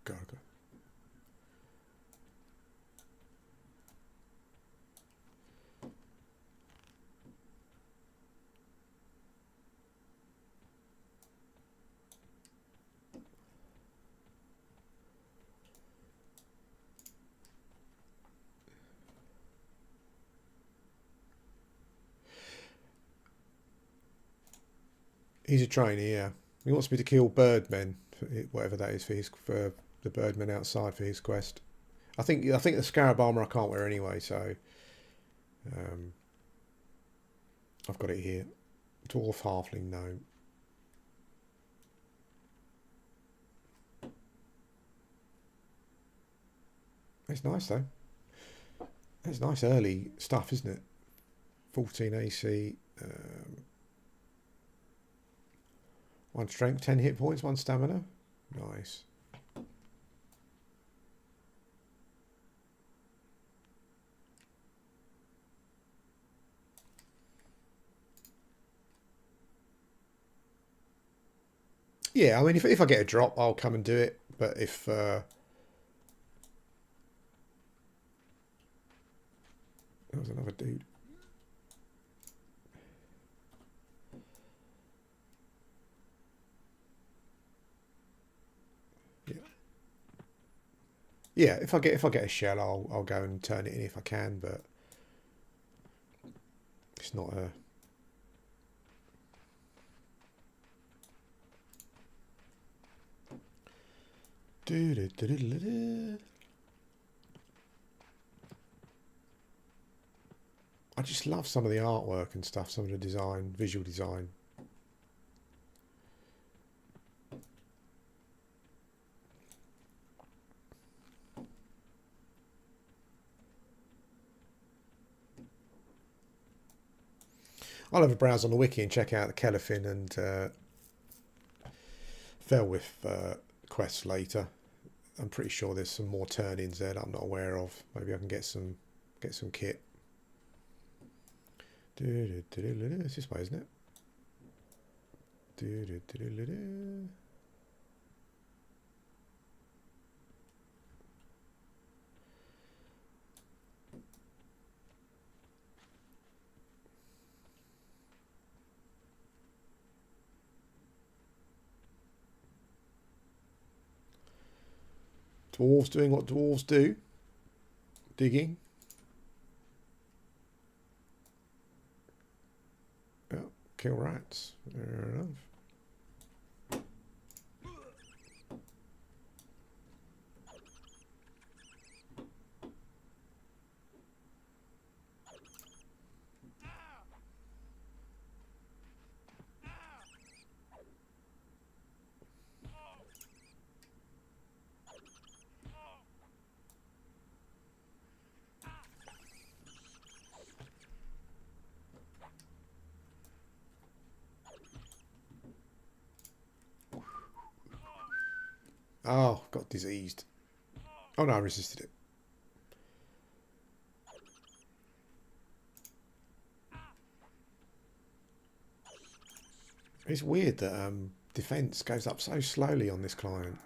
Go. He's a trainer, yeah. He wants me to kill birdmen, whatever that is for the birdmen outside for his quest. I think the scarab armor I can't wear anyway, so I've got it here. Dwarf, halfling, gnome. It's nice though. It's nice early stuff, isn't it? 14 AC. 1 strength, 10 hit points, 1 stamina. Nice. Yeah, I mean, if I get a drop, I'll come and do it. But if... there was another dude. Yeah, if I get a shell, I'll go and turn it in if I can, but it's not a... I just love some of the artwork and stuff, some of the design, visual design. I'll have a browse on the wiki and check out the Kelefin and Felwith quests later. I'm pretty sure there's some more turn-ins there that I'm not aware of. Maybe I can get some kit. It's this way, isn't it? Dwarves doing what dwarves do. Digging. Yeah, kill rats. Fair enough. Oh, got diseased. Oh no, I resisted it. It's weird that defense goes up so slowly on this client.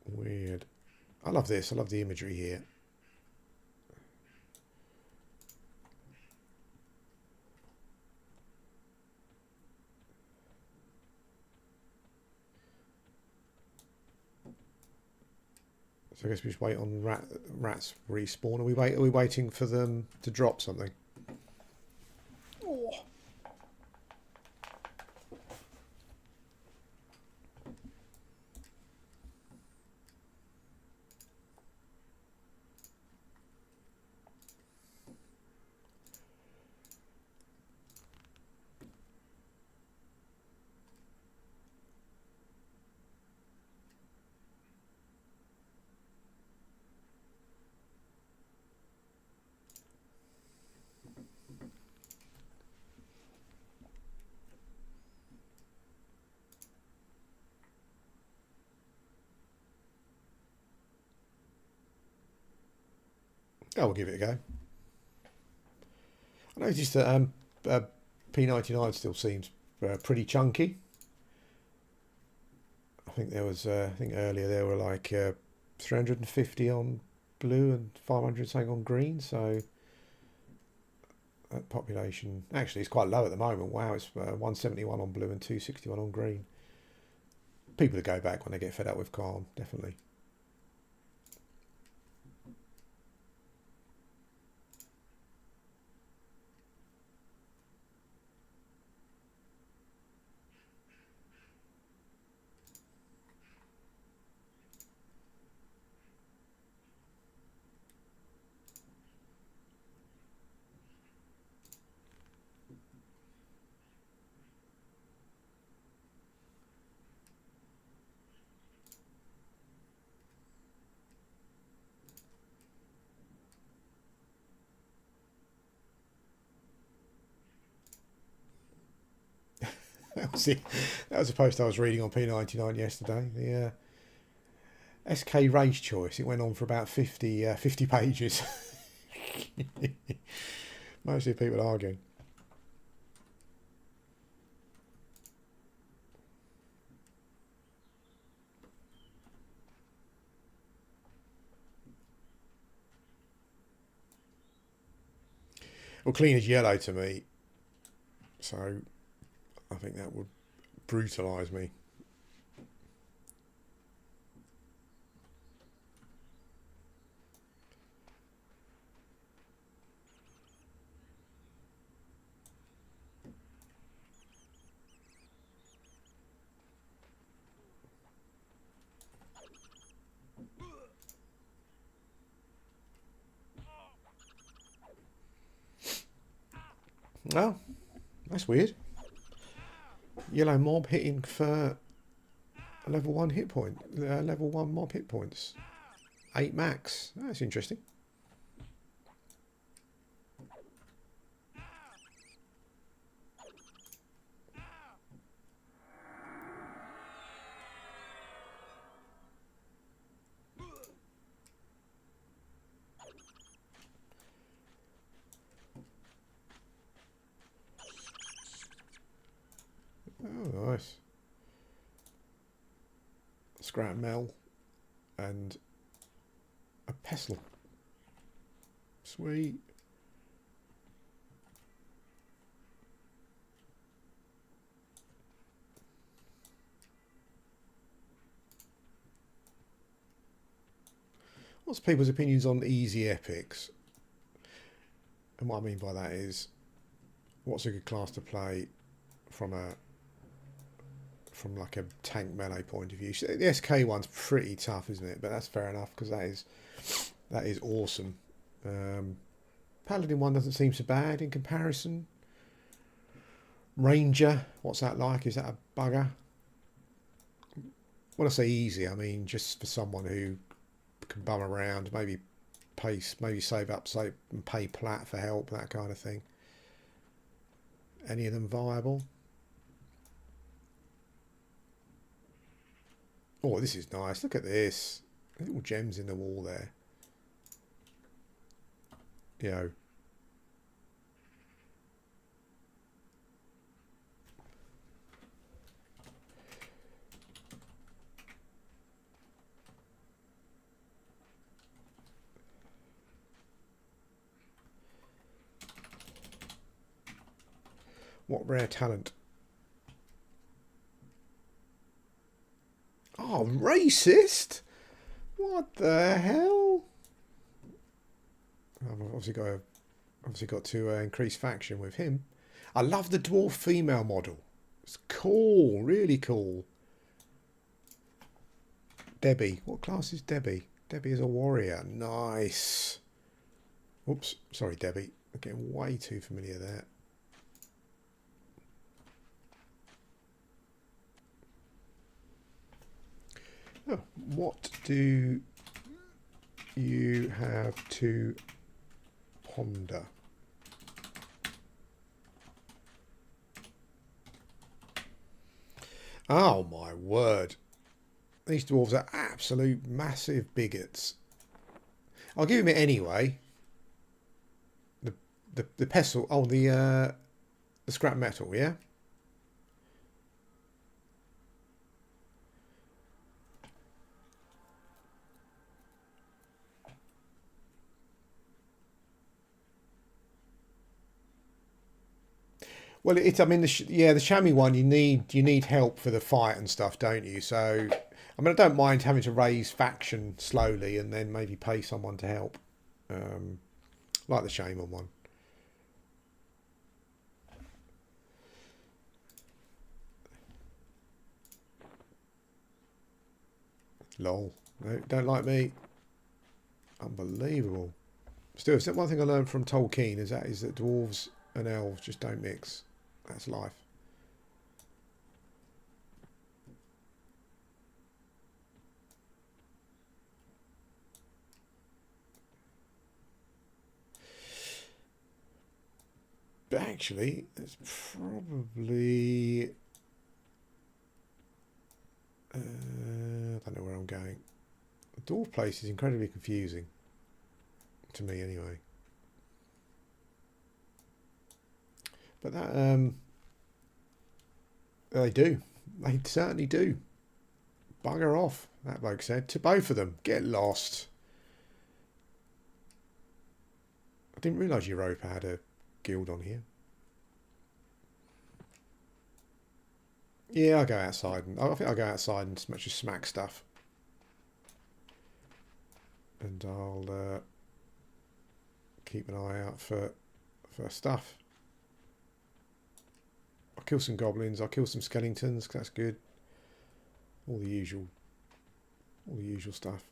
Weird. I love this. I love the imagery here. So I guess we just wait on rats respawn. Are we waiting for them to drop something? Oh. Oh, we'll give it a go. I noticed that P99 still seems pretty chunky. I think there was, I think earlier there were like 350 on blue and 500 something on green. So that population actually is quite low at the moment. Wow, it's 171 on blue and 261 on green. People to go back when they get fed up with Quarm, definitely. That was a post I was reading on P99 yesterday. The SK race choice. It went on for about 50 pages. Mostly people arguing. Well, clean is yellow to me, so I think that would brutalise me. Oh, that's weird. Yellow mob hitting for a level 1 hit point. Level 1 mob hit points. 8 max. That's interesting. scrap metal, and a pestle. Sweet. What's people's opinions on easy epics? And what I mean by that is, what's a good class to play from like a tank melee point of view? The SK one's pretty tough, isn't it? But that's fair enough because that is awesome. Paladin one doesn't seem so bad in comparison. Ranger, what's that like? Is that a bugger? When I say easy, I mean just for someone who can bum around, maybe save up, and pay plat for help, that kind of thing. Any of them viable? Oh, this is nice. Look at this. Little gems in the wall there. You know. What rare talent? Oh, racist? What the hell? I've obviously got to increase faction with him. I love the dwarf female model. It's cool, really cool. Debbie. What class is Debbie? Debbie is a warrior. Nice. Oops, sorry, Debbie. I'm getting way too familiar there. Oh, what do you have to ponder? Oh my word. These dwarves are absolute massive bigots. I'll give him it anyway. The pestle, oh the scrap metal, yeah? Well, I mean, the chamois one, you need help for the fight and stuff, don't you? So, I mean, I don't mind having to raise faction slowly and then maybe pay someone to help, like the shaman one. Lol, no, don't like me. Unbelievable. Still, one thing I learned from Tolkien is that dwarves and elves just don't mix. That's life. But actually, it's probably... I don't know where I'm going. The dwarf place is incredibly confusing. To me, anyway. But that they do. They certainly do. Bugger off, that bloke said. To both of them. Get lost. I didn't realise Europa had a guild on here. Yeah, I'll go outside. I think I'll go outside and just smack stuff. And I'll keep an eye out for stuff. I'll kill some goblins. I'll kill some skeletons. That's good. All the usual stuff.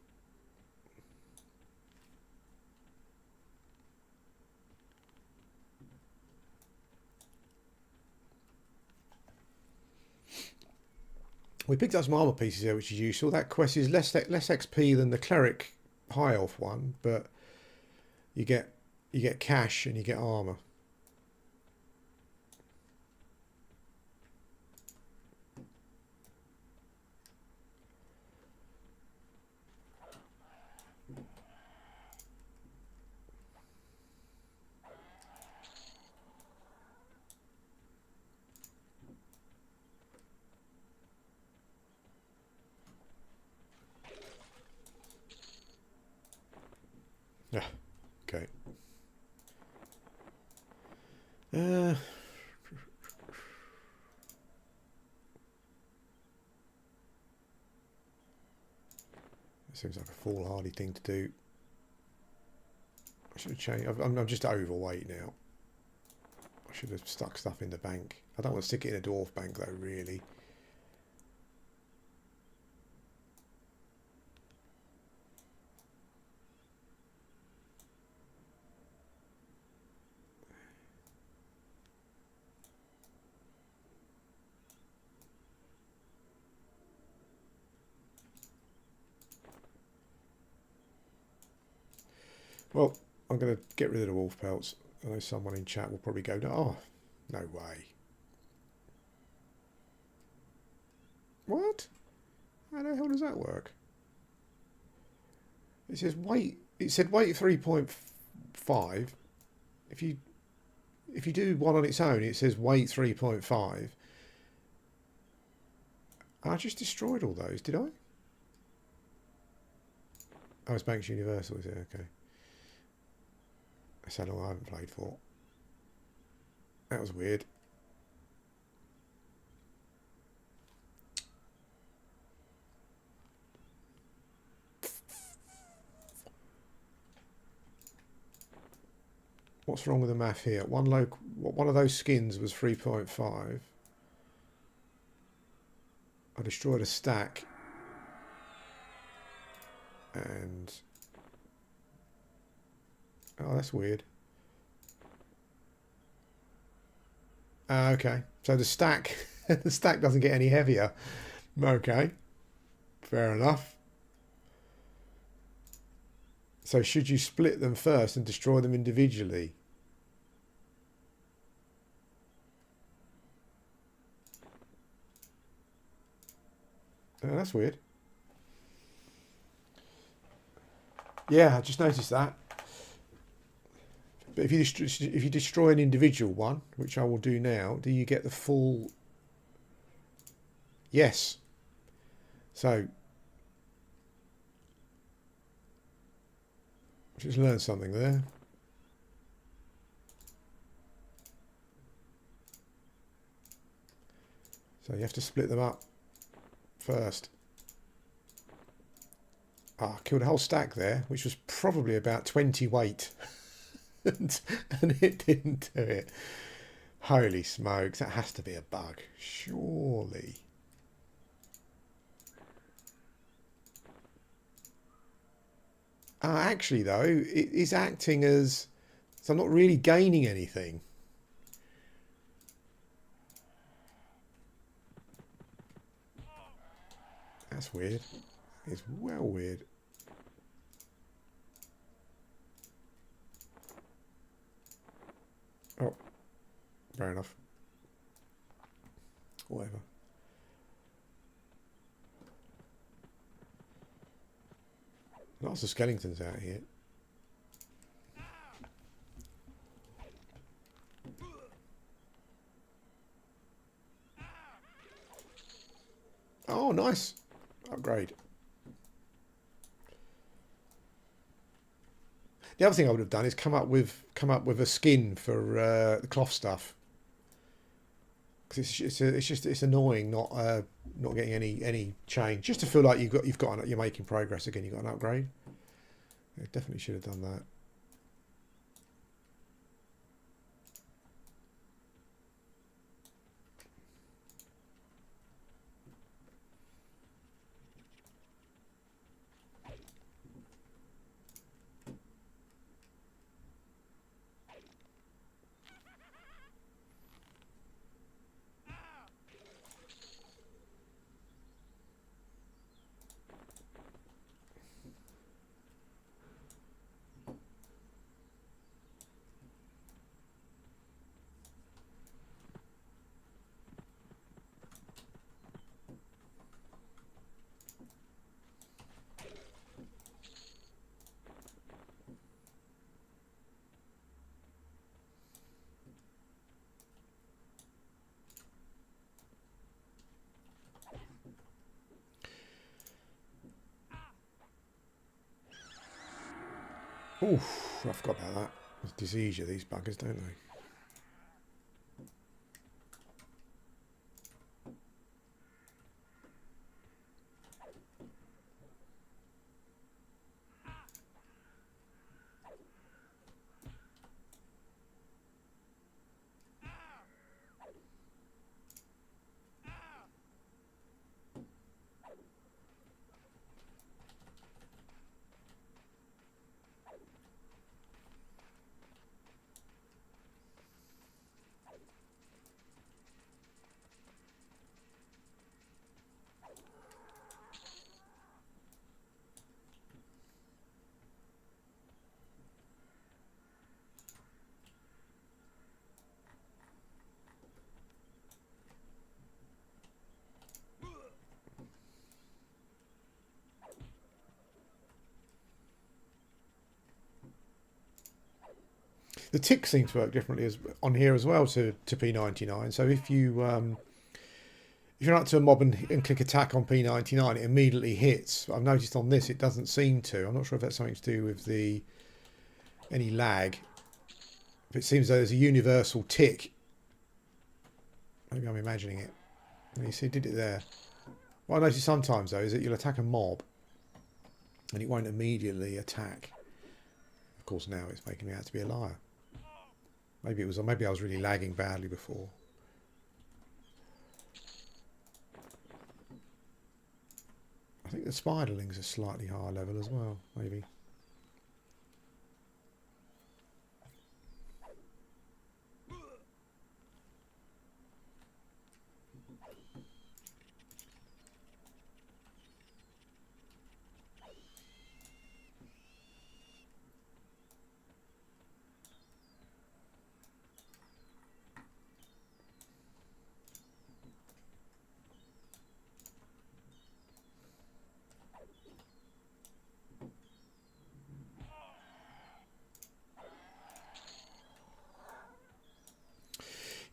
We picked up some armor pieces there, which is useful. That quest is less XP than the cleric high elf one, but you get cash and you get armor. Uh, seems like a foolhardy thing to do. I should have changed. I'm just overweight now. I should have stuck stuff in the bank. I don't want to stick it in a dwarf bank though, really. Well, I'm going to get rid of the wolf pelts. I know someone in chat will probably go, oh, no way. What? How the hell does that work? It says weight. It said weight 3.5. If you do one on its own, it says weight 3.5. I just destroyed all those, did I? Oh, it's Banks Universal, is it? Okay. That's how long I haven't played for. That was weird. What's wrong with the math here? One of those skins was 3.5. I destroyed a stack. And... oh, that's weird. Okay. So the stack... the stack doesn't get any heavier. Okay. Fair enough. So should you split them first and destroy them individually? Oh, that's weird. Yeah, I just noticed that. But if you destroy an individual one, which I will do now, do you get the full? Yes. So just learned something there. So you have to split them up first. I killed a whole stack there, which was probably about 20 weight. and it didn't do it. Holy smokes, that has to be a bug. Surely. Actually, though, it is acting as... so I'm not really gaining anything. That's weird. It's well weird. Oh, fair enough. Whatever. Lots of skeletons out here. Oh, nice. Upgrade. The other thing I would have done is come up with a skin for the cloth stuff, because it's annoying not getting any change. Just to feel like you're making progress again. You've got an upgrade. I definitely should have done that. Oof, I forgot about that. There's disease, these buggers, don't they? The tick seems to work differently as on here as well to P99. So if you're up to a mob and click attack on P99, it immediately hits. I've noticed on this it doesn't seem to. I'm not sure if that's something to do with any lag. But it seems though there's a universal tick. Maybe I'm imagining it. You see, it did it there. What I notice sometimes though is that you'll attack a mob and it won't immediately attack. Of course, now it's making me out to be a liar. Maybe it was, or maybe I was really lagging badly before. I think the spiderlings are slightly higher level as well, maybe.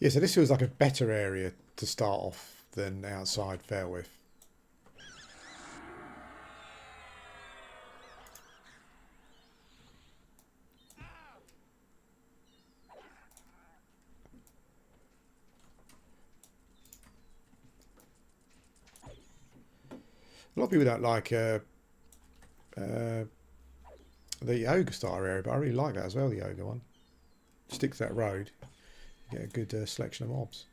Yeah, so this feels like a better area to start off than outside Fairwith. A lot of people don't like the ogre starter area, but I really like that as well, the ogre one. Stick to that road, you get a good selection of mobs.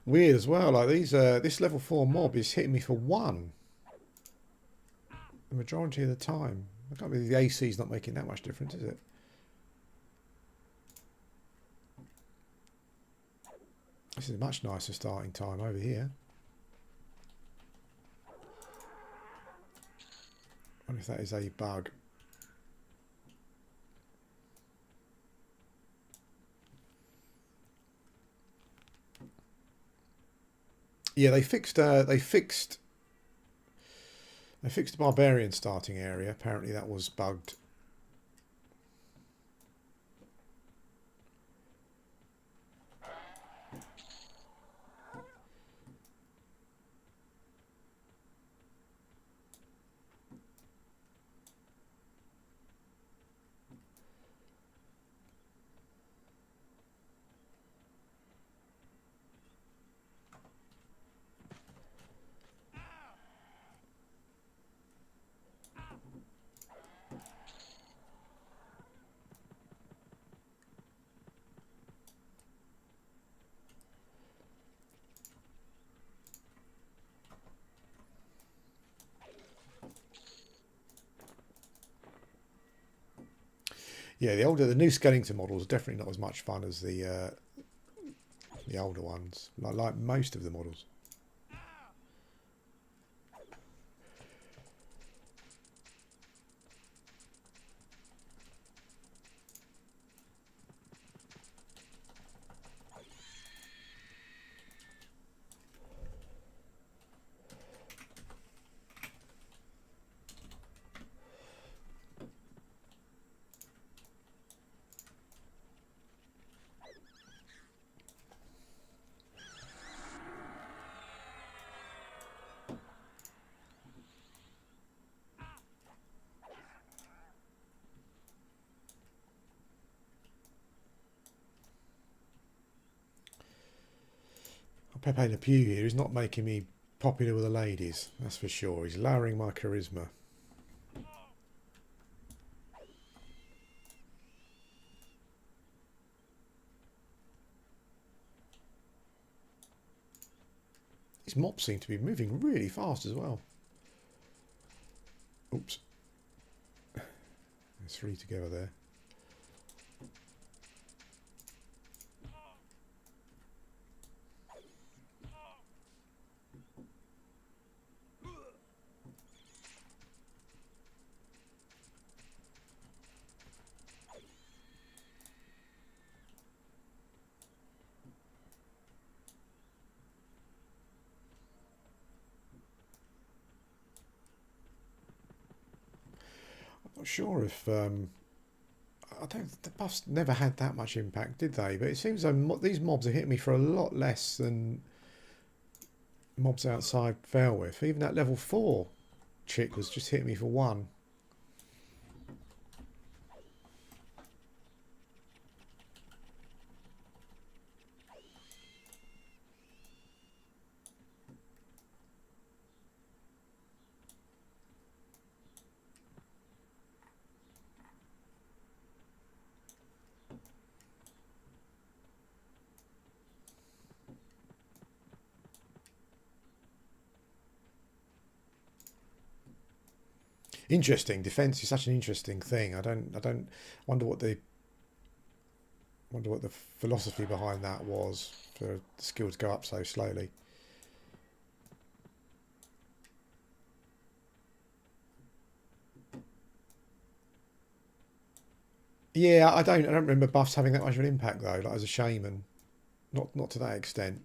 Weird as well, like these this level 4 mob is hitting me for 1 the majority of the time. I can't believe the AC is not making that much difference, is it? This is a much nicer starting time over here. I wonder if that is a bug. Yeah, they fixed the barbarian starting area. Apparently that was bugged. Yeah, the new Skellington models are definitely not as much fun as the older ones. Like most of the models. Pepe Le Pew here is not making me popular with the ladies, that's for sure. He's lowering my charisma. These mobs seem to be moving really fast as well. Oops. 3 together there. Not sure if I don't. The buffs never had that much impact, did they? But it seems though these mobs are hitting me for a lot less than mobs outside Failwith. Even that level 4 chick was just hitting me for 1. Interesting. Defense is such an interesting thing. I don't wonder what the philosophy behind that was for the skill to go up so slowly. Yeah, I don't remember buffs having that much of an impact though. Like as a shaman, not to that extent.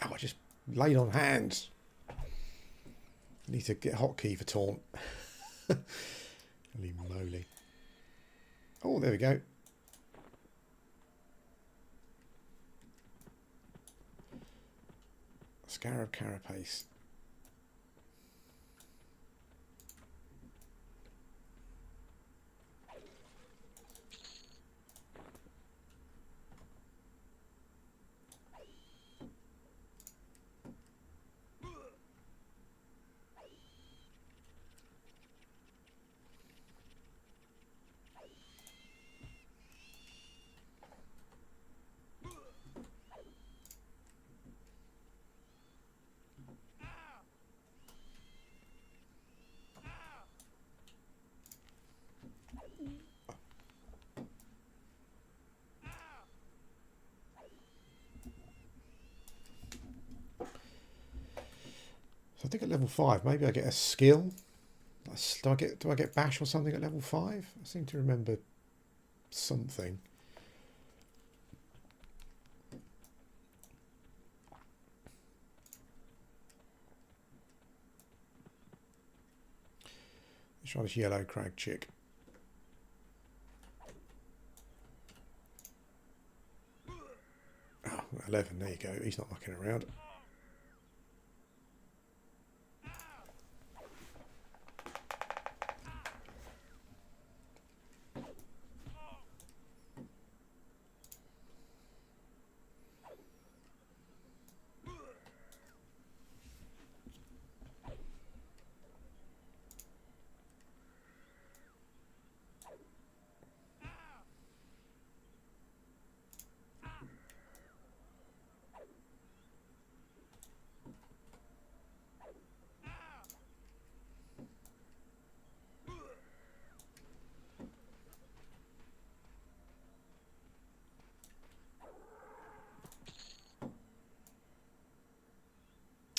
Oh, I just laid on hands. Need to get a hotkey for taunt. Holy moly. Oh, there we go. Scarab Carapace. So I think at level 5, maybe I get a skill. Do I get bash or something at level 5? I seem to remember something. Let's try this yellow crag chick. Oh, 11, there you go. He's not mucking around.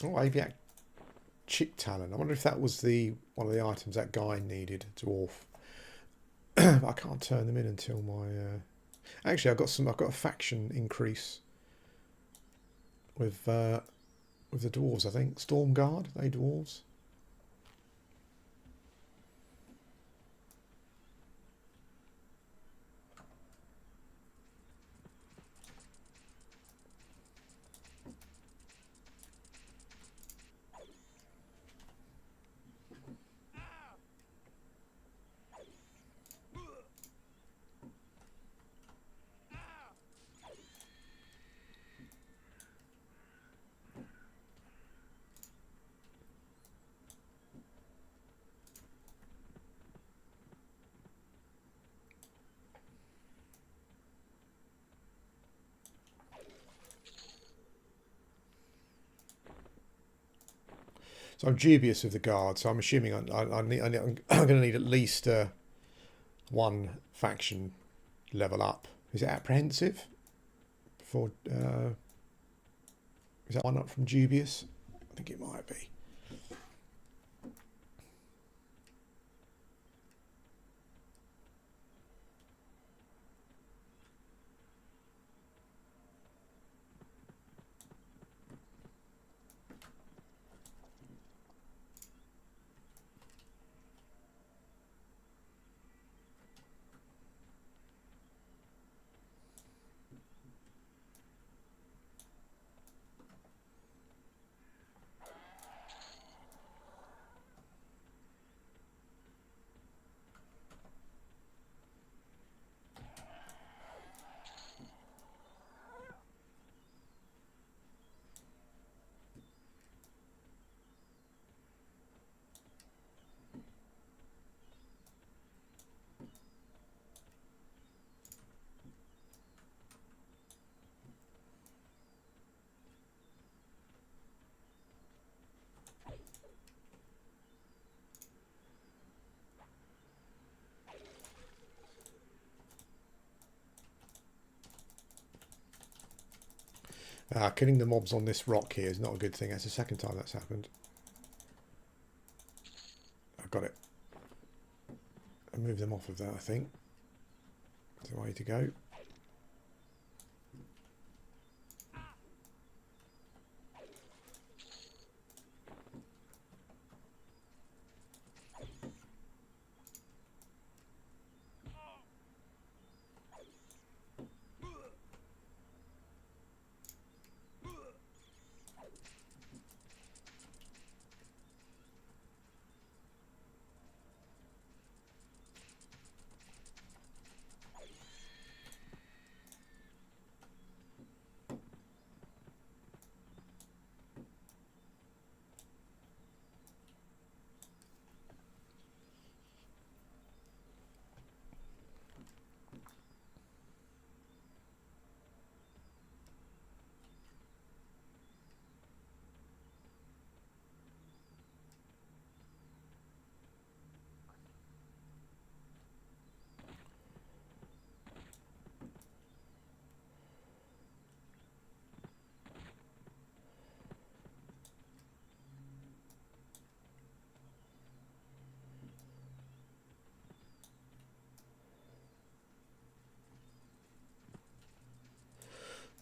Oh, Aviac Chick Talon. I wonder if that was the one of the items that guy needed, dwarf. I can't turn them in until my. Actually, I've got a faction increase with the dwarves. I think Storm Guard. They dwarves. So I'm dubious of the guard. So I'm assuming I'm going to need at least one faction level up. Is it apprehensive? Before is that one up from dubious? I think it might be. Killing the mobs on this rock here is not a good thing. That's the second time that's happened. I've got it. I move them off of that, I think. That's the way to go.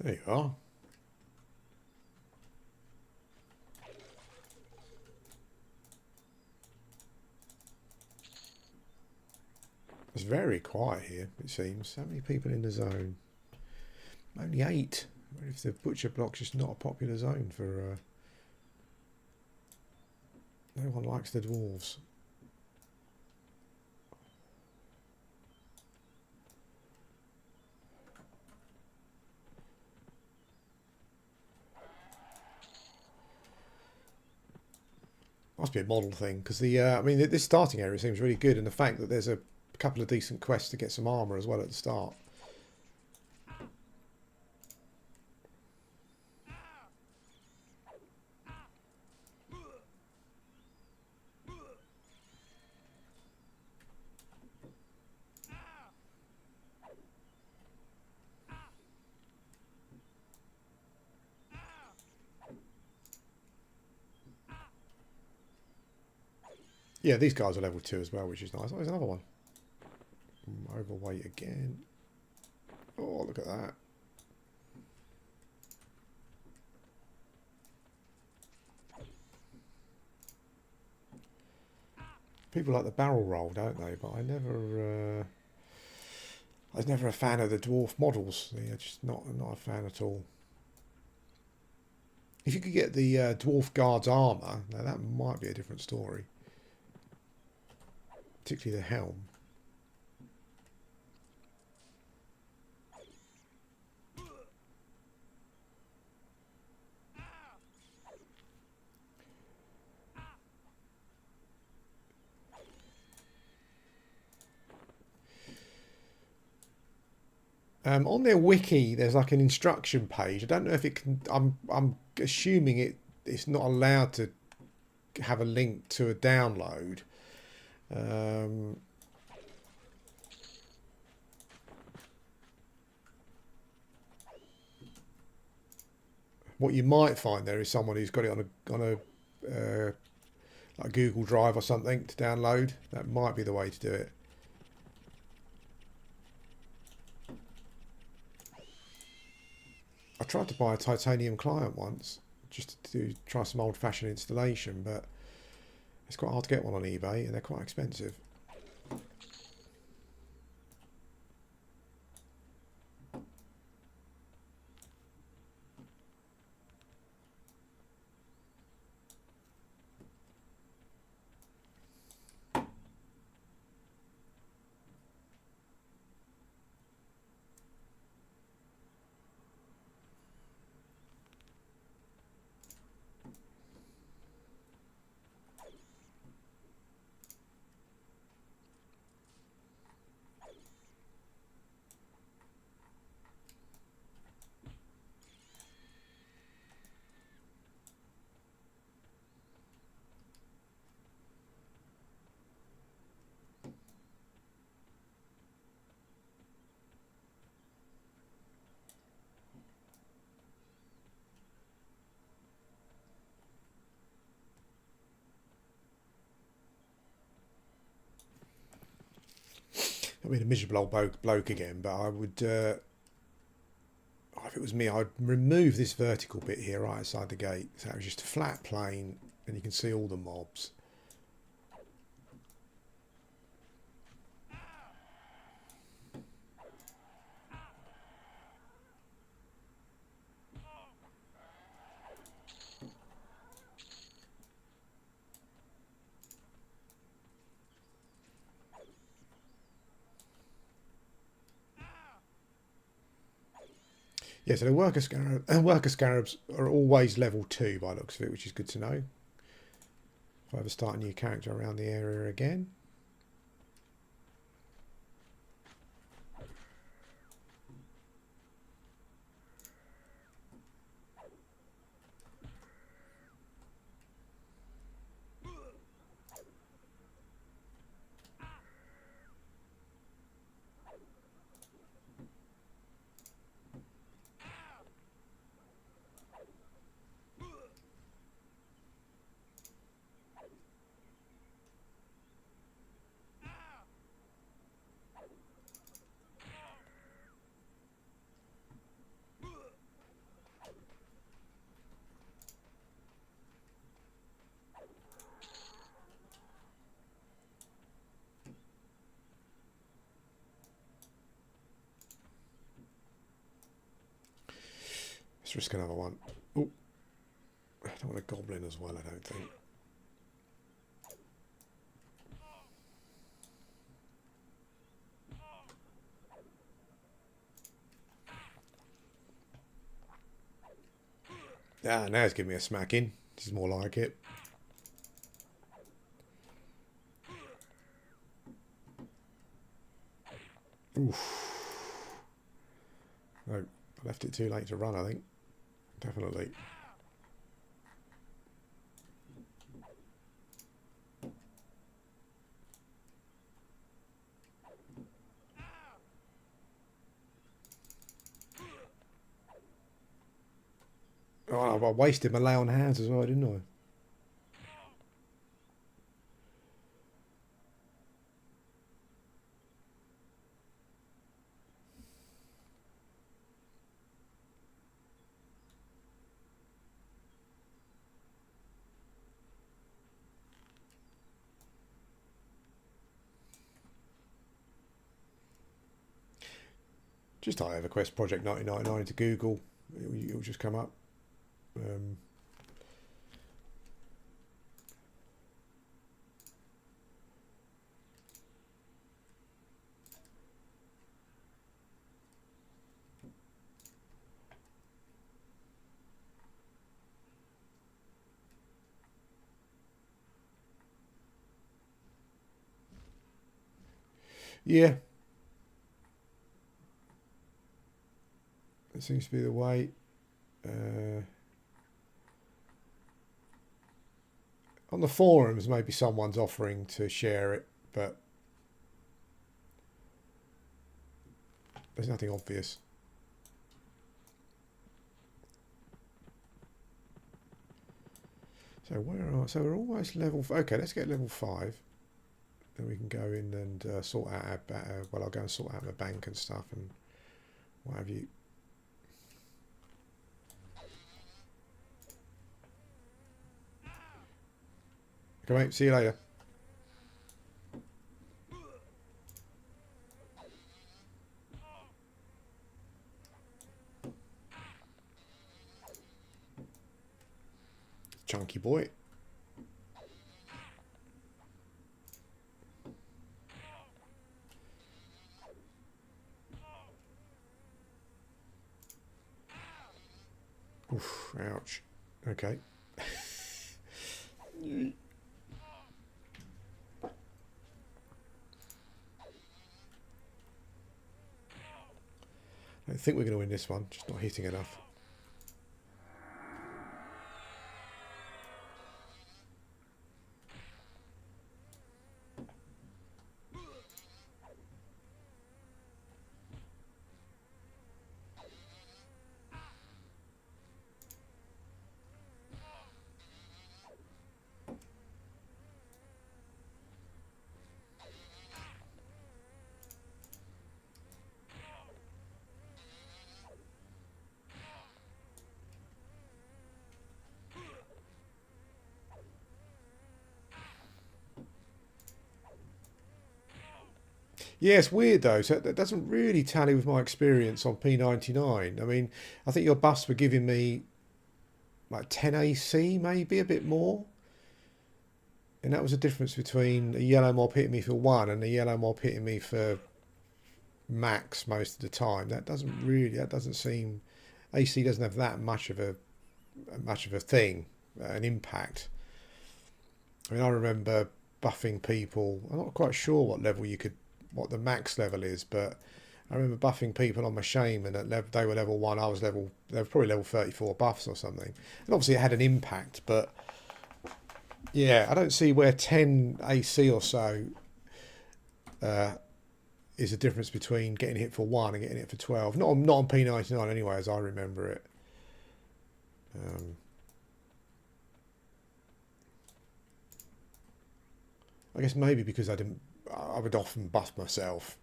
There you are. It's very quiet here, it seems. How many people in the zone? Only 8. If the butcher block's just not a popular zone for... no one likes the dwarves. Must be a model thing, because the I mean, this starting area seems really good, and the fact that there's a couple of decent quests to get some armour as well at the start. Yeah, these guys are level 2 as well, which is nice. Oh, there's another one. Overweight again. Oh, look at that. People like the barrel roll, don't they? But I was never a fan of the dwarf models. Yeah, just not a fan at all. If you could get the dwarf guard's armour, now that might be a different story. Particularly the helm. On their wiki, there's like an instruction page. I don't know if it can. I'm assuming it's not allowed to have a link to a download. What you might find there is someone who's got it on a like Google Drive or something to download. That might be the way to do it. I tried to buy a titanium client once just to try some old-fashioned installation, but it's quite hard to get one on eBay and they're quite expensive. I mean, a miserable old bloke again, but I would, if it was me, I'd remove this vertical bit here right outside the gate. So it was just a flat plane and you can see all the mobs. Yeah, so the worker scarabs are always level 2 by the looks of it, which is good to know. If I ever start a new character around the area again. Let's risk another one. Oh, I don't want a goblin as well, I don't think. Ah, now it's giving me a smacking. This is more like it. Oof. No, I left it too late to run, I think. Definitely. Oh, I wasted my lay on hands as well, didn't I? Just type Everquest Project 1999 into Google. It'll just come up. Yeah, that seems to be the way. On the forums, maybe someone's offering to share it, but there's nothing obvious. So so we're almost level. Okay, let's get level 5. Then we can go in and sort out well, I'll go and sort out my bank and stuff and what have you. Okay, mate. See you later. Chunky boy. Oof, ouch. Okay. I think we're going to win this one, just not hitting enough. Yeah, it's weird though. So that doesn't really tally with my experience on P99. I mean, I think your buffs were giving me like 10 AC, maybe a bit more. And that was the difference between a yellow mob hitting me for 1 and a yellow mob hitting me for max most of the time. That doesn't seem, AC doesn't have that much of a thing, an impact. I mean, I remember buffing people. I'm not quite sure what the max level is, but I remember buffing people on my shaman at they were level 1. They were probably level 34 buffs or something. And obviously it had an impact, but yeah, I don't see where 10 AC or so is the difference between getting hit for 1 and getting hit for 12. Not on P99 anyway, as I remember it. I guess maybe because I would often buff myself.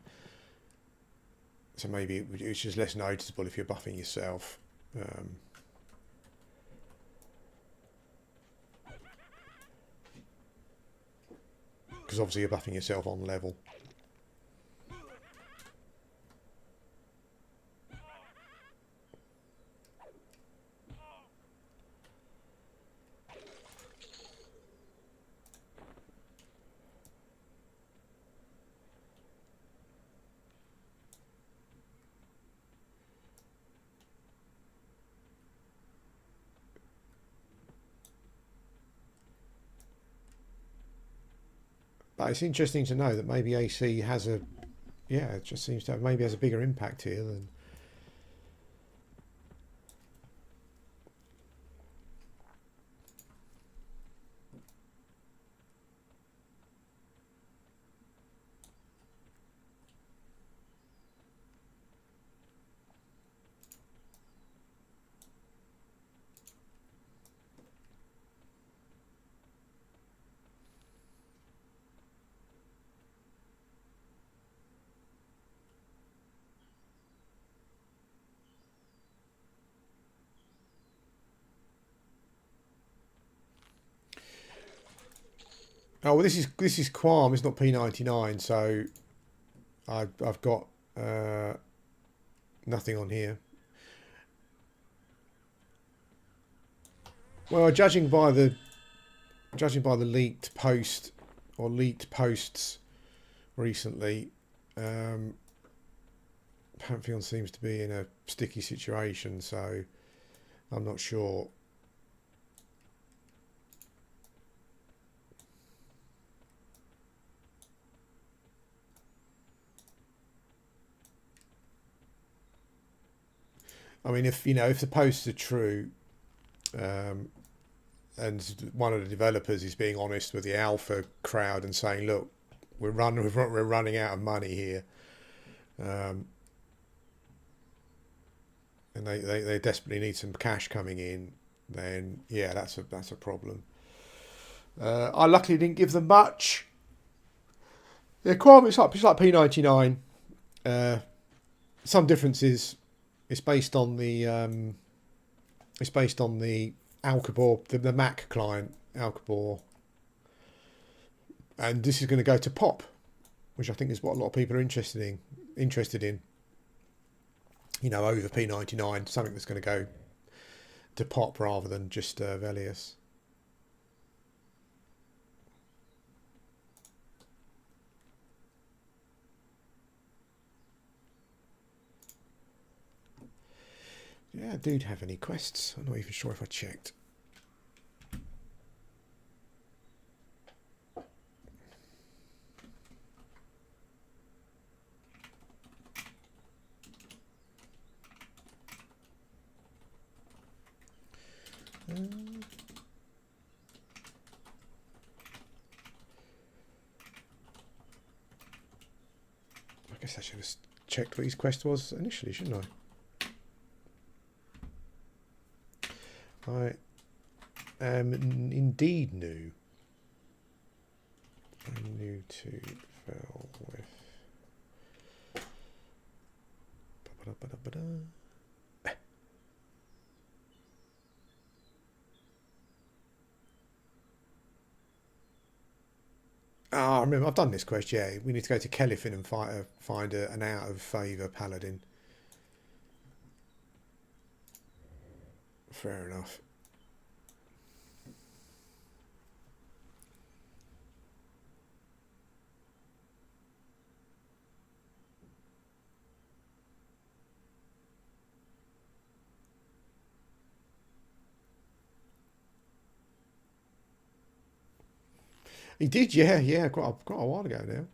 So maybe it's just less noticeable if you're buffing yourself. Because obviously you're buffing yourself on level. But it's interesting to know that maybe AC has it just seems to have maybe has a bigger impact here than. Oh well, this is Quarm. It's not P99, so I've got Nothing on here. Well, judging by the leaked post or leaked posts recently, Pantheon seems to be in a sticky situation, so I'm not sure. I mean, if the posts are true, and one of the developers is being honest with the alpha crowd and saying, "Look, we're running out of money here," and they desperately need some cash coming in, then yeah, that's a problem. I luckily didn't give them much. Yeah, Quarm, it's like P99. Some differences. It's based on the Alcabor, the Mac client Alcabor, and this is going to go to POP, which I think is what a lot of people are interested in. Over P99, something that's going to go to POP rather than just Velius. Yeah, dude, have any quests? I'm not even sure if I checked. I guess I should have checked what his quest was initially, shouldn't I? I am indeed new. I'm new to Fell with. I remember I've done this quest. Yeah, we need to go to Kellyfin and find an out of favour Paladin. Fair enough. He did, yeah, quite a while ago now.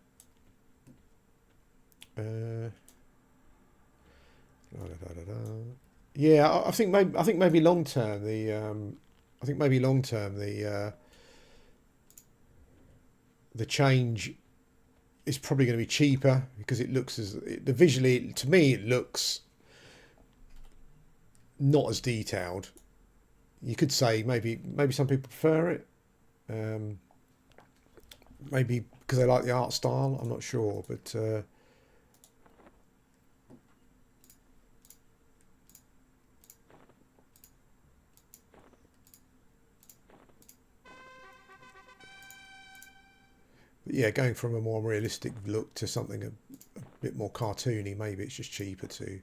Yeah, I think maybe long term the change is probably going to be cheaper because it looks visually to me it looks not as detailed. You could say maybe some people prefer it. Maybe because they like the art style. I'm not sure, but yeah, going from a more realistic look to something a bit more cartoony, maybe it's just cheaper too.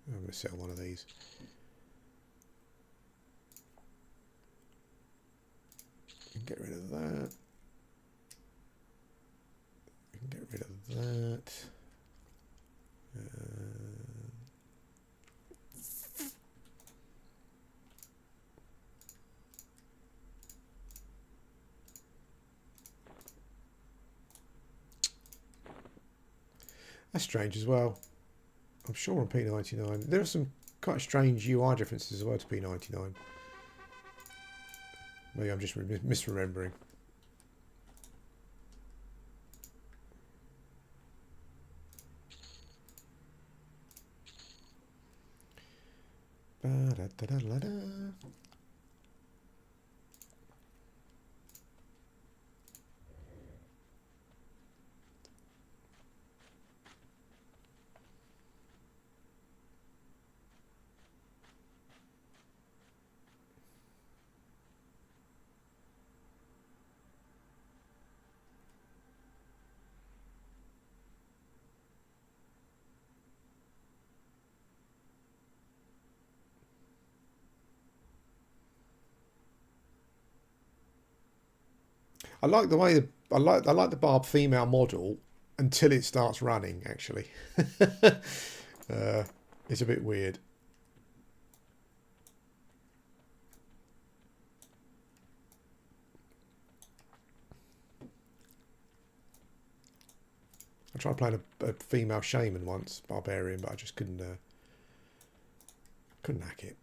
I'm going to sell one of these. Get rid of that. We can get rid of that. That's strange as well. I'm sure on P99 there are some quite strange UI differences as well to P99. Maybe I'm just misremembering. Ba-da-da-da-da-da. I like the way I like the barb female model until it starts running. Actually, it's a bit weird. I tried playing a female shaman once, barbarian, but I just couldn't hack it.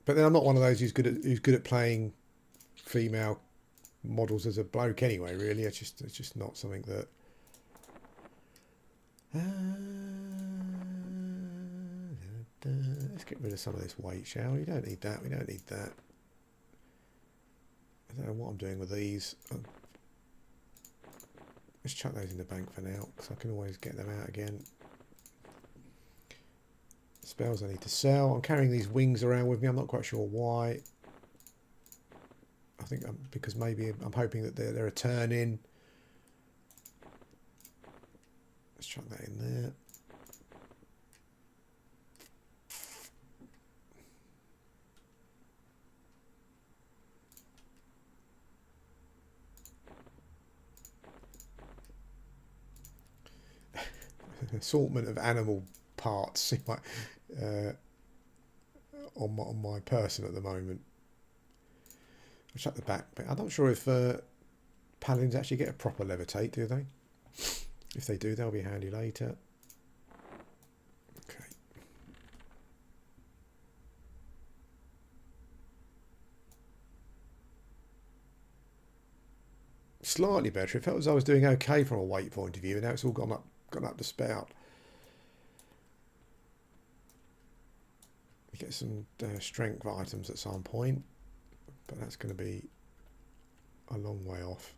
But then I'm not one of those who's good at playing female models as a bloke anyway. Really, it's just not something that. Let's get rid of some of this weight, shall we? We don't need that. We don't need that. I don't know what I'm doing with these. Let's chuck those in the bank for now, because I can always get them out again. Spells I need to sell. I'm carrying these wings around with me. I'm not quite sure why. I think because maybe I'm hoping that they're a turn in. Let's chuck that in there. Assortment of animal parts in my, on my person at the moment. I'll shut the back bit. I'm not sure if paladins actually get a proper levitate, do they? If they do, they'll be handy later. Okay. Slightly better. It felt as I was doing okay from a weight point of view, and now it's all gone up the spout. You get some strength items at some point, but that's going to be a long way off.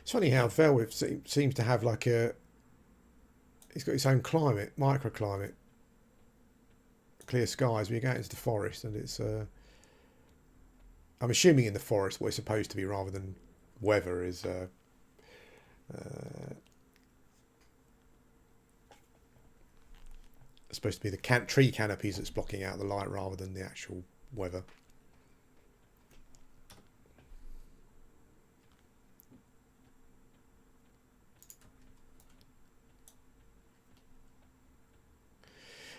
It's funny how Velwith seems to have like it's got its own climate, microclimate, clear skies. We go out into the forest, and it's I'm assuming in the forest what it's supposed to be rather than weather is supposed to be the tree canopies that's blocking out the light rather than the actual weather.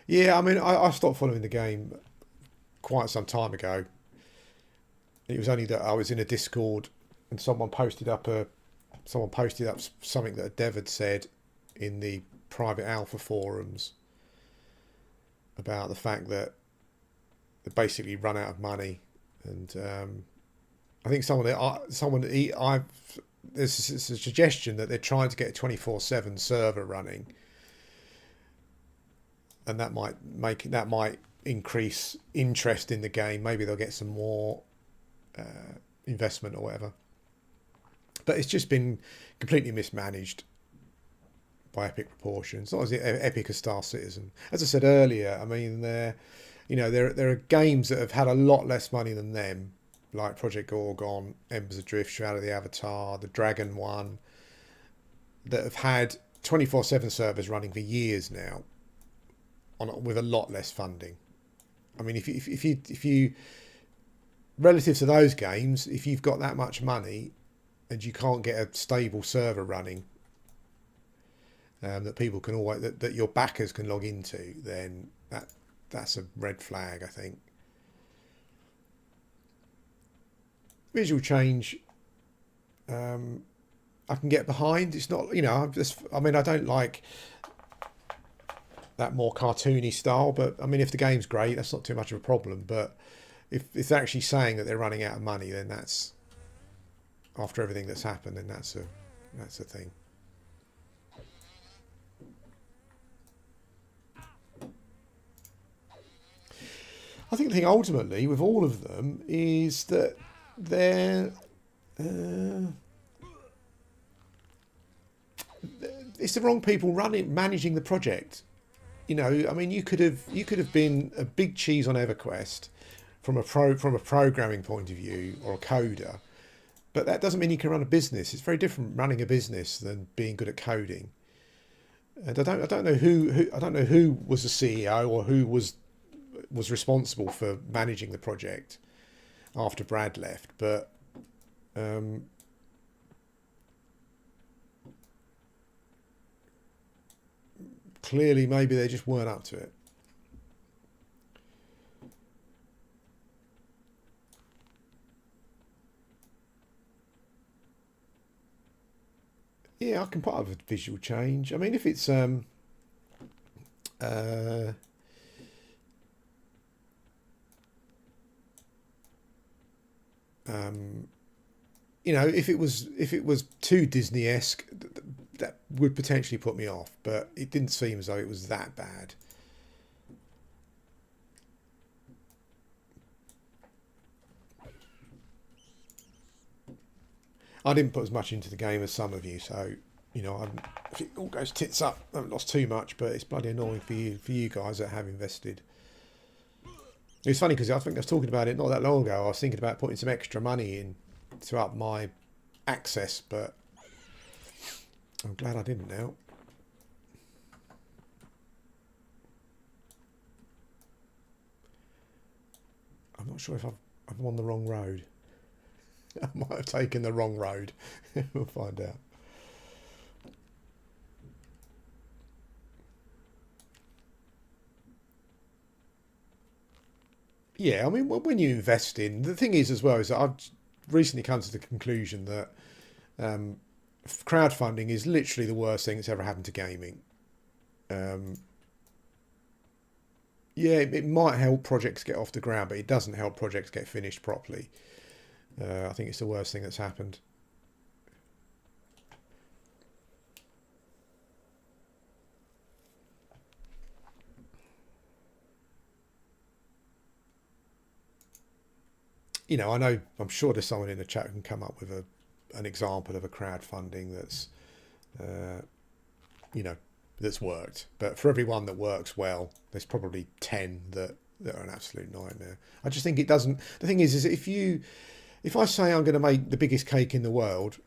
Yeah, I mean, I stopped following the game quite some time ago. It was only that I was in a Discord and someone posted up something that a dev had said in the private alpha forums about the fact that they basically run out of money, and I think there's a suggestion that they're trying to get a 24/7 server running, and that might increase interest in the game. Maybe they'll get some more investment or whatever. But it's just been completely mismanaged by Epic proportions. Not as Epic as Star Citizen. As I said earlier, I mean, there are games that have had a lot less money than them, like Project Gorgon, Embers Adrift, Shroud of the Avatar, the Dragon one, that have had 24/7 servers running for years now, with a lot less funding. I mean, if you relative to those games, if you've got that much money and you can't get a stable server running that people can always that your backers can log into, then that's a red flag, I think. Visual change, I can get behind. It's not, I mean, I don't like that more cartoony style, but I mean, if the game's great, that's not too much of a problem. But if they're actually saying that they're running out of money, then that's, after everything that's happened, then that's a thing. I think the thing ultimately with all of them is that they're it's the wrong people managing the project. I mean, you could have been a big cheese on Everquest from a programming point of view, or a coder, but that doesn't mean you can run a business. It's very different running a business than being good at coding. And I don't know who was the CEO or who was was responsible for managing the project after Brad left, but clearly maybe they just weren't up to it. Yeah, I can put up a visual change. I mean, if it's uh, you know, if it was too Disney-esque, that would potentially put me off. But it didn't seem as though it was that bad. I didn't put as much into the game as some of you, so you know, if it all goes tits up, I haven't lost too much, but it's bloody annoying for you guys that have invested. It's funny because I think I was talking about it not that long ago. I was thinking about putting some extra money in to up my access, but I'm glad I didn't now. I'm not sure if I'm on the wrong road. I might have taken the wrong road. We'll find out. Yeah, I mean, when you invest in, the thing is as well is that I've recently come to the conclusion that crowdfunding is literally the worst thing that's ever happened to gaming. Um, yeah, it might help projects get off the ground, but it doesn't help projects get finished properly. I think it's the worst thing that's happened. You know, I'm sure there's someone in the chat who can come up with an example of a crowdfunding that's, uh, you know, that's worked. But for every one that works well, there's probably 10 that are an absolute nightmare. I just think it doesn't. The thing is if I say I'm going to make the biggest cake in the world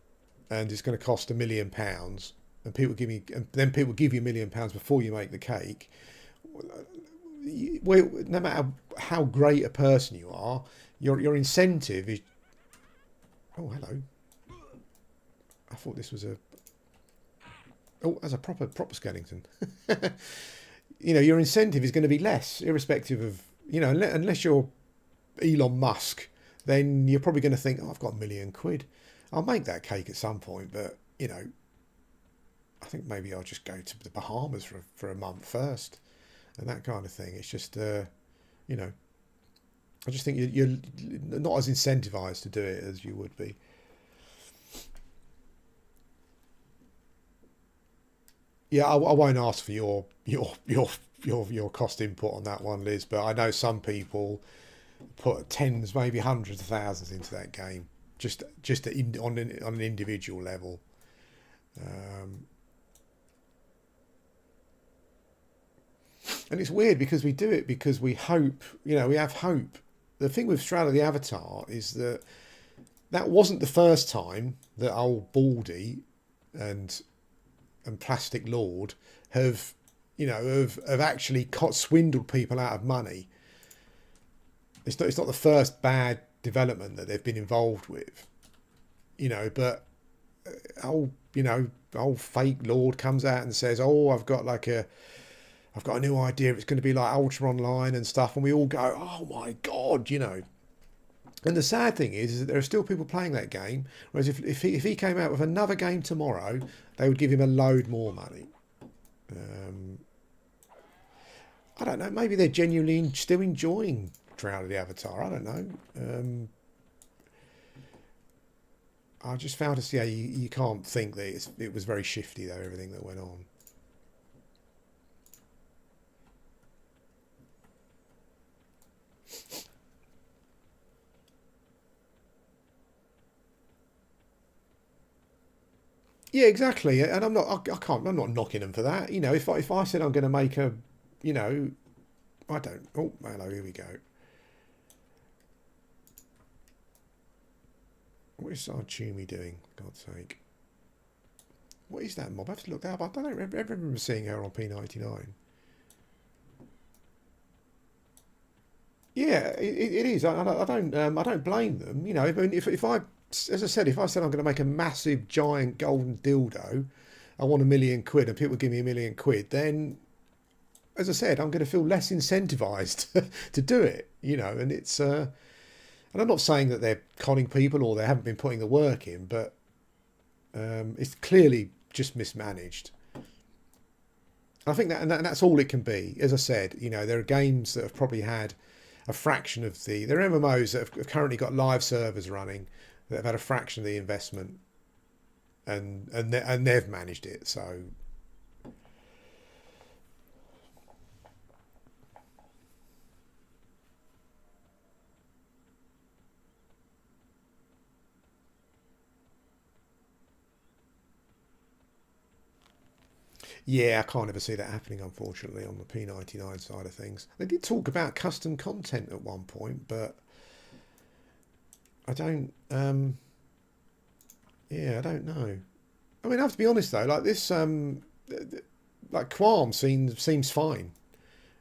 and it's going to cost £1 million, and then people give you £1 million before you make the cake, no matter how great a person you are, your incentive is. Oh, hello. I thought this was a. Oh, that's a proper Skellington. You know, your incentive is going to be less, irrespective of, you know, unless you're Elon Musk, then you're probably going to think, oh, I've got £1 million. I'll make that cake at some point, but you know, I think maybe I'll just go to the Bahamas for a month first, and that kind of thing. It's just, you know, I just think you're not as incentivized to do it as you would be. Yeah, I won't ask for your cost input on that one, Liz. But I know some people put tens, maybe hundreds of thousands into that game, on an individual level. And it's weird because we do it because we hope, you know, we have hope. The thing with Shroud of the Avatar is that wasn't the first time that old Baldy and Plastic Lord have, you know, have actually swindled people out of money. It's not the first bad development that they've been involved with, you know. But old fake Lord comes out and says, "Oh, I've got a new idea. It's going to be like Ultra Online and stuff," and we all go, "Oh my god," you know. And the sad thing is that there are still people playing that game. Whereas if he came out with another game tomorrow, they would give him a load more money. I don't know. Maybe they're genuinely still enjoying Shroud of the Avatar. I don't know. I just found to see you can't think that it was very shifty though, everything that went on. Yeah, exactly. And I'm not. I can't. I'm not knocking them for that. You know, if I said I'm going to make a, you know, I don't. Oh, hello. Here we go. What is Archumi doing? For God's sake. What is that mob? I have to look that up. I don't ever remember seeing her on P99. Yeah, it is. I don't blame them. You know, I mean, if I, as I said, if I said I'm going to make a massive giant golden dildo, I want £1 million, and people give me £1 million, then, as I said, I'm going to feel less incentivized to do it. You know, and it's, and I'm not saying that they're conning people or they haven't been putting the work in, but it's clearly just mismanaged. I think that, and that's all it can be. As I said, you know, there are games that have probably had a fraction of the. There are MMOs that have currently got live servers running that have had a fraction of the investment, and they've managed it. So yeah, I can't ever see that happening, unfortunately, on the P99 side of things. They did talk about custom content at one point, but I don't. Yeah, I don't know. I mean, I have to be honest though. Like this, like Quarm seems fine.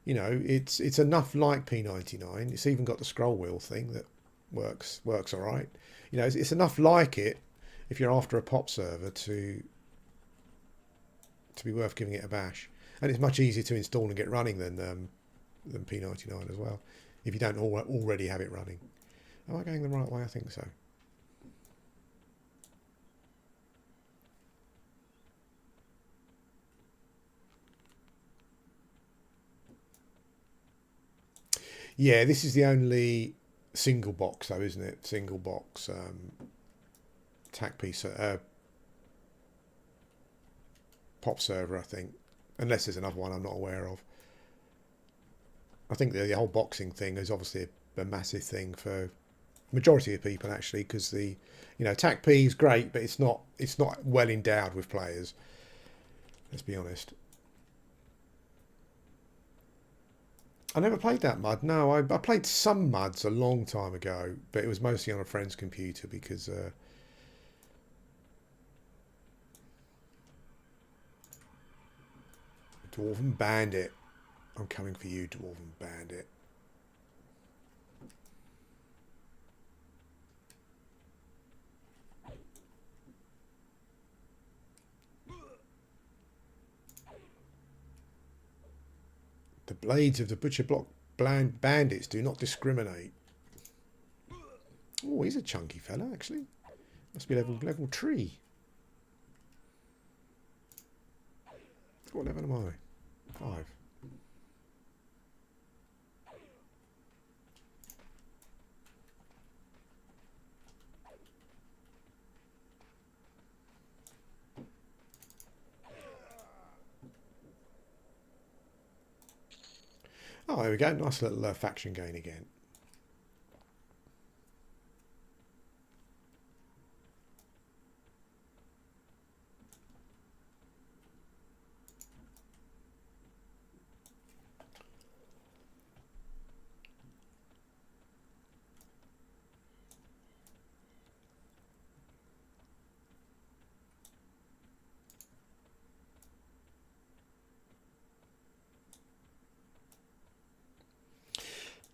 You know, it's enough like P99. It's even got the scroll wheel thing that works all right. You know, it's enough like it if you're after a pop server to be worth giving it a bash. And it's much easier to install and get running than P99 as well, if you don't already have it running. Am I going the right way? I think so. Yeah, this is the only single box though, isn't it? Single box TAC piece pop server, I think. Unless there's another one I'm not aware of. I think the whole boxing thing is obviously a massive thing for majority of people actually, because the TAC P is great, but it's not well endowed with players. Let's be honest. I never played that mud. No, I played some muds a long time ago, but it was mostly on a friend's computer because Dwarven Bandit. I'm coming for you, Dwarven Bandit. The blades of the Butcher Block Bandits do not discriminate. Oh, he's a chunky fella, actually. Must be level 3. What level am I? 5. Oh, there we go. Nice little faction gain again.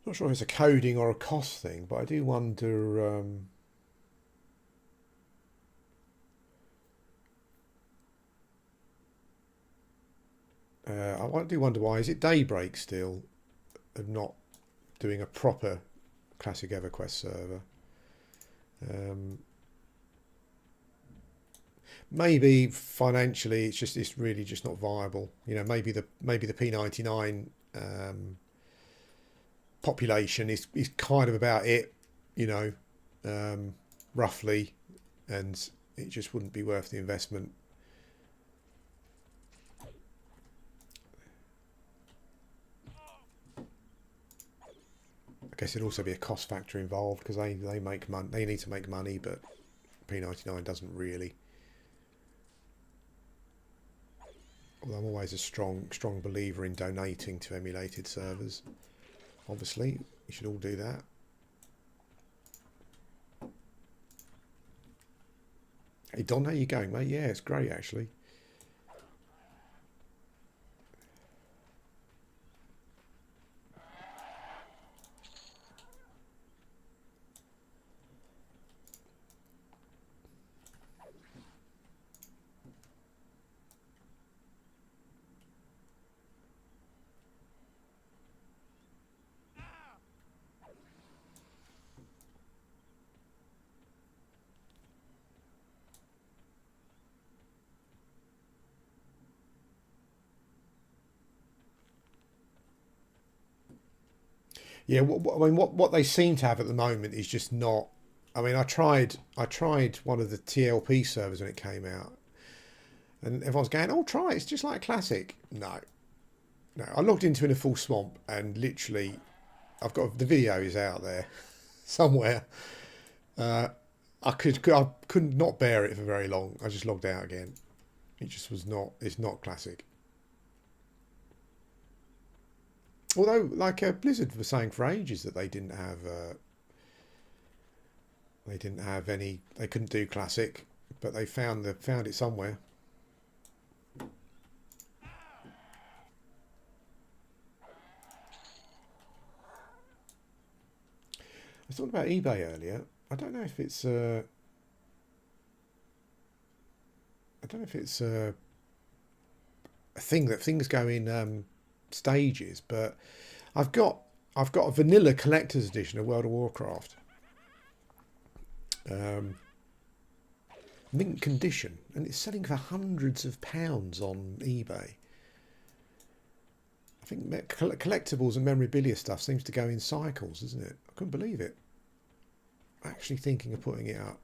Not sure if it's a coding or a cost thing, but I do wonder. I do wonder why. Is it Daybreak still of not doing a proper classic Everquest server? Maybe financially, it's really just not viable. You know, maybe the P99 population is kind of about it. You know, roughly, and it just wouldn't be worth the investment. I guess it'd also be a cost factor involved because they make money. They need to make money, but P99 doesn't really. Although I'm always a strong believer in donating to emulated servers. Obviously, you should all do that. Hey Don, how you going, mate? Yeah, it's great actually. Yeah, I mean, what they seem to have at the moment is just not. I mean, I tried one of the TLP servers when it came out, and everyone's going, "Oh, try it. It's just like classic." No, no. I logged into in a full swamp, and literally, I've got the video is out there somewhere. Uh, I could not bear it for very long. I just logged out again. It just was not. It's not classic. Although, like Blizzard was saying for ages that they didn't have. They didn't have any. They couldn't do classic, but they found it somewhere. I was talking about eBay earlier. I don't know if it's. I don't know if it's a thing that things go in stages, but I've got a vanilla collector's edition of World of Warcraft. Mint condition, and it's selling for hundreds of pounds on eBay. I think collectibles and memorabilia stuff seems to go in cycles, doesn't it? I couldn't believe it. Actually thinking of putting it up.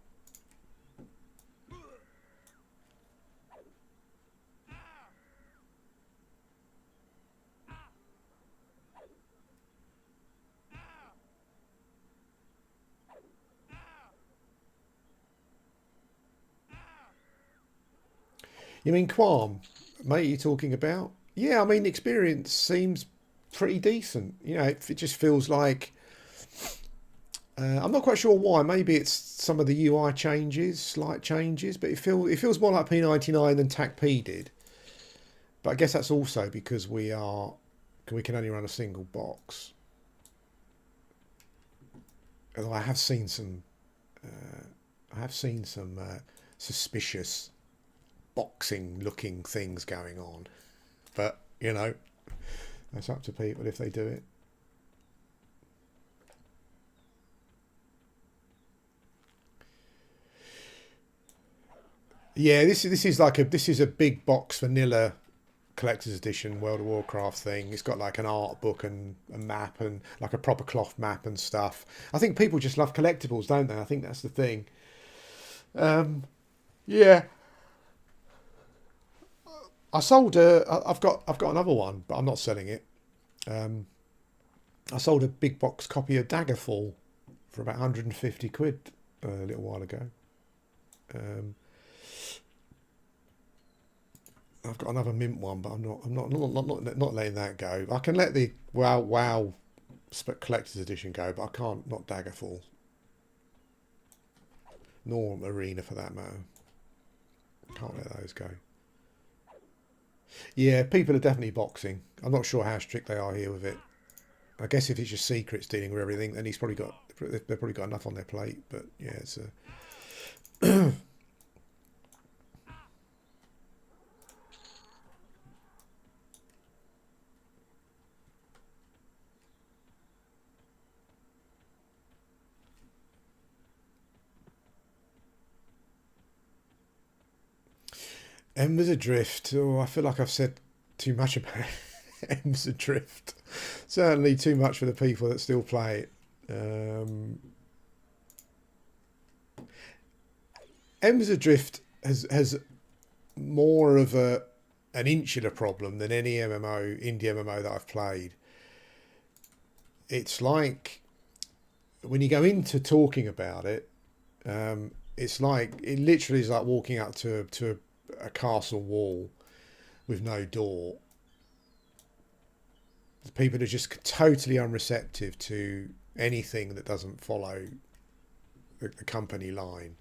You mean Quarm, mate? You're talking about? Yeah, I mean, the experience seems pretty decent. You know, it just feels like I'm not quite sure why. Maybe it's some of the UI changes, slight changes, but it feels more like P99 than TAC-P did. But I guess that's also because we can only run a single box. Although I have seen some suspicious boxing looking things going on, but you know, that's up to people if they do it. Yeah, this is like this is a big box vanilla collector's edition World of Warcraft thing. It's got like an art book and a map and like a proper cloth map and stuff. I think people just love collectibles, don't they? I think that's the thing. Yeah, I sold. I've got another one, but I'm not selling it. Um, I sold a big box copy of Daggerfall for about 150 quid a little while ago. Um, I've got another mint one, but I'm not letting that go. I can let the WoW collector's edition go, but I can't not Daggerfall, nor Arena for that matter. Can't let those go. Yeah, people are definitely boxing. I'm not sure how strict they are here with it. I guess if it's just secrets dealing with everything, then they've probably got enough on their plate. But yeah, it's a Embers Adrift. Oh, I feel like I've said too much about Embers Adrift. Certainly too much for the people that still play it. Embers Adrift has more of an insular problem than any indie MMO that I've played. It's like when you go into talking about it, it's like it literally is like walking up to a castle wall with no door. The people are just totally unreceptive to anything that doesn't follow the company line,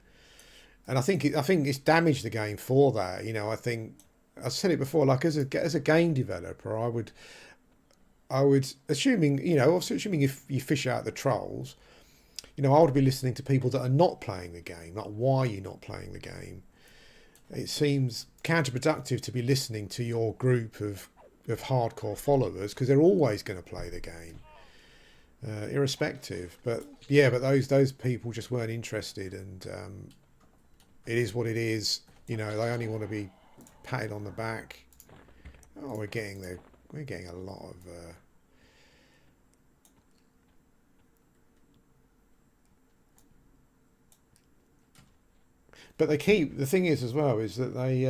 and I think it's damaged the game for that. You know, I think I've said it before. Like as a game developer, I would assuming also assuming if you fish out the trolls, I would be listening to people that are not playing the game. Like, why are you not playing the game? It seems counterproductive to be listening to your group of hardcore followers because they're always going to play the game, irrespective. But yeah, but those people just weren't interested, and it is what it is. They only want to be patted on the back. Oh, we're getting a lot of. but they keep, the thing is as well is that they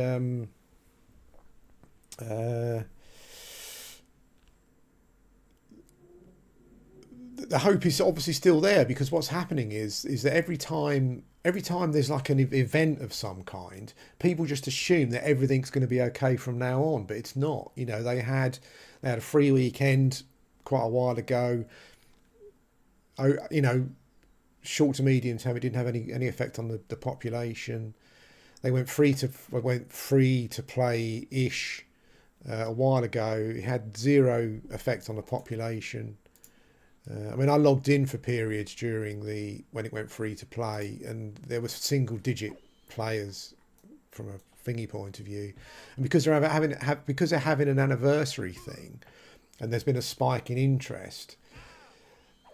the hope is obviously still there, because what's happening is that every time there's like an event of some kind, people just assume that everything's going to be okay from now on, but it's not. You know, they had a free weekend quite a while ago. Oh, you know, short to medium term, it didn't have any effect on the population. They went free to play ish a while ago. It had zero effect on the population. I mean, I logged in for periods during when it went free to play, and there was single digit players from a thingy point of view, and because they're having an anniversary thing, and there's been a spike in interest.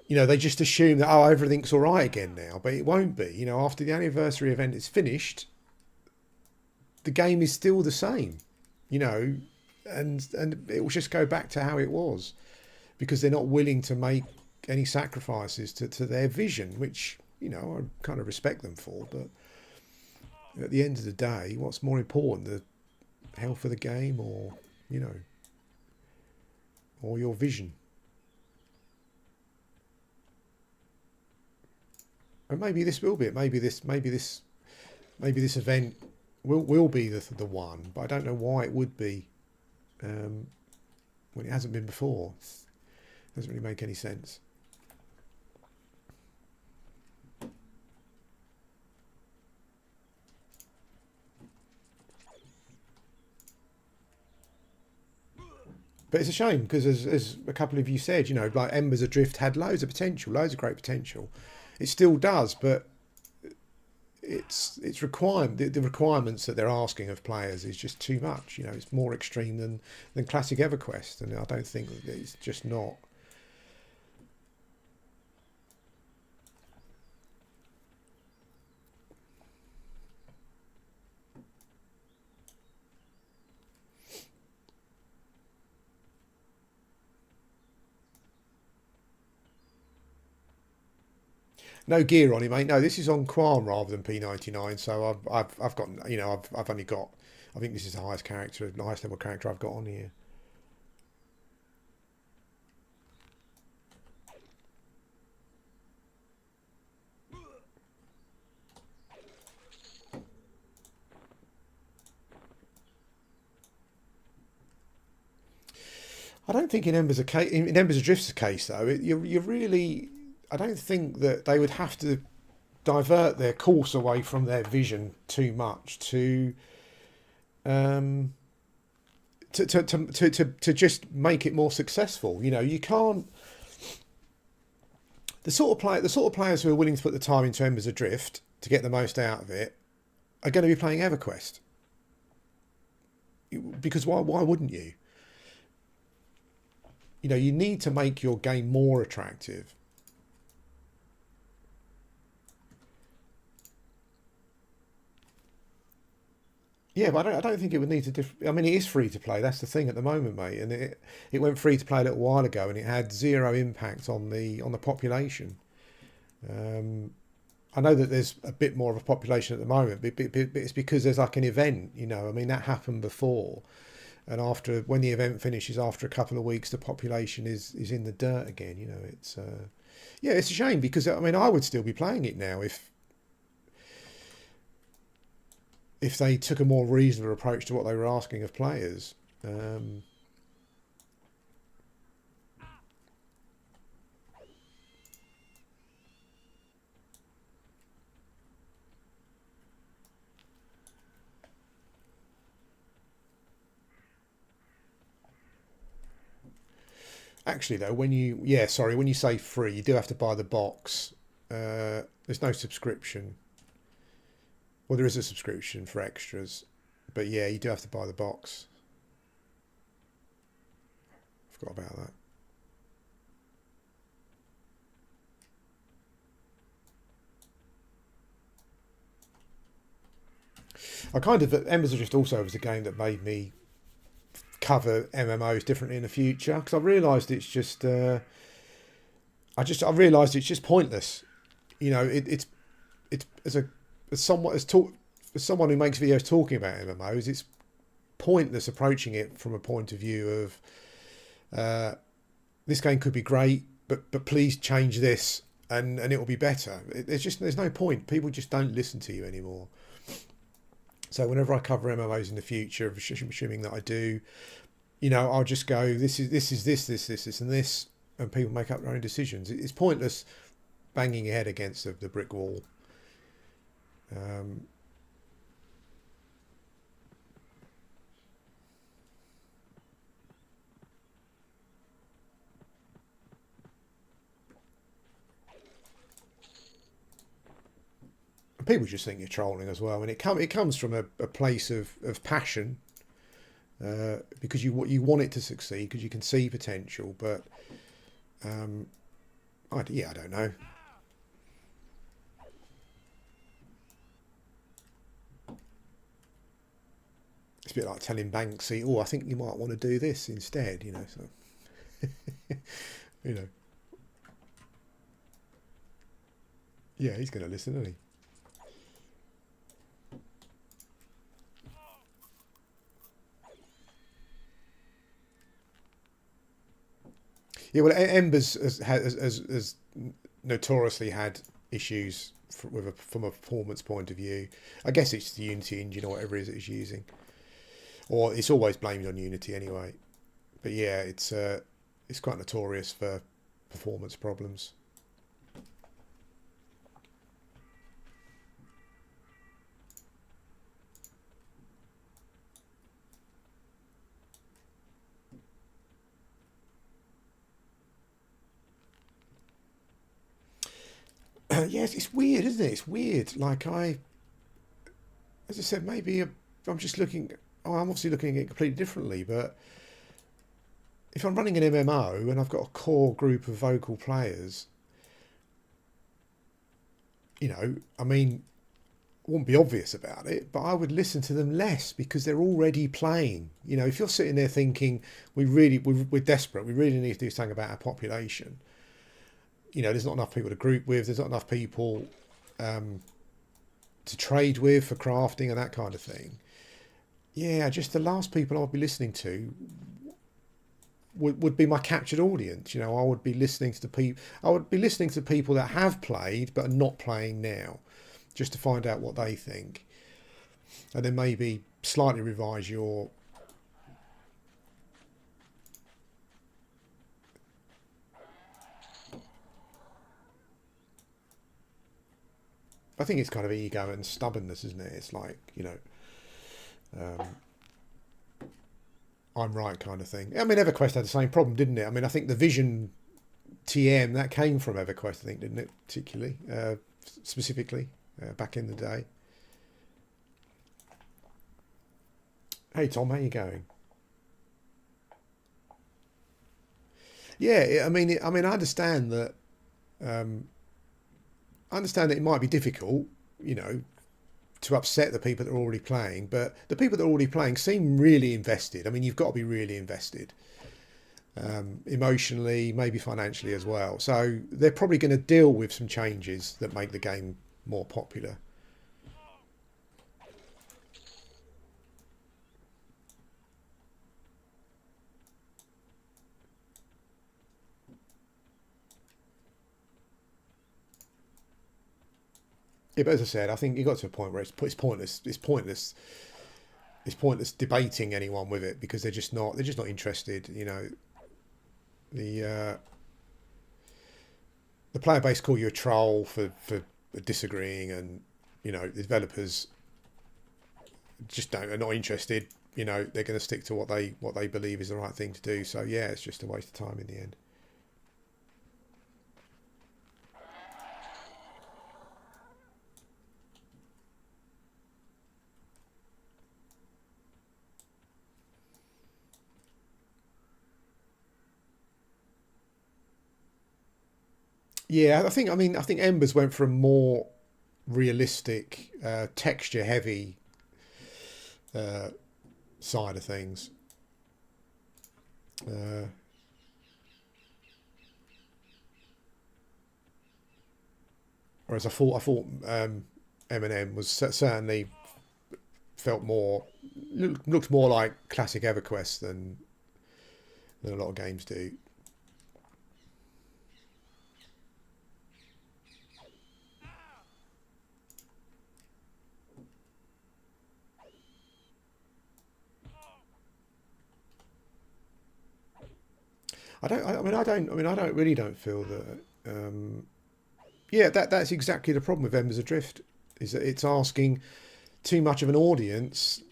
You know, they just assume that, oh, everything's all right again now, but it won't be. You know, after the anniversary event is finished, the game is still the same. You know, and it will just go back to how it was, because they're not willing to make any sacrifices to their vision, which, you know, I kind of respect them for. But at the end of the day, what's more important, the health of the game, or, you know, or your vision? And maybe this will be it. Maybe this event will be the one. But I don't know why it would be when it hasn't been before. It doesn't really make any sense. But it's a shame, because as a couple of you said, you know, like Embers Adrift had loads of potential, loads of great potential. It still does, but it's the requirements that they're asking of players is just too much. You know, it's more extreme than classic Everquest, and I don't think it's just not. No gear on it, mate. No, this is on Quarm rather than P99. So I've got, you know, I've only got, I think this is the highest level character I've got on here. I don't think in Embers Adrift's case though, you're really. I don't think that they would have to divert their course away from their vision too much to just make it more successful. You know, you can't. The sort of players who are willing to put the time into Embers Adrift to get the most out of it are going to be playing Everquest. Because why wouldn't you? You know, you need to make your game more attractive. Yeah, but I don't think it would need to. I mean, it is free to play. That's the thing at the moment, mate. And it went free to play a little while ago, and it had zero impact on the population. I know that there's a bit more of a population at the moment, but it's because there's like an event. You know, I mean, that happened before, and when the event finishes, after a couple of weeks, the population is in the dirt again. You know, it's yeah, it's a shame, because I mean, I would still be playing it now if they took a more reasonable approach to what they were asking of players. Actually, though, when you say free, you do have to buy the box. There's no subscription. Well, there is a subscription for extras, but yeah, you do have to buy the box. Forgot about that. Embers Adrift also was a game that made me cover MMOs differently in the future, because I realised it's just I realised it's just pointless. You know, it's as somewhat as as someone who makes videos talking about MMOs, it's pointless approaching it from a point of view of this game could be great, but please change this and it will be better. There's no point. People just don't listen to you anymore. So whenever I cover MMOs in the future, assuming that I do, I'll just go, this, and this, and people make up their own decisions. It's pointless banging your head against the brick wall. People just think you're trolling as well, and it comes from a place of passion, because you want it to succeed, because you can see potential. But I don't know. It's a bit like telling Banksy, "Oh, I think you might want to do this instead." So yeah, he's going to listen, isn't he? Yeah, well, Embers has notoriously had issues from a performance point of view. I guess it's the Unity engine or whatever it is it's using, or it's always blamed on Unity anyway. But yeah, it's quite notorious for performance problems. Yes, it's weird, isn't it? It's weird. Like as I said, maybe I'm just looking. Oh, I'm obviously looking at it completely differently. But if I'm running an MMO and I've got a core group of vocal players, I mean, I wouldn't be obvious about it, but I would listen to them less because they're already playing. If you're sitting there thinking we're desperate, we really need to do something about our population. There's not enough people to group with. There's not enough people to trade with for crafting and that kind of thing. Yeah, just the last people I'd be listening to would be my captured audience. I would be listening to the people. I would be listening to people that have played but are not playing now, just to find out what they think, and then maybe slightly revise your. I think it's kind of ego and stubbornness, isn't it? It's like, I'm right kind of thing. I mean, Everquest had the same problem, didn't it? I mean, I think the Vision TM, that came from Everquest, I think, didn't it? Particularly, specifically, back in the day. Hey, Tom, how you going? Yeah, I mean, I understand that. I understand that it might be difficult, to upset the people that are already playing, but the people that are already playing seem really invested. I mean, you've got to be really invested, emotionally, maybe financially as well. So they're probably going to deal with some changes that make the game more popular. Yeah, but as I said, I think you got to a point where it's pointless. It's pointless. It's pointless debating anyone with it because they're just not. They're just not interested. The the player base call you a troll for disagreeing, and the developers just are not interested. They're going to stick to what they believe is the right thing to do. So yeah, it's just a waste of time in the end. Yeah, I think Embers went for a more realistic, texture heavy uh, side of things. Uh, Whereas I thought Eminem was certainly felt more, looked more like classic Everquest than a lot of games do. I don't really don't feel that. Yeah, that's exactly the problem with Embers Adrift, is that it's asking too much of an audience.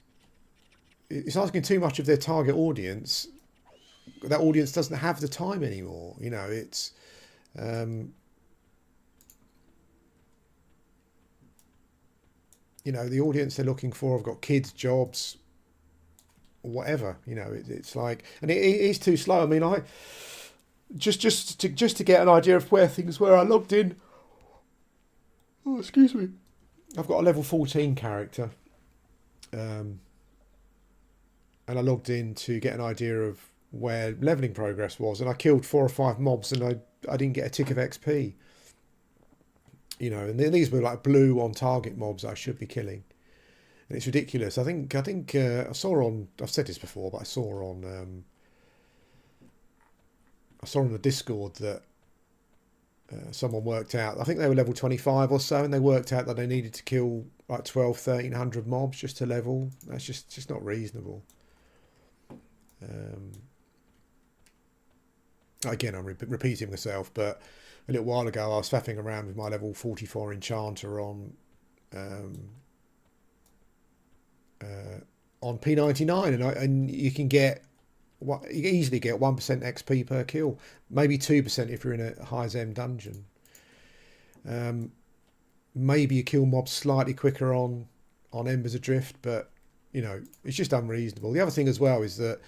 It's asking too much of their target audience. That audience doesn't have the time anymore. You know, it's you know, the audience they're looking for have got kids, jobs, whatever. You know, it's like, and it is too slow. I mean, I just to get an idea of where things were, I logged in. Oh, excuse me. I've got a level 14 character, and I logged in to get an idea of where leveling progress was, and I killed 4 or 5 mobs, and I didn't get a tick of XP. You know, and these were like blue on target mobs I should be killing, and it's ridiculous. I think I saw on, I've said this before, but I saw on the Discord that someone worked out, I think they were level 25 or so, and they worked out that they needed to kill like 1,200-1,300 mobs just to level. That's just not reasonable. Again, I'm repeating myself, but a little while ago I was faffing around with my level 44 enchanter on P99, and you can get you easily get 1% XP per kill, maybe 2% if you're in a high Zem dungeon. Maybe you kill mobs slightly quicker on Embers Adrift, but you know, it's just unreasonable. The other thing as well is that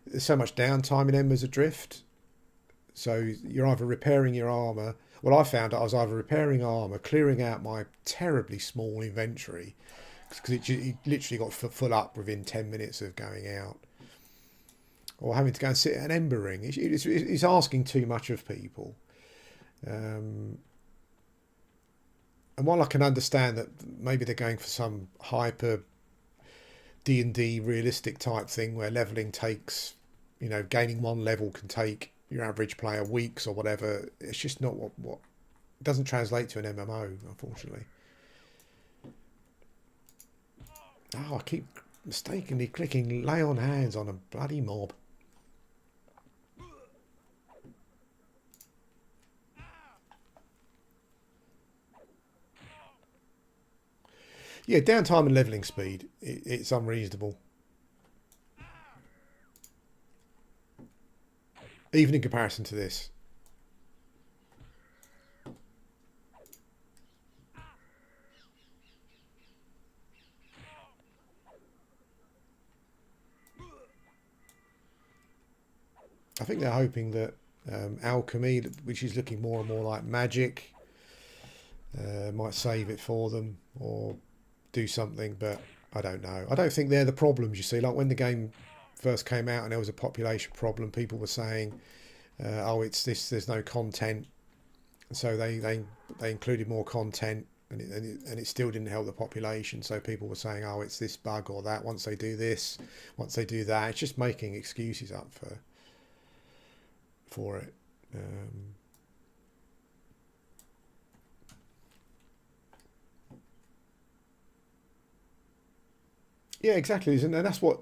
there's so much downtime in Embers Adrift, so you're either repairing your armor. Well, I found I was either repairing armor, clearing out my terribly small inventory, because it literally got full up within 10 minutes of going out, or having to go and sit at an ember ring. It's asking too much of people. And while I can understand that maybe they're going for some hyper D&D realistic type thing where leveling takes, you know, gaining 1 level can take your average player weeks or whatever, it's just not what it doesn't translate to an MMO, unfortunately. Oh, I keep mistakenly clicking lay on hands on a bloody mob. Yeah, downtime and leveling speed, it's unreasonable. Even in comparison to this. I think they're hoping that alchemy, which is looking more and more like magic, might save it for them or do something, but I don't know. I don't think they're the problems, you see. Like when the game first came out and there was a population problem, people were saying, oh, it's this, there's no content. So they included more content, and it still didn't help the population. So people were saying, oh, it's this bug or that. Once they do this, once they do that, it's just making excuses up for it. Yeah, exactly, and that's what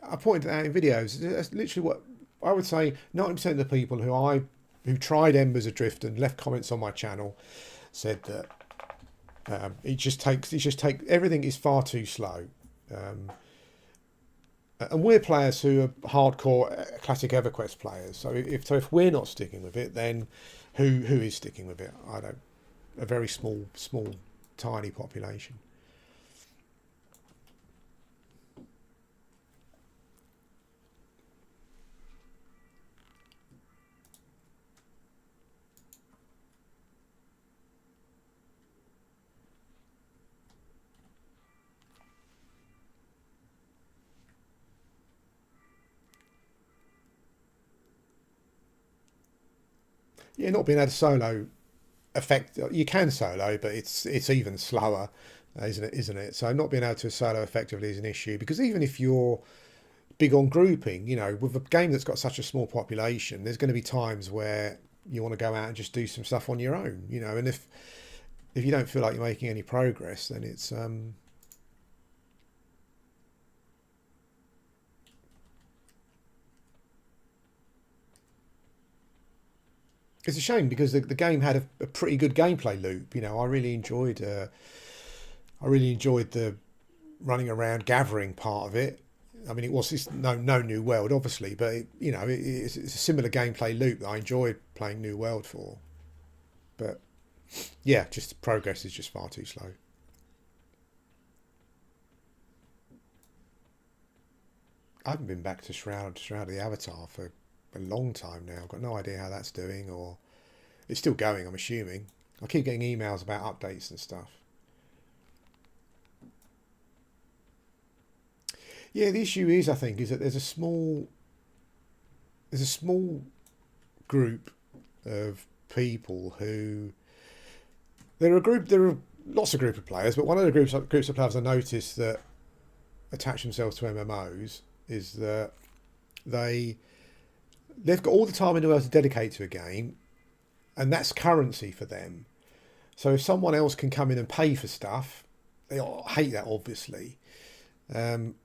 I pointed out in videos. That's literally what I would say. 90% of the people who tried Embers Adrift and left comments on my channel said that everything is far too slow. And we're players who are hardcore classic Everquest players. So if we're not sticking with it, then who is sticking with it? I don't. A very small, tiny population. Yeah, not being able to solo affect. You can solo, but it's even slower isn't it? Isn't it? So not being able to solo effectively is an issue, because even if you're big on grouping, you know, with a game that's got such a small population, there's going to be times where you want to go out and just do some stuff on your own, you know, and if you don't feel like you're making any progress, then it's a shame, because the game had a pretty good gameplay loop. You know, I really enjoyed the running around gathering part of it. I mean, it's no new world, obviously, but you know, it's a similar gameplay loop that I enjoyed playing New World for. But yeah, just progress is just far too slow. I haven't been back to Shroud of the Avatar for a long time now. I've got no idea how that's doing, or it's still going, I'm assuming. I keep getting emails about updates and stuff. Yeah, the issue is, I think, is that there's a small group of people who there are lots of group of players, but one of the groups of players I noticed that attach themselves to MMOs is that they they've got all the time in the world to dedicate to a game, and that's currency for them. So if someone else can come in and pay for stuff, they hate that, obviously.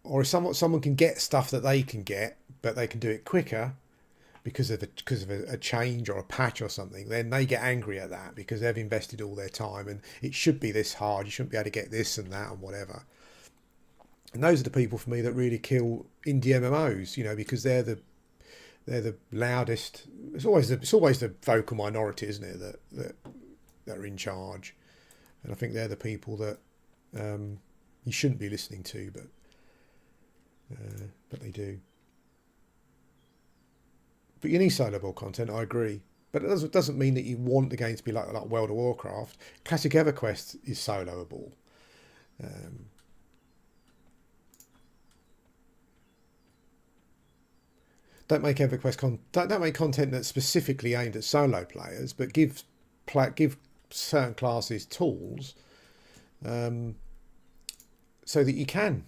Or if someone can get stuff that they can get, but they can do it quicker because of a change or a patch or something, then they get angry at that because they've invested all their time and it should be this hard. You shouldn't be able to get this and that and whatever. And those are the people for me that really kill indie MMOs, you know, because they're the loudest. It's always the vocal minority, isn't it, that are in charge. And I think they're the people that you shouldn't be listening to, but they do. But you need soloable content, I agree. But it doesn't mean that you want the game to be like World of Warcraft. Classic Everquest is soloable. Um, don't make don't make content that's specifically aimed at solo players, but give certain classes tools, um, so they can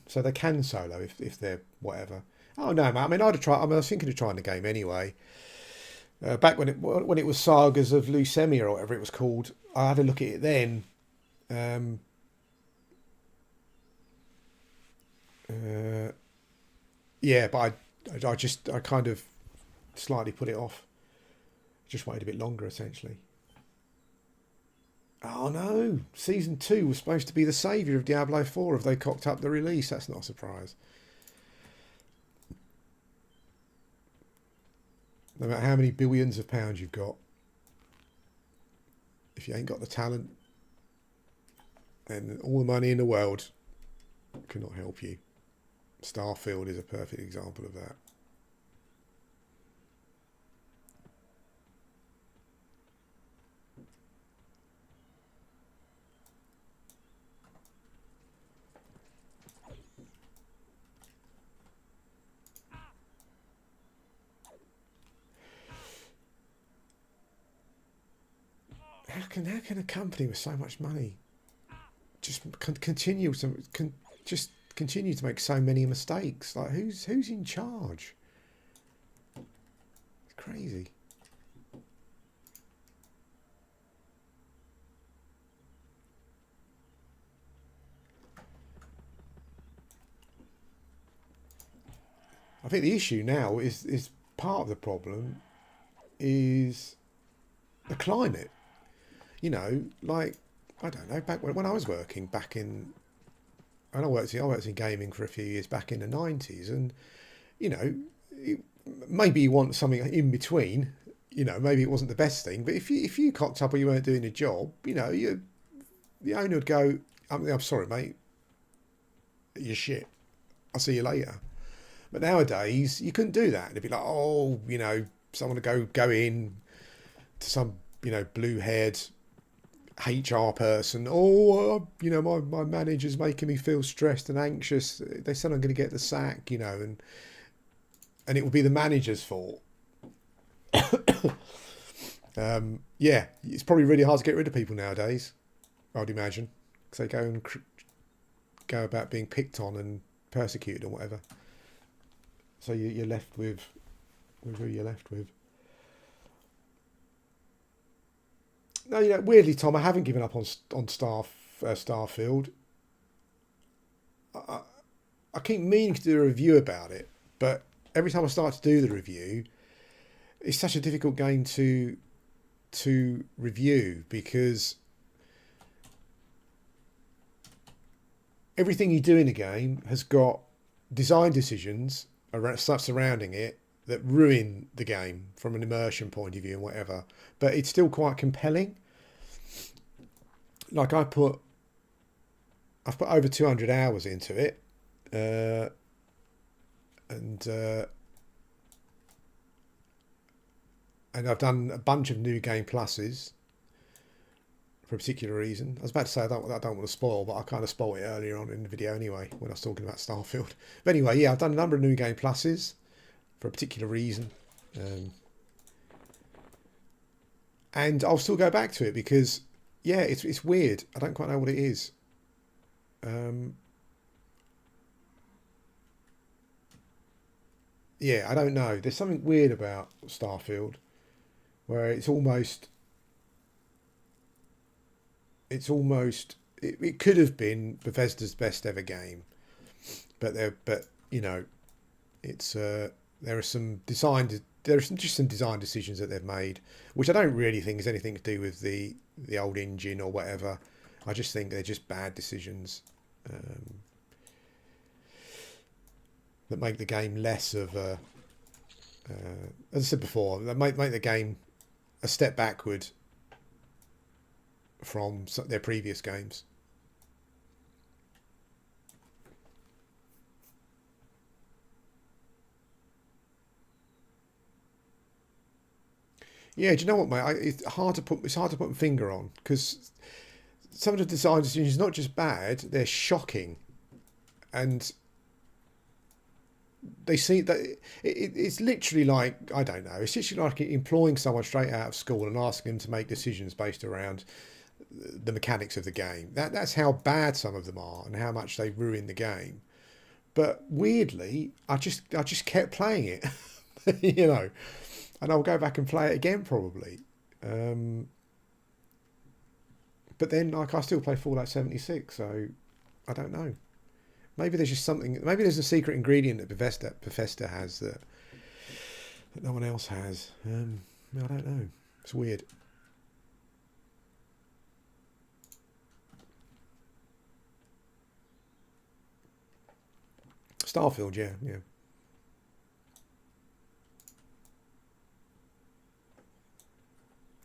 solo if they're whatever. Oh no, man! I mean, I was thinking of trying the game anyway. Back when it was Sagas of Leucemia or whatever it was called, I had a look at it then. Um, uh, yeah, but I kind of slightly put it off. Just waited a bit longer, essentially. Oh no! Season 2 was supposed to be the saviour of Diablo 4. Have they cocked up the release? That's not a surprise. No matter how many billions of pounds you've got, if you ain't got the talent and all the money in the world, cannot help you. Starfield is a perfect example of that. How can a company with so much money just just continue to make so many mistakes? Like who's in charge? It's crazy. I think the issue now is part of the problem is the climate. You know, like I don't know, back when I was working back in, and I worked in gaming for a few years back in the 90s, and you know, maybe you want something in between. You know, maybe it wasn't the best thing, but if you cocked up or you weren't doing a job, you know, the owner would go, I'm sorry, mate, you're shit. I'll see you later. But nowadays, you couldn't do that. It'd be like, oh, you know, someone to go in to some, you know, blue-haired HR person. Oh, you know, my manager's making me feel stressed and anxious. They said I'm going to get the sack, you know, and it would be the manager's fault. Yeah, it's probably really hard to get rid of people nowadays, I'd imagine, because they go and go about being picked on and persecuted or whatever. So you're left with who you're left with. No, weirdly, Tom, I haven't given up on Starfield. I keep meaning to do a review about it, but every time I start to do the review, it's such a difficult game to review because everything you do in the game has got design decisions around stuff surrounding it that ruin the game from an immersion point of view and whatever. But it's still quite compelling. Like I've put over 200 hours into it, and I've done a bunch of new game pluses for a particular reason. I was about to say I don't want to spoil, but I kind of spoiled it earlier on in the video anyway when I was talking about Starfield. But anyway, yeah, I've done a number of new game pluses for a particular reason, and I'll still go back to it because yeah, it's weird. I don't quite know what it is. Yeah, I don't know. There's something weird about Starfield where it could have been Bethesda's best ever game, but it's there are some design decisions that they've made, which I don't really think has anything to do with the old engine or whatever. I just think they're just bad decisions that make the game less of a, as I said before, that make the game a step backward from their previous games. Yeah, do you know what, mate? It's hard to put my finger on because some of the design decisions are not just bad; they're shocking, and they see that it's literally like, I don't know. It's literally like employing someone straight out of school and asking them to make decisions based around the mechanics of the game. That's how bad some of them are and how much they ruin the game. But weirdly, I just kept playing it, and I'll go back and play it again probably. But then, like, I still play Fallout 76, so I don't know. Maybe there's just something. Maybe there's a secret ingredient that Bethesda has that no one else has. I don't know. It's weird. Starfield, yeah.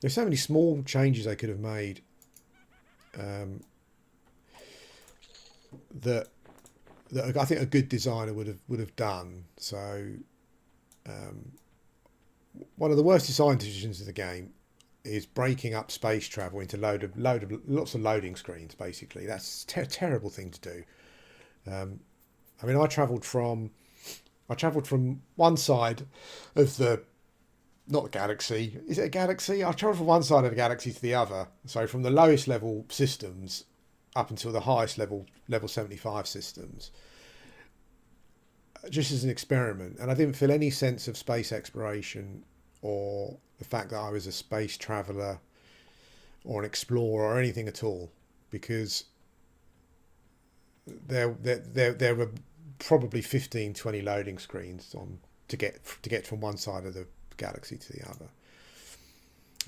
There's so many small changes they could have made that I think a good designer would have done. So one of the worst design decisions of the game is breaking up space travel into lots of loading screens. Basically, that's a terrible thing to do. I mean, I travelled from one side of the, not the galaxy. Is it a galaxy? I travelled from one side of the galaxy to the other. So from the lowest level systems up until the highest level 75 systems, just as an experiment. And I didn't feel any sense of space exploration or the fact that I was a space traveller or an explorer or anything at all, because there were probably 15, 20 loading screens to get from one side of the galaxy to the other.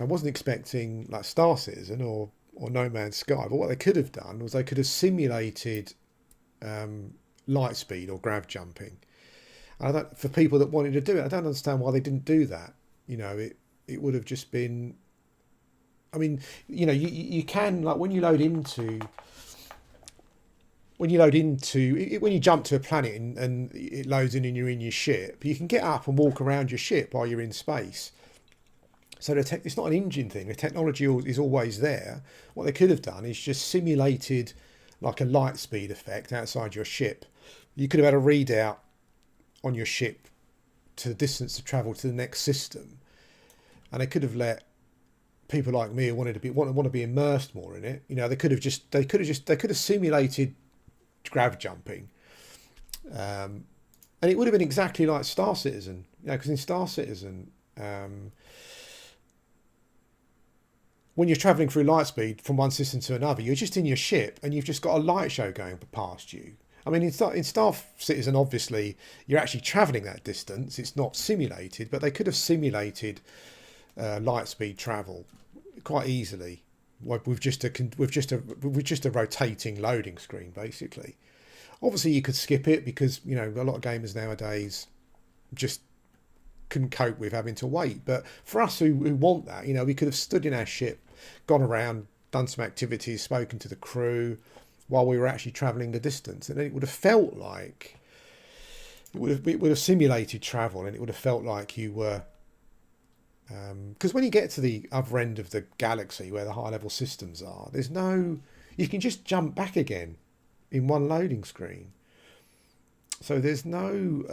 I wasn't expecting like Star Citizen or No Man's Sky, but what they could have done was they could have simulated light speed or grav jumping. For people that wanted to do it, I don't understand why they didn't do that. It would have just been. I mean, you can, like, when you jump to a planet and it loads in and you're in your ship, you can get up and walk around your ship while you're in space. So it's not an engine thing. The technology is always there. What they could have done is just simulated like a light speed effect outside your ship. You could have had a readout on your ship to the distance to travel to the next system, and they could have let people like me who want to be immersed more in it. They could have simulated grav jumping. And it would have been exactly like Star Citizen, because in Star Citizen, when you're travelling through light speed from one system to another, you're just in your ship and you've just got a light show going past you. I mean, in Star Citizen, obviously, you're actually travelling that distance. It's not simulated, but they could have simulated light speed travel quite easily with just a rotating loading screen, basically. Obviously, you could skip it because a lot of gamers nowadays just couldn't cope with having to wait. But for us who want that, we could have stood in our ship, gone around, done some activities, spoken to the crew while we were actually travelling the distance, and then it would have felt like it would have simulated travel, and it would have felt like you were. Because when you get to the other end of the galaxy where the high level systems are, you can just jump back again in one loading screen. So there's no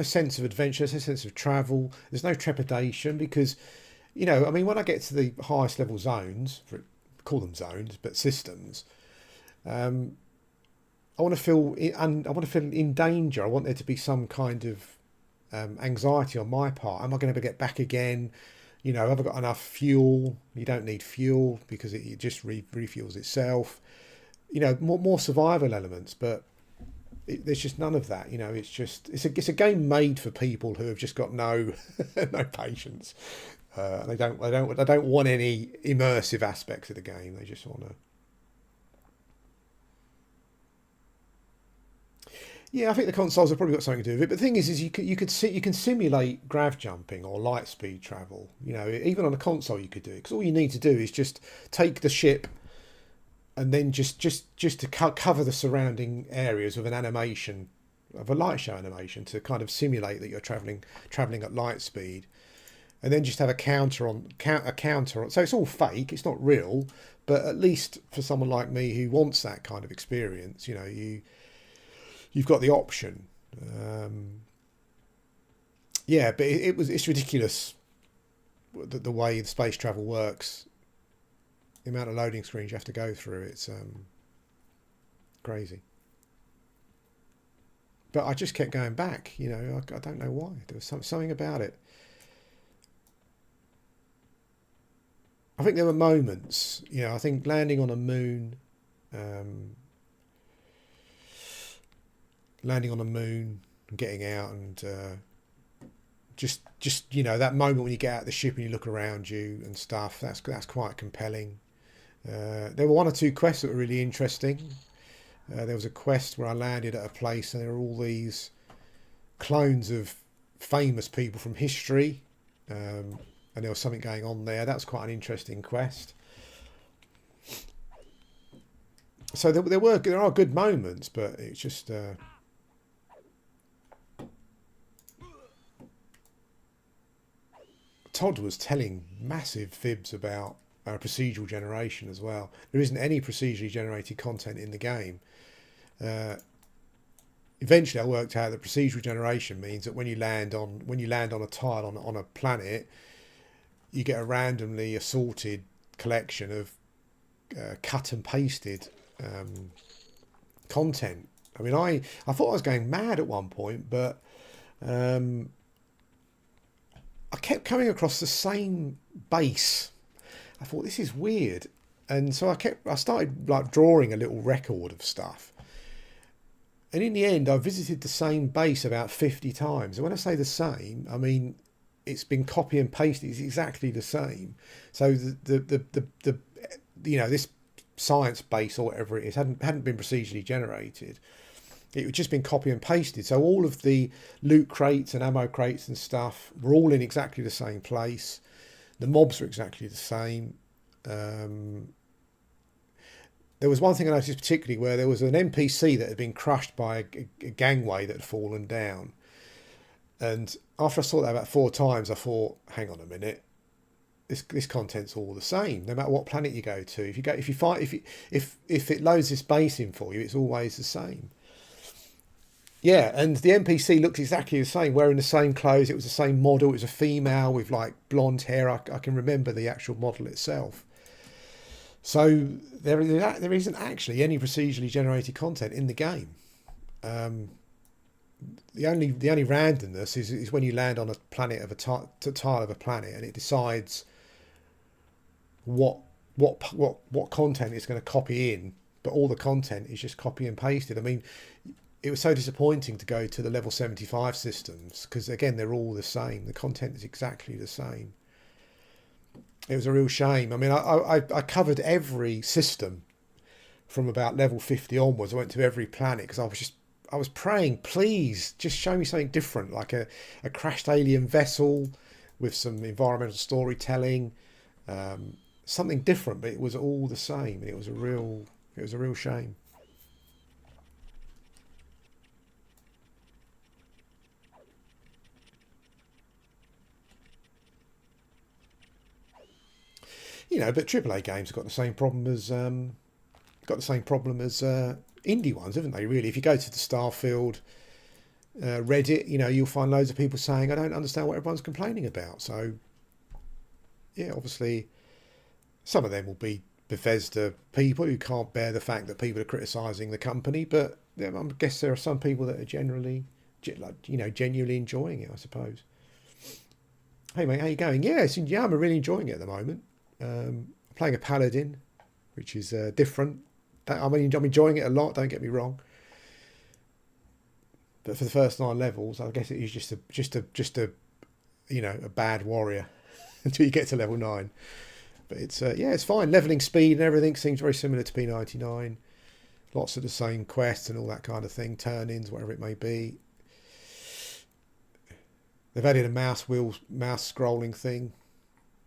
sense of adventure, there's no sense of travel, there's no trepidation because, when I get to the highest level zones, call them zones, but systems, I want to feel in danger. I want there to be some kind of anxiety on my part. Am I going to get back again? Have I got enough fuel? You don't need fuel because it just refuels itself. More survival elements, but there's just none of that. It's a game made for people who have just got no patience. They don't want any immersive aspects of the game. They just want to. Yeah, I think the consoles have probably got something to do with it. But the thing is you can simulate grav jumping or light speed travel. Even on a console you could do it because all you need to do is just take the ship and then just to cover the surrounding areas with an animation, of a light show animation, to kind of simulate that you're traveling at light speed, and then just have a counter on. So it's all fake, it's not real, but at least for someone like me who wants that kind of experience, you've got the option. Yeah, but it's ridiculous the way the space travel works. The amount of loading screens you have to go through, it's crazy. But I just kept going back, I don't know why. There was something about it. I think there were moments, I think landing on a moon, and getting out and just that moment when you get out of the ship and you look around you and stuff, that's quite compelling. There were one or two quests that were really interesting. There was a quest where I landed at a place and there were all these clones of famous people from history, and there was something going on there. That was quite an interesting quest. So there are good moments, but it's just Todd was telling massive fibs about procedural generation as well. There isn't any procedurally generated content in the game. Eventually, I worked out that procedural generation means that when you land on a tile on a planet, you get a randomly assorted collection of cut and pasted content. I mean, I thought I was going mad at one point, but I kept coming across the same base. I thought, this is weird, and so I started like drawing a little record of stuff, and in the end I visited the same base about 50 times. And when I say the same, I mean it's been copy and pasted. It's exactly the same. So the this science base or whatever it is hadn't been procedurally generated. It had just been copy and pasted. So all of the loot crates and ammo crates and stuff were all in exactly the same place. The mobs were exactly the same. There was one thing I noticed particularly where there was an NPC that had been crushed by a gangway that had fallen down. And after I saw that about 4 times, I thought, hang on a minute, this content's all the same, no matter what planet you go to. If it loads this base in for you, it's always the same. Yeah, and the NPC looked exactly the same, wearing the same clothes. It was the same model. It was a female with like blonde hair. I can remember the actual model itself. So there isn't actually any procedurally generated content in the game. Um, the only randomness is when you land on a planet of a tile of a planet, and it decides what what content it's going to copy in, but all the content is just copy and pasted. I mean, it was so disappointing to go to the level 75 systems because again they're all the same. The content is exactly the same. It was a real shame. I mean, I covered every system from about level 50 onwards. I went to every planet because I was praying, please just show me something different, like a crashed alien vessel with some environmental storytelling, something different. But it was all the same, and it was a real shame. You know, but AAA games have got the same problem as indie ones, haven't they? Really, if you go to the Starfield Reddit, you know, you'll find loads of people saying, "I don't understand what everyone's complaining about." So, yeah, obviously, some of them will be Bethesda people who can't bear the fact that people are criticising the company, but yeah, I guess there are some people that are generally, you know, genuinely enjoying it, I suppose. Hey mate, how you going? Yeah, I'm really enjoying it at the moment. Playing a Paladin, which is different. I mean, I'm enjoying it a lot. Don't get me wrong. But for the first 9 levels, I guess it is just a you know a bad warrior until you get to level 9. But it's yeah, it's fine. Leveling speed and everything seems very similar to P99. Lots of the same quests and all that kind of thing, turn-ins, whatever it may be. They've added a mouse scrolling thing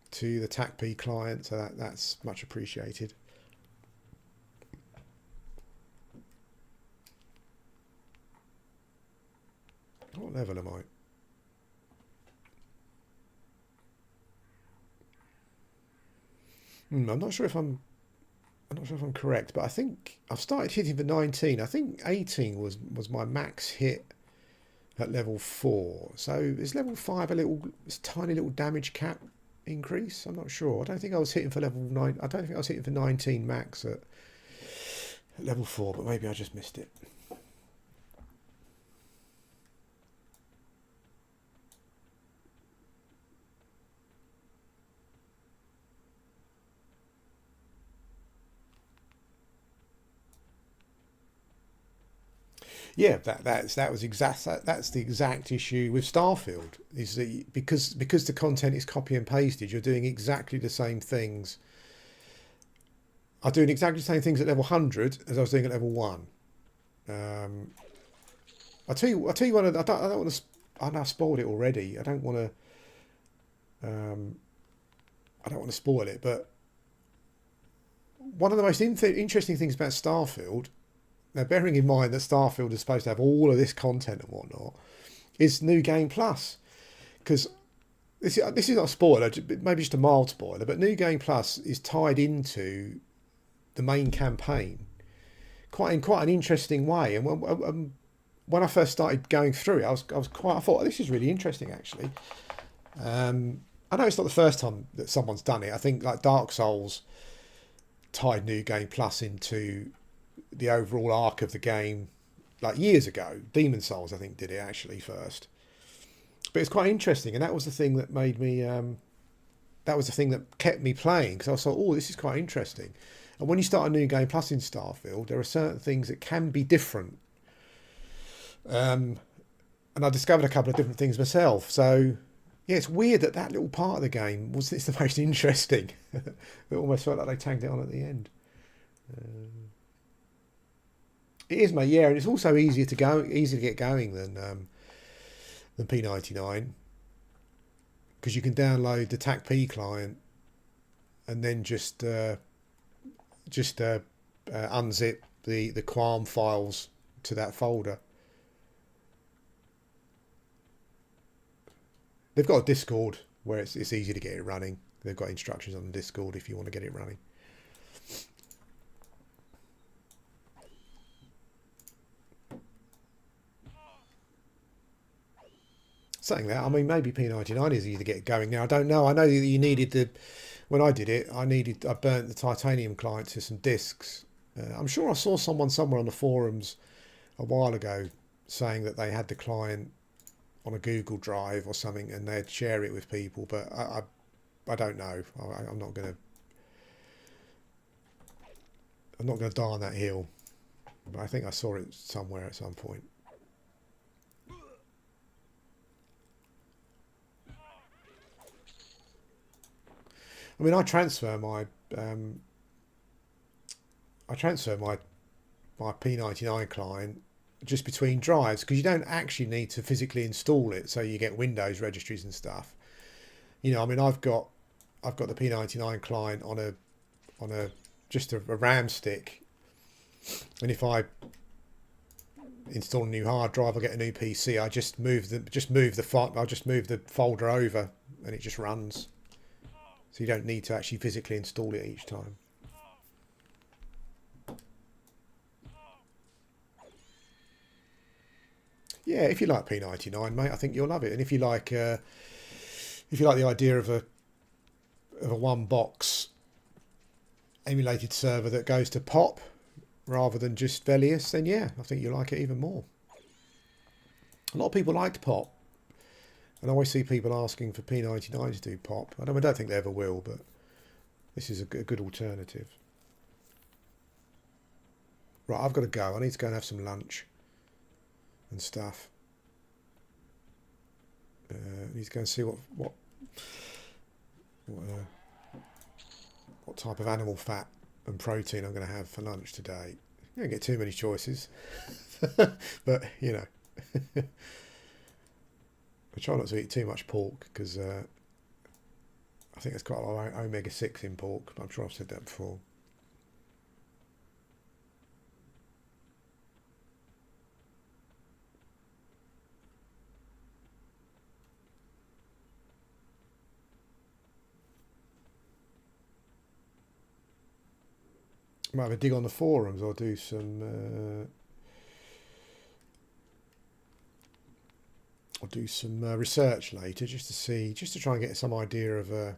to the TACP client, so that's much appreciated. What level am I? I'm not sure if I'm correct, but I think I've started hitting the 19. I think 18 was my max hit at level 4. So is level 5 this tiny little damage cap increase? I'm not sure. I don't think I was hitting for level 9. I don't think I was hitting for 19 max at level 4, but maybe I just missed it. Yeah, that's the exact issue with Starfield is that because the content is copy and pasted, you're doing exactly the same things. I'm doing exactly the same things at level 100 as I was doing at level 1. Um, I'll tell you what. I don't want to. I know I spoiled it already. Um, I don't want to spoil it. But one of the most interesting things about Starfield, now bearing in mind that Starfield is supposed to have all of this content and whatnot, is New Game Plus. Because this is not a spoiler, maybe just a mild spoiler, but New Game Plus is tied into the main campaign in quite an interesting way. And when I first started going through it, I thought this is really interesting actually. I know it's not the first time that someone's done it. I think like Dark Souls tied New Game Plus into the overall arc of the game like years ago. Demon Souls I think did it actually first. But it's quite interesting, and that was the thing that made me that was the thing that kept me playing, because I thought, oh, this is quite interesting. And when you start a New Game Plus in Starfield, there are certain things that can be different. And I discovered a couple of different things myself. So, yeah, it's weird that little part of the game it's the most interesting. It almost felt like they tagged it on at the end. It is, mate. Yeah, and it's also easier to get going than P99, because you can download the TACP client and then just unzip the Quarm files to that folder. They've got a Discord where it's easy to get it running. They've got instructions on the Discord if you want to get it running. Saying that, I mean, maybe P99 is easy to get going now. I don't know. I know that you needed when I did it, I burnt the titanium client to some discs. I'm sure I saw someone somewhere on the forums a while ago saying that they had the client on a Google Drive or something and they'd share it with people, but I don't know. I'm not gonna die on that hill. But I think I saw it somewhere at some point. I mean, I transfer my my P99 client just between drives because you don't actually need to physically install it, so you get Windows registries and stuff. You know, I mean, I've got the P99 client on a just a RAM stick, and if I install a new hard drive, I get a new PC. I just move the folder over, and it just runs. So you don't need to actually physically install it each time. Yeah, if you like P99, mate, I think you'll love it. And if you like the idea of a one box emulated server that goes to POP rather than just Velius, then yeah, I think you'll like it even more. A lot of people liked POP, and I always see people asking for P99 to do POP. I don't think they ever will, but this is a good alternative. Right, I've got to go. I need to go and have some lunch and stuff. I need to go and see what type of animal fat and protein I'm going to have for lunch today. You don't get too many choices, but you know, I try not to eat too much pork because I think there's quite a lot of omega-6 in pork. But I'm sure I've said that before. Might have a dig on the forums or do some research later just to try and get some idea of a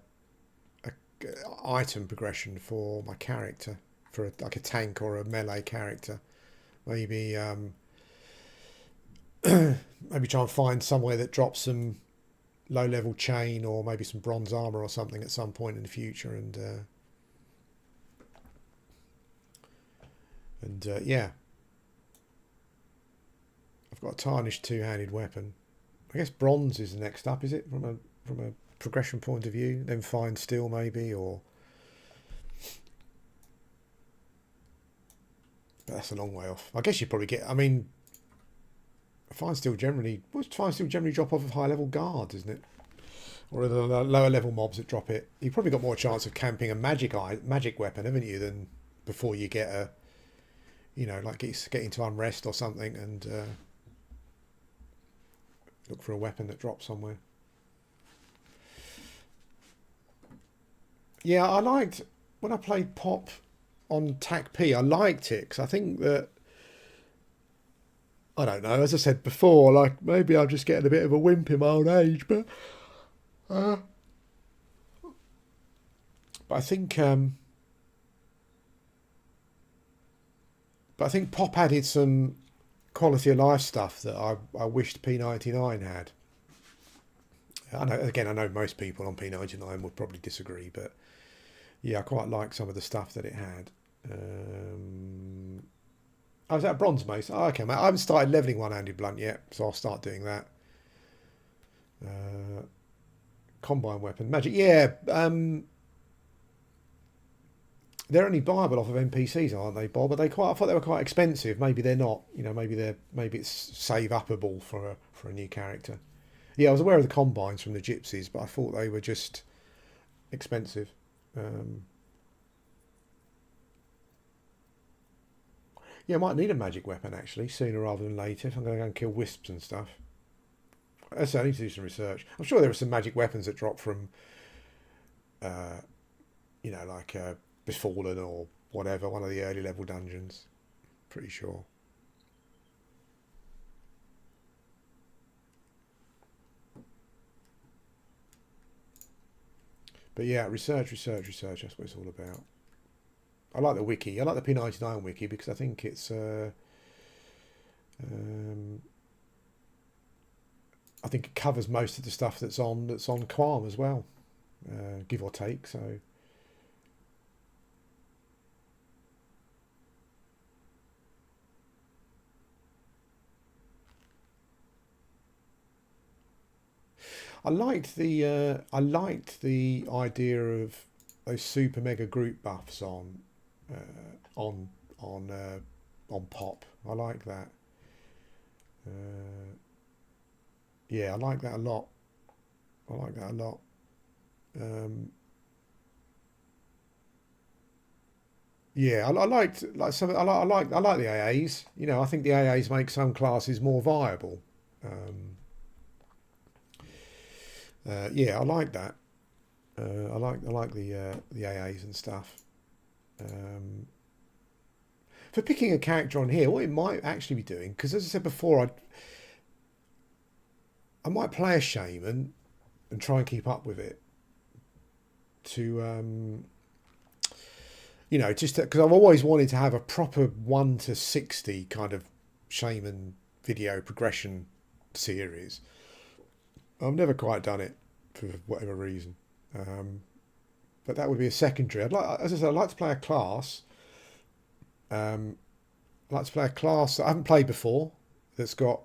item progression for my character, for like a tank or a melee character. Maybe maybe try and find somewhere that drops some low level chain or maybe some bronze armor or something at some point in the future, and yeah, I've got a tarnished two-handed weapon. I guess bronze is the next up, is it, from a progression point of view? Then fine steel maybe, or but that's a long way off. I guess you probably get. I mean, fine steel generally drop off of high level guards, isn't it? Or the lower level mobs that drop it. You've probably got more chance of camping a magic weapon, haven't you, than before you get a, you know, like getting to unrest or something and look for a weapon that drops somewhere. Yeah, I liked when I played POP on TAC P. I liked it because I think that, I don't know, as I said before, like maybe I'm just getting a bit of a wimp in my old age, but I think POP added some quality of life stuff that I wished P99 had. I know most people on P99 would probably disagree, but yeah, I quite like some of the stuff that it had. I was at bronze mace. Oh, okay, mate. I haven't started leveling one-handed blunt yet, so I'll start doing that. Combine weapon, magic. Yeah, they're only buyable off of NPCs, aren't they, Bob? But I thought they were quite expensive. Maybe they're not. You know, maybe it's save upable for a new character. Yeah, I was aware of the combines from the gypsies, but I thought they were just expensive. Yeah, I might need a magic weapon actually sooner rather than later if I'm going to go and kill wisps and stuff. I need to do some research. I'm sure there are some magic weapons that drop from, you know, like Befallen or whatever, one of the early level dungeons. Pretty sure. But yeah, research. That's what it's all about. I like the wiki. I like the P99 wiki because I think it's. Um, I think it covers most of the stuff that's on Quarm as well, give or take. So. I liked the idea of those super mega group buffs on on on pop. I like that. Uh, yeah, I like that a lot. I like that a lot. Um, yeah, I liked like some. I like the AAs. You know, I think the AAs make some classes more viable. Um, yeah, I like that. I like the AAs and stuff. Um, for picking a character on here, what it might actually be doing, because as I said before, I might play a shaman and try and keep up with it to you know, just because I've always wanted to have a proper 1 to 60 kind of shaman video progression series. I've never quite done it for whatever reason. Um, but that would be a secondary. I'd like, as I said, I'd like to play a class. Um, I'd like to play a class that I haven't played before. That's got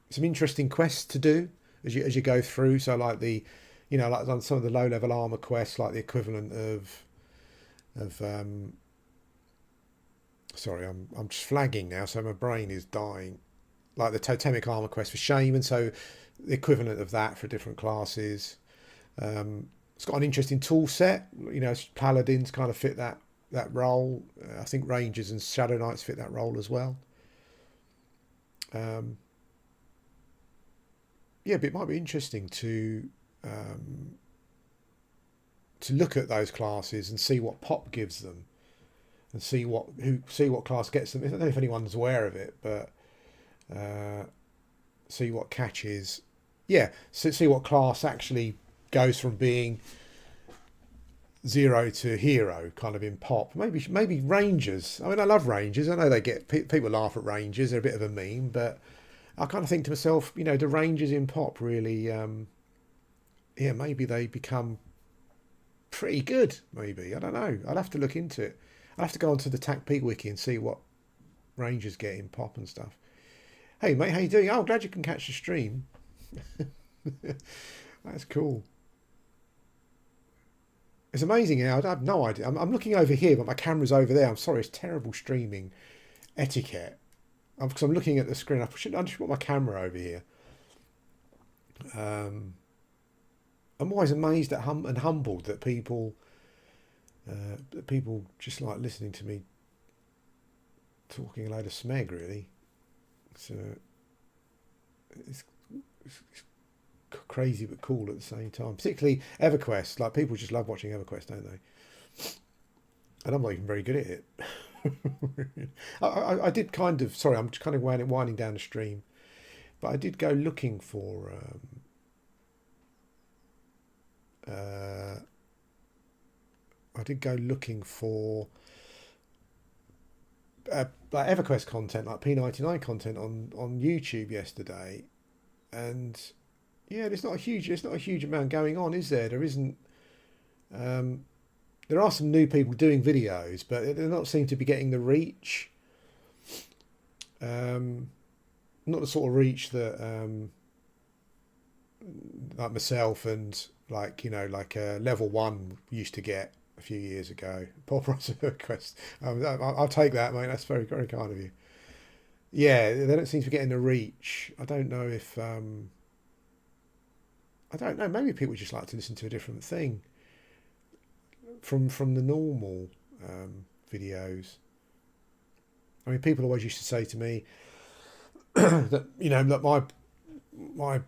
some interesting quests to do as you go through. So like the, you know, like on some of the low level armor quests, like the equivalent of sorry, I'm just flagging now, so my brain is dying. Like the totemic armor quest for shaman, so the equivalent of that for different classes. It's got an interesting tool set. You know, paladins kind of fit that role. I think rangers and shadow knights fit that role as well. Um, yeah, but it might be interesting um, to look at those classes and see what pop gives them, and see what class gets them. I don't know if anyone's aware of it, but uh, see what catches. Yeah, so see what class actually goes from being zero to hero, kind of in pop. Maybe Rangers. I mean, I love Rangers. I know they get people laugh at Rangers. They're a bit of a meme, but I kind of think to myself, you know, the Rangers in pop really, yeah, maybe they become pretty good. Maybe I don't know. I'd have to look into it. I'd have to go onto the TACP wiki and see what Rangers get in pop and stuff. Hey mate, how you doing? Oh, glad you can catch the stream. That's cool. It's amazing how I have no idea. I'm looking over here, but my camera's over there. I'm sorry, it's terrible streaming etiquette. Because I'm looking at the screen. I just put my camera over here. Um, I'm always amazed at and humbled that people just like listening to me talking a load of smeg. Really, so it's crazy but cool at the same time. Particularly Everquest. Like people just love watching Everquest, don't they? And I'm not even very good at it. I did kind of. Sorry, I'm just kind of winding down the stream, but I did go looking for. I did go looking for like Everquest content, like P99 content on YouTube yesterday, and yeah, there's not a huge amount going on, is there? There isn't. Um, there are some new people doing videos, but they don't seem to be getting the reach. Not the sort of reach that like myself and like, you know, like level one used to get a few years ago. Pop request. I'll take that, mate. That's very, very kind of you. Yeah, they don't seem to be getting the reach. I don't know if I don't know. Maybe people just like to listen to a different thing from the normal videos. I mean, people always used to say to me that, you know, that my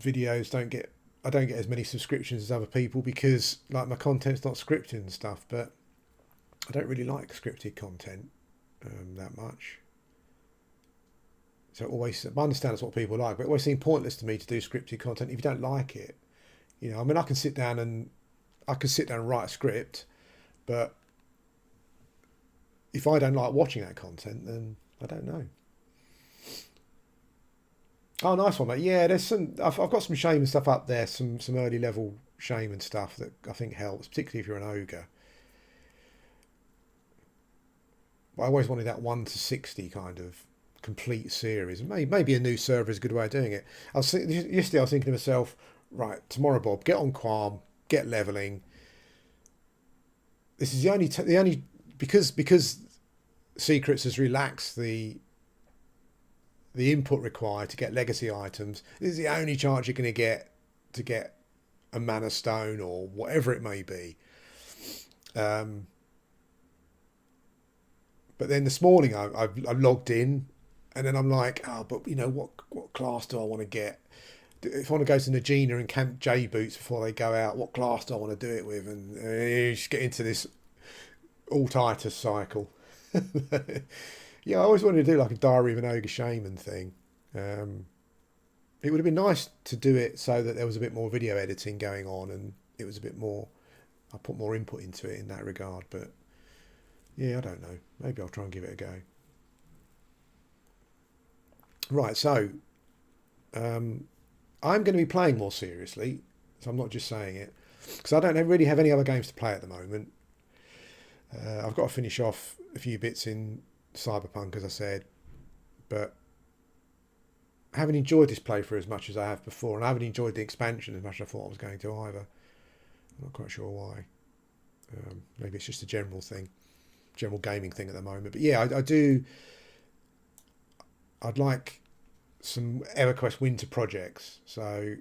videos I don't get as many subscriptions as other people because like my content's not scripted and stuff. But I don't really like scripted content that much. So always, I understand that's what people like, but it always seems pointless to me to do scripted content if you don't like it. You know, I mean, I can sit down and I could sit down and write a script, but if I don't like watching that content, then I don't know. Oh, nice one, mate. Yeah, there's some. I've got some shaman stuff up there. Some early level shaman stuff that I think helps, particularly if you're an ogre. But I always wanted that 1 to 60 kind of complete series. Maybe a new server is a good way of doing it. Yesterday I was thinking to myself, right, tomorrow, Bob, get on Quarm, get leveling. This is the only because Secrets has relaxed the input required to get legacy items. This is the only chance you're going to get a mana stone or whatever it may be. But then this morning I logged in, and then I'm like, oh, but you know what class do I want to get? If I want to go to Nagina and camp J boots before they go out, what class do I want to do it with? And you just get into this all Titus cycle. Yeah, I always wanted to do like a Diary of an Ogre Shaman thing. It would have been nice to do it so that there was a bit more video editing going on, and it was a bit more. I put more input into it in that regard, but yeah, I don't know. Maybe I'll try and give it a go. Right, so I'm going to be playing more seriously, so I'm not just saying it, because I don't really have any other games to play at the moment. I've got to finish off a few bits in Cyberpunk, as I said, but I haven't enjoyed this playthrough as much as I have before, and I haven't enjoyed the expansion as much as I thought I was going to either. I'm not quite sure why. Maybe it's just a general gaming thing at the moment. But yeah, I do. I'd like some Everquest winter projects. So,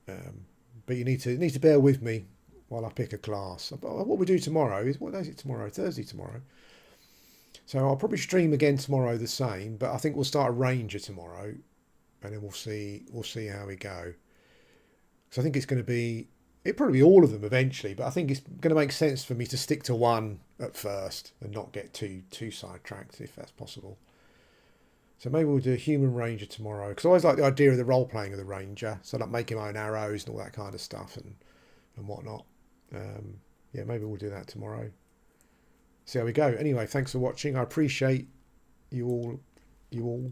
but you need to bear with me while I pick a class. What we do tomorrow is, what day is it tomorrow? Thursday tomorrow. So I'll probably stream again tomorrow the same, but I think we'll start a Ranger tomorrow, and then we'll see how we go. So I think it's going to be, it'll probably be all of them eventually, but I think it's going to make sense for me to stick to one at first and not get too sidetracked if that's possible. So maybe we'll do a human ranger tomorrow, because I always like the idea of the role playing of the ranger, so like making my own arrows and all that kind of stuff and whatnot. Yeah, maybe we'll do that tomorrow. See how we go. Anyway, thanks for watching. I appreciate you all.